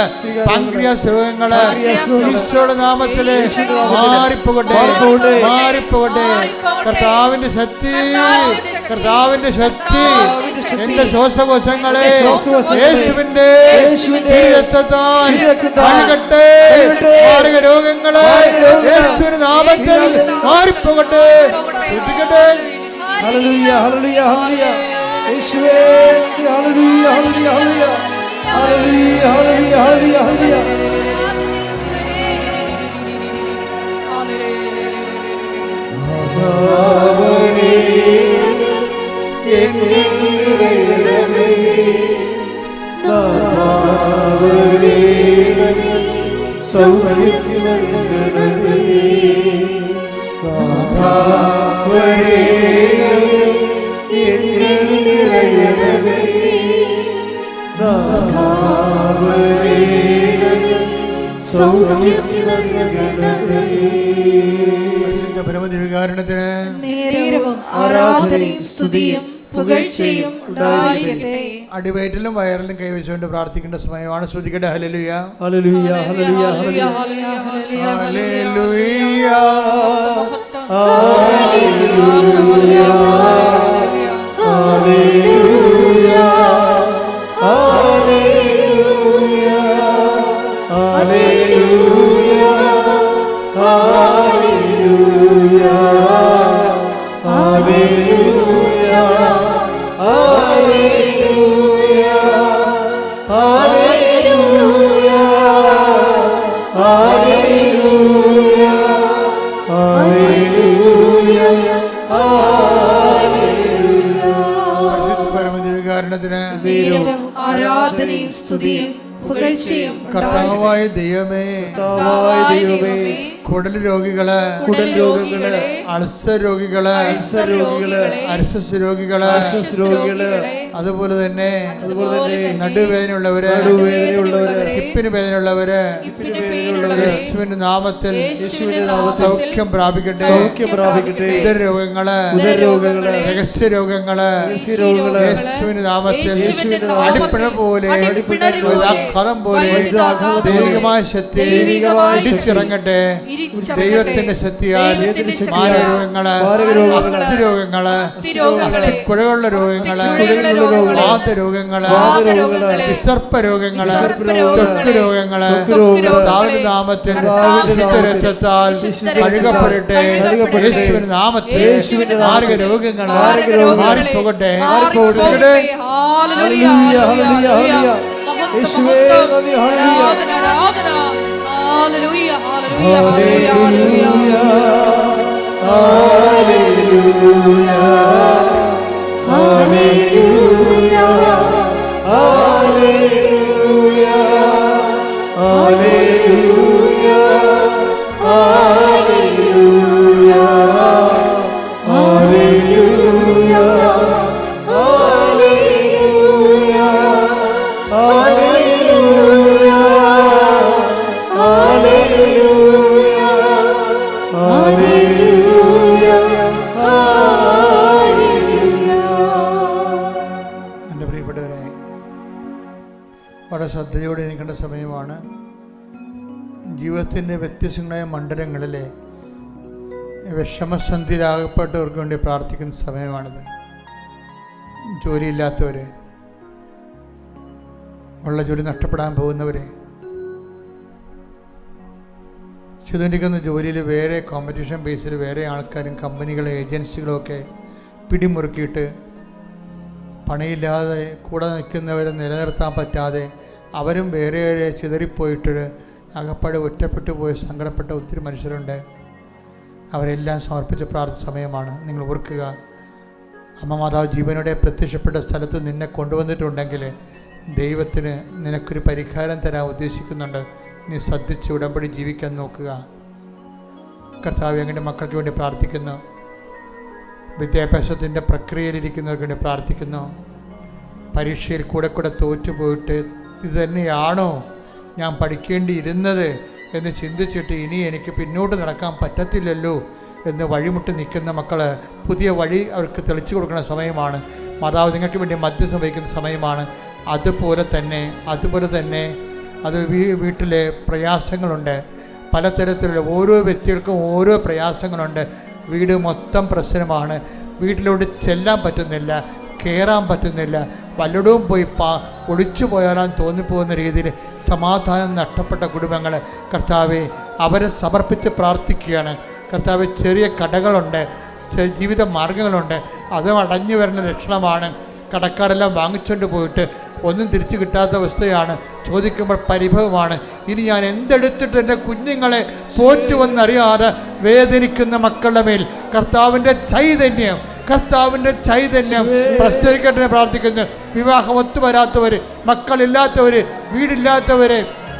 S1: പാൻക്രിയാസ് രോഗങ്ങള് ഈശോയുടെ നാമത്തില് മാറിപ്പോകട്ടെ. കർത്താവിന്റെ ശക്തി, കർത്താവിന്റെ ശക്തി എന്റെ ശ്വാസകോശങ്ങളെ യേശുവിന്റെ രക്തത്താൽ കഴുകട്ടെ. മാരക രോഗങ്ങള് യേശുവിന്റെ നാമത്തിൽ മാറിപ്പോകട്ടെ.
S4: ഹല്ലേലൂയ ഹല്ലേലൂയ ഹല്ലേലൂയ. യേശുവേ ഹല്ലേലൂയ ഹല്ലേലൂയ ഹല്ലേലൂയ ഹല്ലേലൂയ ഹല്ലേലൂയ ഹല്ലേലൂയ. നാഥാവനേ എന്നിൽ നിറയണമേ. നാഥാവനേ സൗഖ്യം നൽകണമേ. നാഥാവനേ എന്നിൽ നിറയണമേ. നാഥാവനേ സൗഖ്യം നൽകണമേ.
S1: പരമദിവ്യകാരുണ്യത്തിന്
S2: നേരവും ആരാധനയും സ്തുതിയും പുകഴ്ചയും ഉണ്ടായിരിക്കട്ടെ.
S1: അടിവയറ്റിലും വയറിലും കൈവച്ചുകൊണ്ട് പ്രാർത്ഥിക്കേണ്ട സമയമാണ്. ശ്രുതിക്കട്ടെ ഹല്ലേലൂയ
S4: ഹല്ലേലൂയ ഹല്ലേലൂയ ഹല്ലേലൂയ
S2: ആരാധനയും സ്തുതിയും പുകഴ്ചയും
S1: കർത്താവായ ദൈവമേ, കുടൽ രോഗികള്,
S4: കുടൽ രോഗികള്,
S1: അൾസർ രോഗികള്,
S4: അൾസർ രോഗികള്,
S1: അർശസ് രോഗികള്,
S4: അർശസ് രോഗികള്,
S1: അതുപോലെ തന്നെ
S4: നടുവേദനയുള്ളവര്,
S1: ഹിപ്പിന് വേദനയുള്ളവര് യേശുവിന്റെ നാമത്തിൽ സൗഖ്യം പ്രാപിക്കട്ടെ,
S4: സൗഖ്യം പ്രാപിക്കട്ടെ.
S1: ഉദരരോഗങ്ങള്, രഹസ്യ രോഗങ്ങള് യേശുവിന്റെ നാമത്തിൽ അടിപ്പിണ പോലെ കറം പോലെ ദൈവികമായ ശക്തി ഇടിച്ചിറങ്ങട്ടെ. ദൈവത്തിന്റെ ശക്തിയാൽ മാരരോഗങ്ങള്, അസ്ഥിരോഗങ്ങള്, കുഴകളുള്ള രോഗങ്ങള്, വാതരോഗങ്ങള്, വിസർപ്പ രോഗങ്ങള്, ത്വക്ക് രോഗങ്ങള് ദാവീദിന്റെ നാമത്തിൽ രക്തത്താൽ കഴുകപ്പെടട്ടെ. യേശുവിന്റെ നാമത്തിൽ മാരക രോഗങ്ങൾ മാറിപ്പോകട്ടെ. എൻ്റെ പ്രിയപ്പെട്ടവരെ, വളരെ ശ്രദ്ധയോടെ നിൽക്കേണ്ട സമയമാണ്. ജീവിതത്തിൻ്റെ വ്യത്യസ്തങ്ങളായ മണ്ഡലങ്ങളിലെ വിഷമസന്ധിയിലാകപ്പെട്ടവർക്ക് വേണ്ടി പ്രാർത്ഥിക്കുന്ന സമയമാണിത്. ജോലിയില്ലാത്തവർ, ഉള്ള ജോലി നഷ്ടപ്പെടാൻ പോകുന്നവർ, ചെയ്തുകൊണ്ടിരിക്കുന്ന ജോലിയിൽ വേറെ കോമ്പറ്റീഷൻ ബേസിൽ വേറെ ആൾക്കാരും കമ്പനികളും ഏജൻസികളും ഒക്കെ പിടിമുറുക്കിയിട്ട് പണിയില്ലാതെ കൂടെ നിൽക്കുന്നവരെ നിലനിർത്താൻ പറ്റാതെ അവരും വേറെ ചിതറിപ്പോയിട്ട് അകപ്പാട് ഒറ്റപ്പെട്ടു പോയി സങ്കടപ്പെട്ട ഒത്തിരി മനുഷ്യരുണ്ട്. അവരെല്ലാം സമർപ്പിച്ച പ്രാർത്ഥന സമയമാണ്. നിങ്ങൾ ഓർക്കുക, അമ്മ മാതാവ് ജീവനോടെ പ്രത്യക്ഷപ്പെട്ട സ്ഥലത്ത് നിന്നെ കൊണ്ടുവന്നിട്ടുണ്ടെങ്കിൽ ദൈവത്തിന് നിനക്കൊരു പരിഹാരം തരാൻ ഉദ്ദേശിക്കുന്നുണ്ട്. നീ ശ്രദ്ധിച്ച് ഉടമ്പടി ജീവിക്കാൻ നോക്കുക. കർത്താവ് അങ്ങനെ മക്കൾക്ക് വേണ്ടി പ്രാർത്ഥിക്കുന്നു. വിദ്യാഭ്യാസത്തിൻ്റെ പ്രക്രിയയിലിരിക്കുന്നവർക്ക് വേണ്ടി പ്രാർത്ഥിക്കുന്നു. പരീക്ഷയിൽ കൂടെ തോറ്റുപോയിട്ട് ഇത് തന്നെയാണോ ഞാൻ പഠിക്കേണ്ടിയിരുന്നത് എന്ന് ചിന്തിച്ചിട്ട് ഇനി എനിക്ക് പിന്നോട്ട് നടക്കാൻ പറ്റത്തില്ലല്ലോ എന്ന് വഴിമുട്ടി നിൽക്കുന്ന മക്കൾ പുതിയ വഴി അവർക്ക് തെളിച്ചു കൊടുക്കുന്ന സമയമാണ്. മാതാവ് നിങ്ങൾക്ക് വേണ്ടി മധ്യസ്ഥം വഹിക്കുന്ന സമയമാണ്. അതുപോലെ തന്നെ അത് വീട്ടിലെ പ്രയാസങ്ങളുണ്ട്. പലതരത്തിലുള്ള ഓരോ വ്യക്തികൾക്കും ഓരോ പ്രയാസങ്ങളുണ്ട്. വീട് മൊത്തം പ്രശ്നമാണ്. വീട്ടിലോട്ട് ചെല്ലാൻ പറ്റുന്നില്ല, കയറാൻ പറ്റുന്നില്ല, വല്ലയിടവും പോയി ഒളിച്ചു പോയാലാൻ തോന്നിപ്പോകുന്ന രീതിയിൽ സമാധാനം നഷ്ടപ്പെട്ട കുടുംബങ്ങൾ കർത്താവെ അവരെ സമർപ്പിച്ച് പ്രാർത്ഥിക്കുകയാണ്. കർത്താവ് ചെറിയ കടകളുണ്ട്, ജീവിത മാർഗങ്ങളുണ്ട്, അത് അടഞ്ഞു വരുന്ന ലക്ഷണമാണ്. കടക്കാരെല്ലാം വാങ്ങിച്ചുകൊണ്ട് പോയിട്ട് ഒന്നും തിരിച്ചു കിട്ടാത്ത അവസ്ഥയാണ്. ചോദിക്കുമ്പോൾ പരിഭവമാണ്. ഇനി ഞാൻ എന്തെടുത്തിട്ട് എൻ്റെ കുഞ്ഞുങ്ങളെ പോറ്റുവെന്നറിയാതെ വേദനിക്കുന്ന മക്കളുടെ മേൽ കർത്താവിൻ്റെ ചൈതന്യം പ്രസ്തരിക്കട്ടെ പ്രാർത്ഥിക്കുന്നു. വിവാഹം ഒത്തുവരാത്തവർ, മക്കളില്ലാത്തവർ,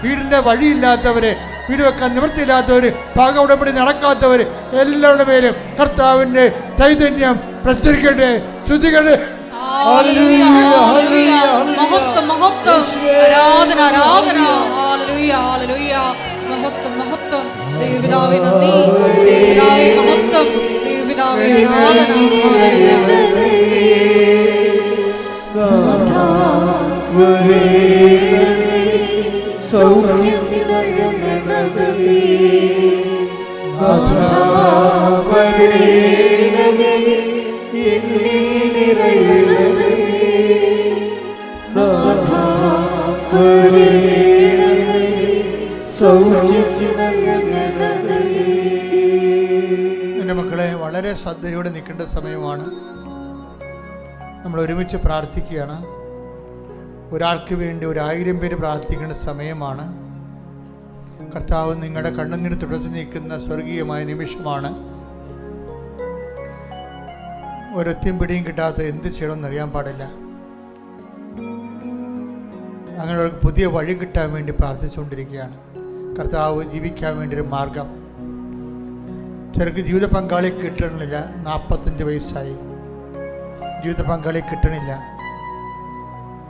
S1: വീടിൻ്റെ വഴിയില്ലാത്തവർ, വീട് വെക്കാൻ നിവൃത്തിയില്ലാത്തവർ, ഭാഗ ഉടമ്പടി നടക്കാത്തവർ, എല്ലാവരുടെ മേലും കർത്താവിൻ്റെ ചൈതന്യം പ്രസ്തരിക്കട്ടെ. ശ്രുതികട്ടെ. എൻ്റെ മക്കളെ, വളരെ ശ്രദ്ധയോടെ നിൽക്കേണ്ട സമയമാണ്. നമ്മൾ ഒരുമിച്ച് പ്രാർത്ഥിക്കുകയാണ്. ഒരാൾക്ക് വേണ്ടി 1000 പേര് പ്രാർത്ഥിക്കേണ്ട സമയമാണ്. കർത്താവ് നിങ്ങളുടെ കണ്ണുനീർ തുടച്ചു നീക്കുന്ന സ്വർഗീയമായ നിമിഷമാണ്. ഒരൊത്തിയും പിടിയും കിട്ടാത്ത എന്ത് ചെയ്യണമെന്ന് അറിയാൻ പാടില്ല. അങ്ങനെ ഒരു പുതിയ വഴി കിട്ടാൻ വേണ്ടി പ്രാർത്ഥിച്ചുകൊണ്ടിരിക്കുകയാണ്. കർത്താവ് ജീവിക്കാൻ വേണ്ടി ഒരു മാർഗം, ചിലർക്ക് ജീവിത പങ്കാളി കിട്ടണില്ല. 45 വയസ്സായി, ജീവിത പങ്കാളി കിട്ടണില്ല.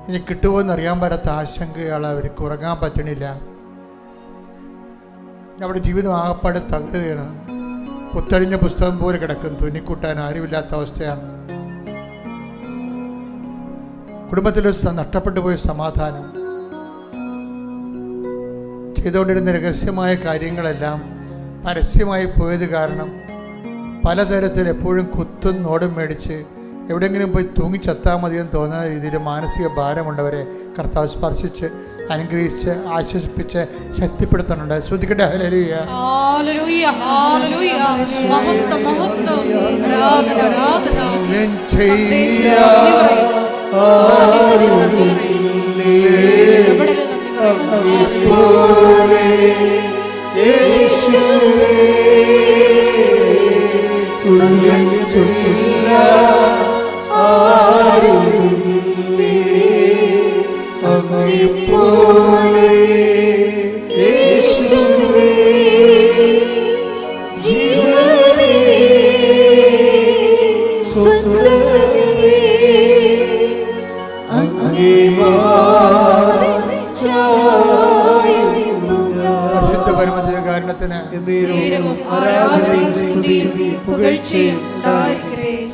S1: ഇനി കിട്ടുമോ എന്നറിയാൻ പറ്റാത്ത ആശങ്കയാണ് അവർക്ക്. ഉറങ്ങാൻ പറ്റണില്ല. അവിടെ ജീവിതം ആകപ്പാടെ തകരുകയാണ്. കുത്തഴിഞ്ഞ പുസ്തകം പോലെ കിടക്കും. തുന്നിക്കൂട്ടാൻ ആരുമില്ലാത്ത അവസ്ഥയാണ്. കുടുംബത്തിൽ നഷ്ടപ്പെട്ടു പോയ സമാധാനം, ചെയ്തുകൊണ്ടിരുന്ന രഹസ്യമായ കാര്യങ്ങളെല്ലാം പരസ്യമായി പോയത് കാരണം പലതരത്തിൽ എപ്പോഴും കുത്തും നോടും മേടിച്ച് എവിടെയെങ്കിലും പോയി തൂങ്ങിച്ചെത്താൻ മതിയെന്ന് തോന്നുന്ന രീതിയിൽ മാനസിക ഭാരമുള്ളവരെ കർത്താവ് സ്പർശിച്ച് അനുഗ്രഹിച്ച് ആശ്വസിപ്പിച്ച് ശക്തിപ്പെടുത്തുന്നുണ്ട്. ശ്രദ്ധിക്കട്ടെ. ഹല്ലേലൂയ,
S2: ഹല്ലേലൂയ, ഹല്ലേലൂയ. മഹത്വം, മഹത്വം. ആരാധന, ആരാധന.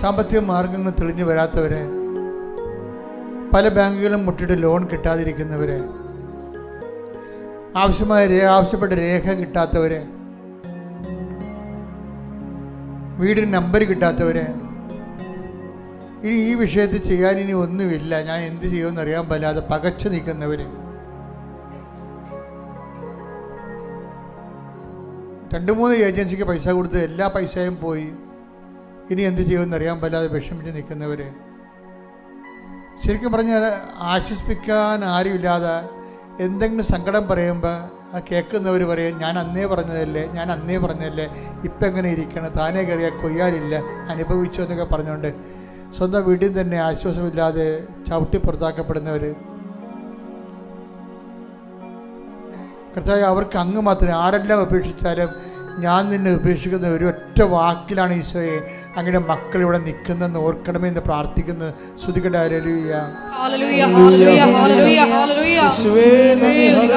S1: സാമ്പത്തിക മാർഗങ്ങൾ തെളിഞ്ഞു വരാത്തവരെ, പല ബാങ്കുകളും മുട്ടിട്ട് ലോൺ കിട്ടാതിരിക്കുന്നവരെ, ആവശ്യപ്പെട്ട രേഖ കിട്ടാത്തവരെ, വീടിന് നമ്പർ കിട്ടാത്തവരെ, ഇനി ഈ വിഷയത്തിൽ ചെയ്യാൻ ഇനി ഒന്നുമില്ല, ഞാൻ എന്ത് ചെയ്യുമെന്ന് അറിയാൻ പറ്റാതെ പകച്ചു നിൽക്കുന്നവര്, 2-3 ഏജൻസിക്ക് പൈസ കൊടുത്ത് എല്ലാ പൈസയും പോയി, ഇനി എന്ത് ചെയ്യുമെന്ന് അറിയാൻ പറ്റാതെ വിഷമിച്ച് നിൽക്കുന്നവര്, ശരിക്കും പറഞ്ഞാൽ ആശ്വസിപ്പിക്കാൻ ആരുമില്ലാതെ എന്തെങ്കിലും സങ്കടം പറയുമ്പോൾ ആ കേൾക്കുന്നവർ പറയും, ഞാൻ അന്നേ പറഞ്ഞതല്ലേ, ഇപ്പം എങ്ങനെ ഇരിക്കണം, താനേ കയറിയാൽ കൊയ്യാലില്ല, അനുഭവിച്ചു എന്നൊക്കെ പറഞ്ഞുകൊണ്ട് സ്വന്തം വീട്ടിൽ തന്നെ ആശ്വാസമില്ലാതെ ചവിട്ടി പുറത്താക്കപ്പെടുന്നവർ. കർത്താവേ, അവർക്ക് അങ്ങ് മാത്രമേ, ആരെല്ലാം ഉപേക്ഷിച്ചാലും ഞാൻ നിന്നെ ഉപേക്ഷിക്കുന്ന ഒരു ഒറ്റ വാക്കിലാണ് ഈശോയെ അങ്ങയുടെ മക്കൾ ഇവിടെ നിൽക്കുന്നെന്ന് ഓർക്കണമേ എന്ന് പ്രാർത്ഥിക്കുന്നു. സ്തുതിക്കട്ടെ. ഹല്ലേലൂയ,
S2: ഹല്ലേലൂയ, ഹല്ലേലൂയ, ഹല്ലേലൂയ, ഹല്ലേലൂയ.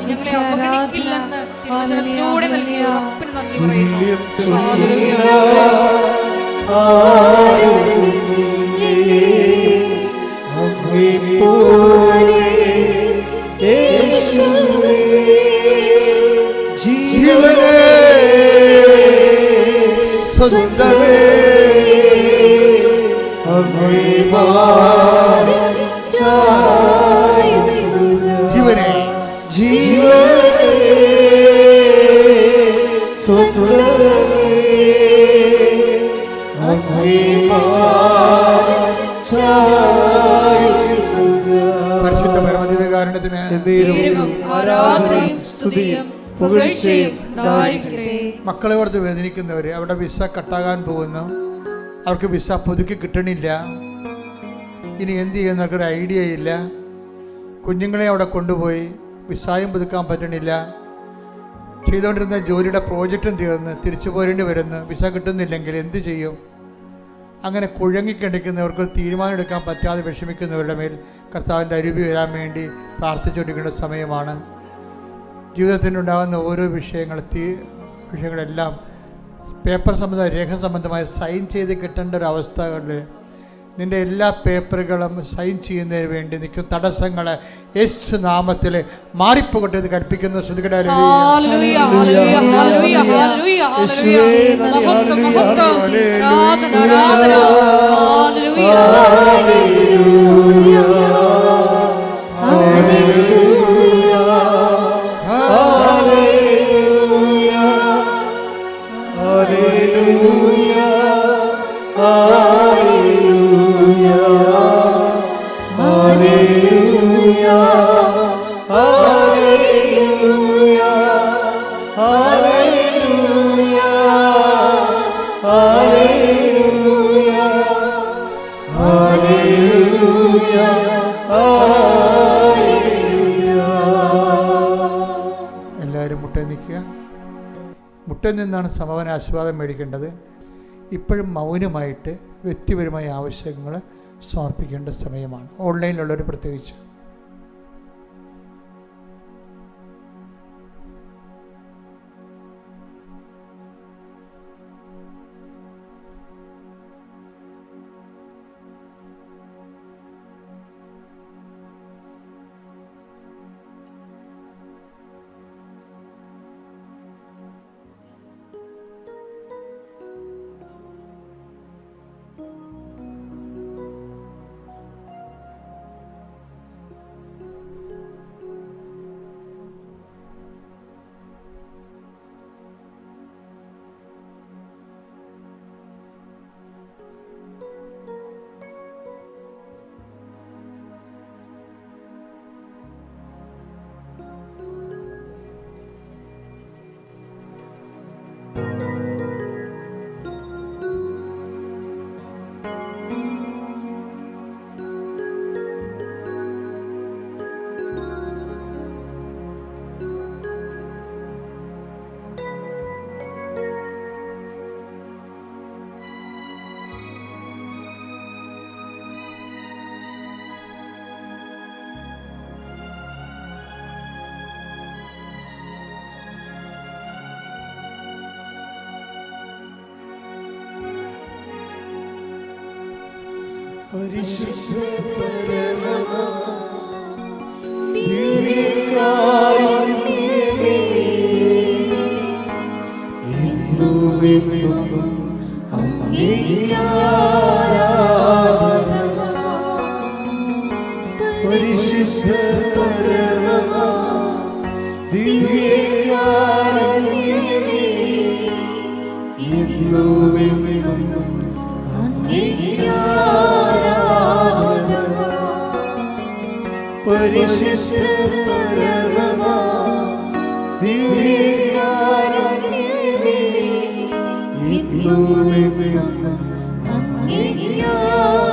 S2: ഞങ്ങളെ അവഗണിക്കില്ലെന്ന് തിരുവചനത്തിലൂടെ നൽകിയ ഉറപ്പിന് നന്ദി പറയുന്നു.
S1: ജീവനേ സ്വന്തമേ ജീവനേ പരിശുദ്ധ പരമദിവ്യകാരുണ്യത്തിന്
S2: ആരാധനയും സ്തുതിയും പുകഴ്ചയും ഉണ്ടായിരിക്കട്ടെ.
S1: മക്കളെ ഓർത്ത് വേദനിക്കുന്നവർ, അവിടെ വിസ കട്ടാകാൻ പോകുന്നു, അവർക്ക് വിസ പുതുക്കി കിട്ടണില്ല, ഇനി എന്ത് ചെയ്യുന്നവർക്കൊരു ഐഡിയ ഇല്ല. കുഞ്ഞുങ്ങളെ അവിടെ കൊണ്ടുപോയി വിസയും പുതുക്കാൻ പറ്റണില്ല, ചെയ്തുകൊണ്ടിരുന്ന ജോലിയുടെ പ്രോജക്റ്റും തീർന്ന് തിരിച്ചു പോരേണ്ടി വരുന്നു, വിസ കിട്ടുന്നില്ലെങ്കിൽ എന്ത് ചെയ്യും? അങ്ങനെ കുഴങ്ങിക്കിടക്കുന്നവർക്ക് തീരുമാനം എടുക്കാൻ പറ്റാതെ വിഷമിക്കുന്നവരുടെ മേൽ കർത്താവിൻ്റെ അരുവി വരാൻ വേണ്ടി പ്രാർത്ഥിച്ചുകൊണ്ടിരിക്കേണ്ട സമയമാണ്. ജീവിതത്തിനുണ്ടാകുന്ന ഓരോ വിഷയങ്ങളെല്ലാം പേപ്പർ സംബന്ധമായ രേഖ സംബന്ധമായ സൈൻ ചെയ്ത് കിട്ടേണ്ട ഒരു അവസ്ഥകളിൽ നിൻ്റെ എല്ലാ പേപ്പറുകളും സൈൻ ചെയ്യുന്നതിന് വേണ്ടി നിൽക്കുന്ന തടസ്സങ്ങളെ യേശു നാമത്തിൽ മാറിപ്പോകട്ടെ എന്ന് കൽപ്പിക്കുന്നു. ശ്രുതികട ദൈവത്തിൽ നിന്നാണ് സമാധാന ആശീർവാദം മേടിക്കേണ്ടത്. ഇപ്പോഴും മൗനമായിട്ട് വ്യക്തിപരമായ ആവശ്യങ്ങൾ സമർപ്പിക്കേണ്ട സമയമാണ്, ഓൺലൈനിലുള്ളവർ പ്രത്യേകിച്ച്.
S4: പരിശുദ്ധ പരമമാ ദിവ്യകാരുണ്യമേ, എന്നുമെന്നും അങ്ങേക്ക് ആരാധന. പരിശുദ്ധ പരമമാ ദിവ്യകാരുണ്യമേ, എന്നുമെന്നും അങ്ങേക്ക് ആരാധന. പരിശുദ്ധ പരമമാ ദിവ്യകാരുണ്യമേ, എന്നുമെന്നും അങ്ങേക്ക് ആരാധന.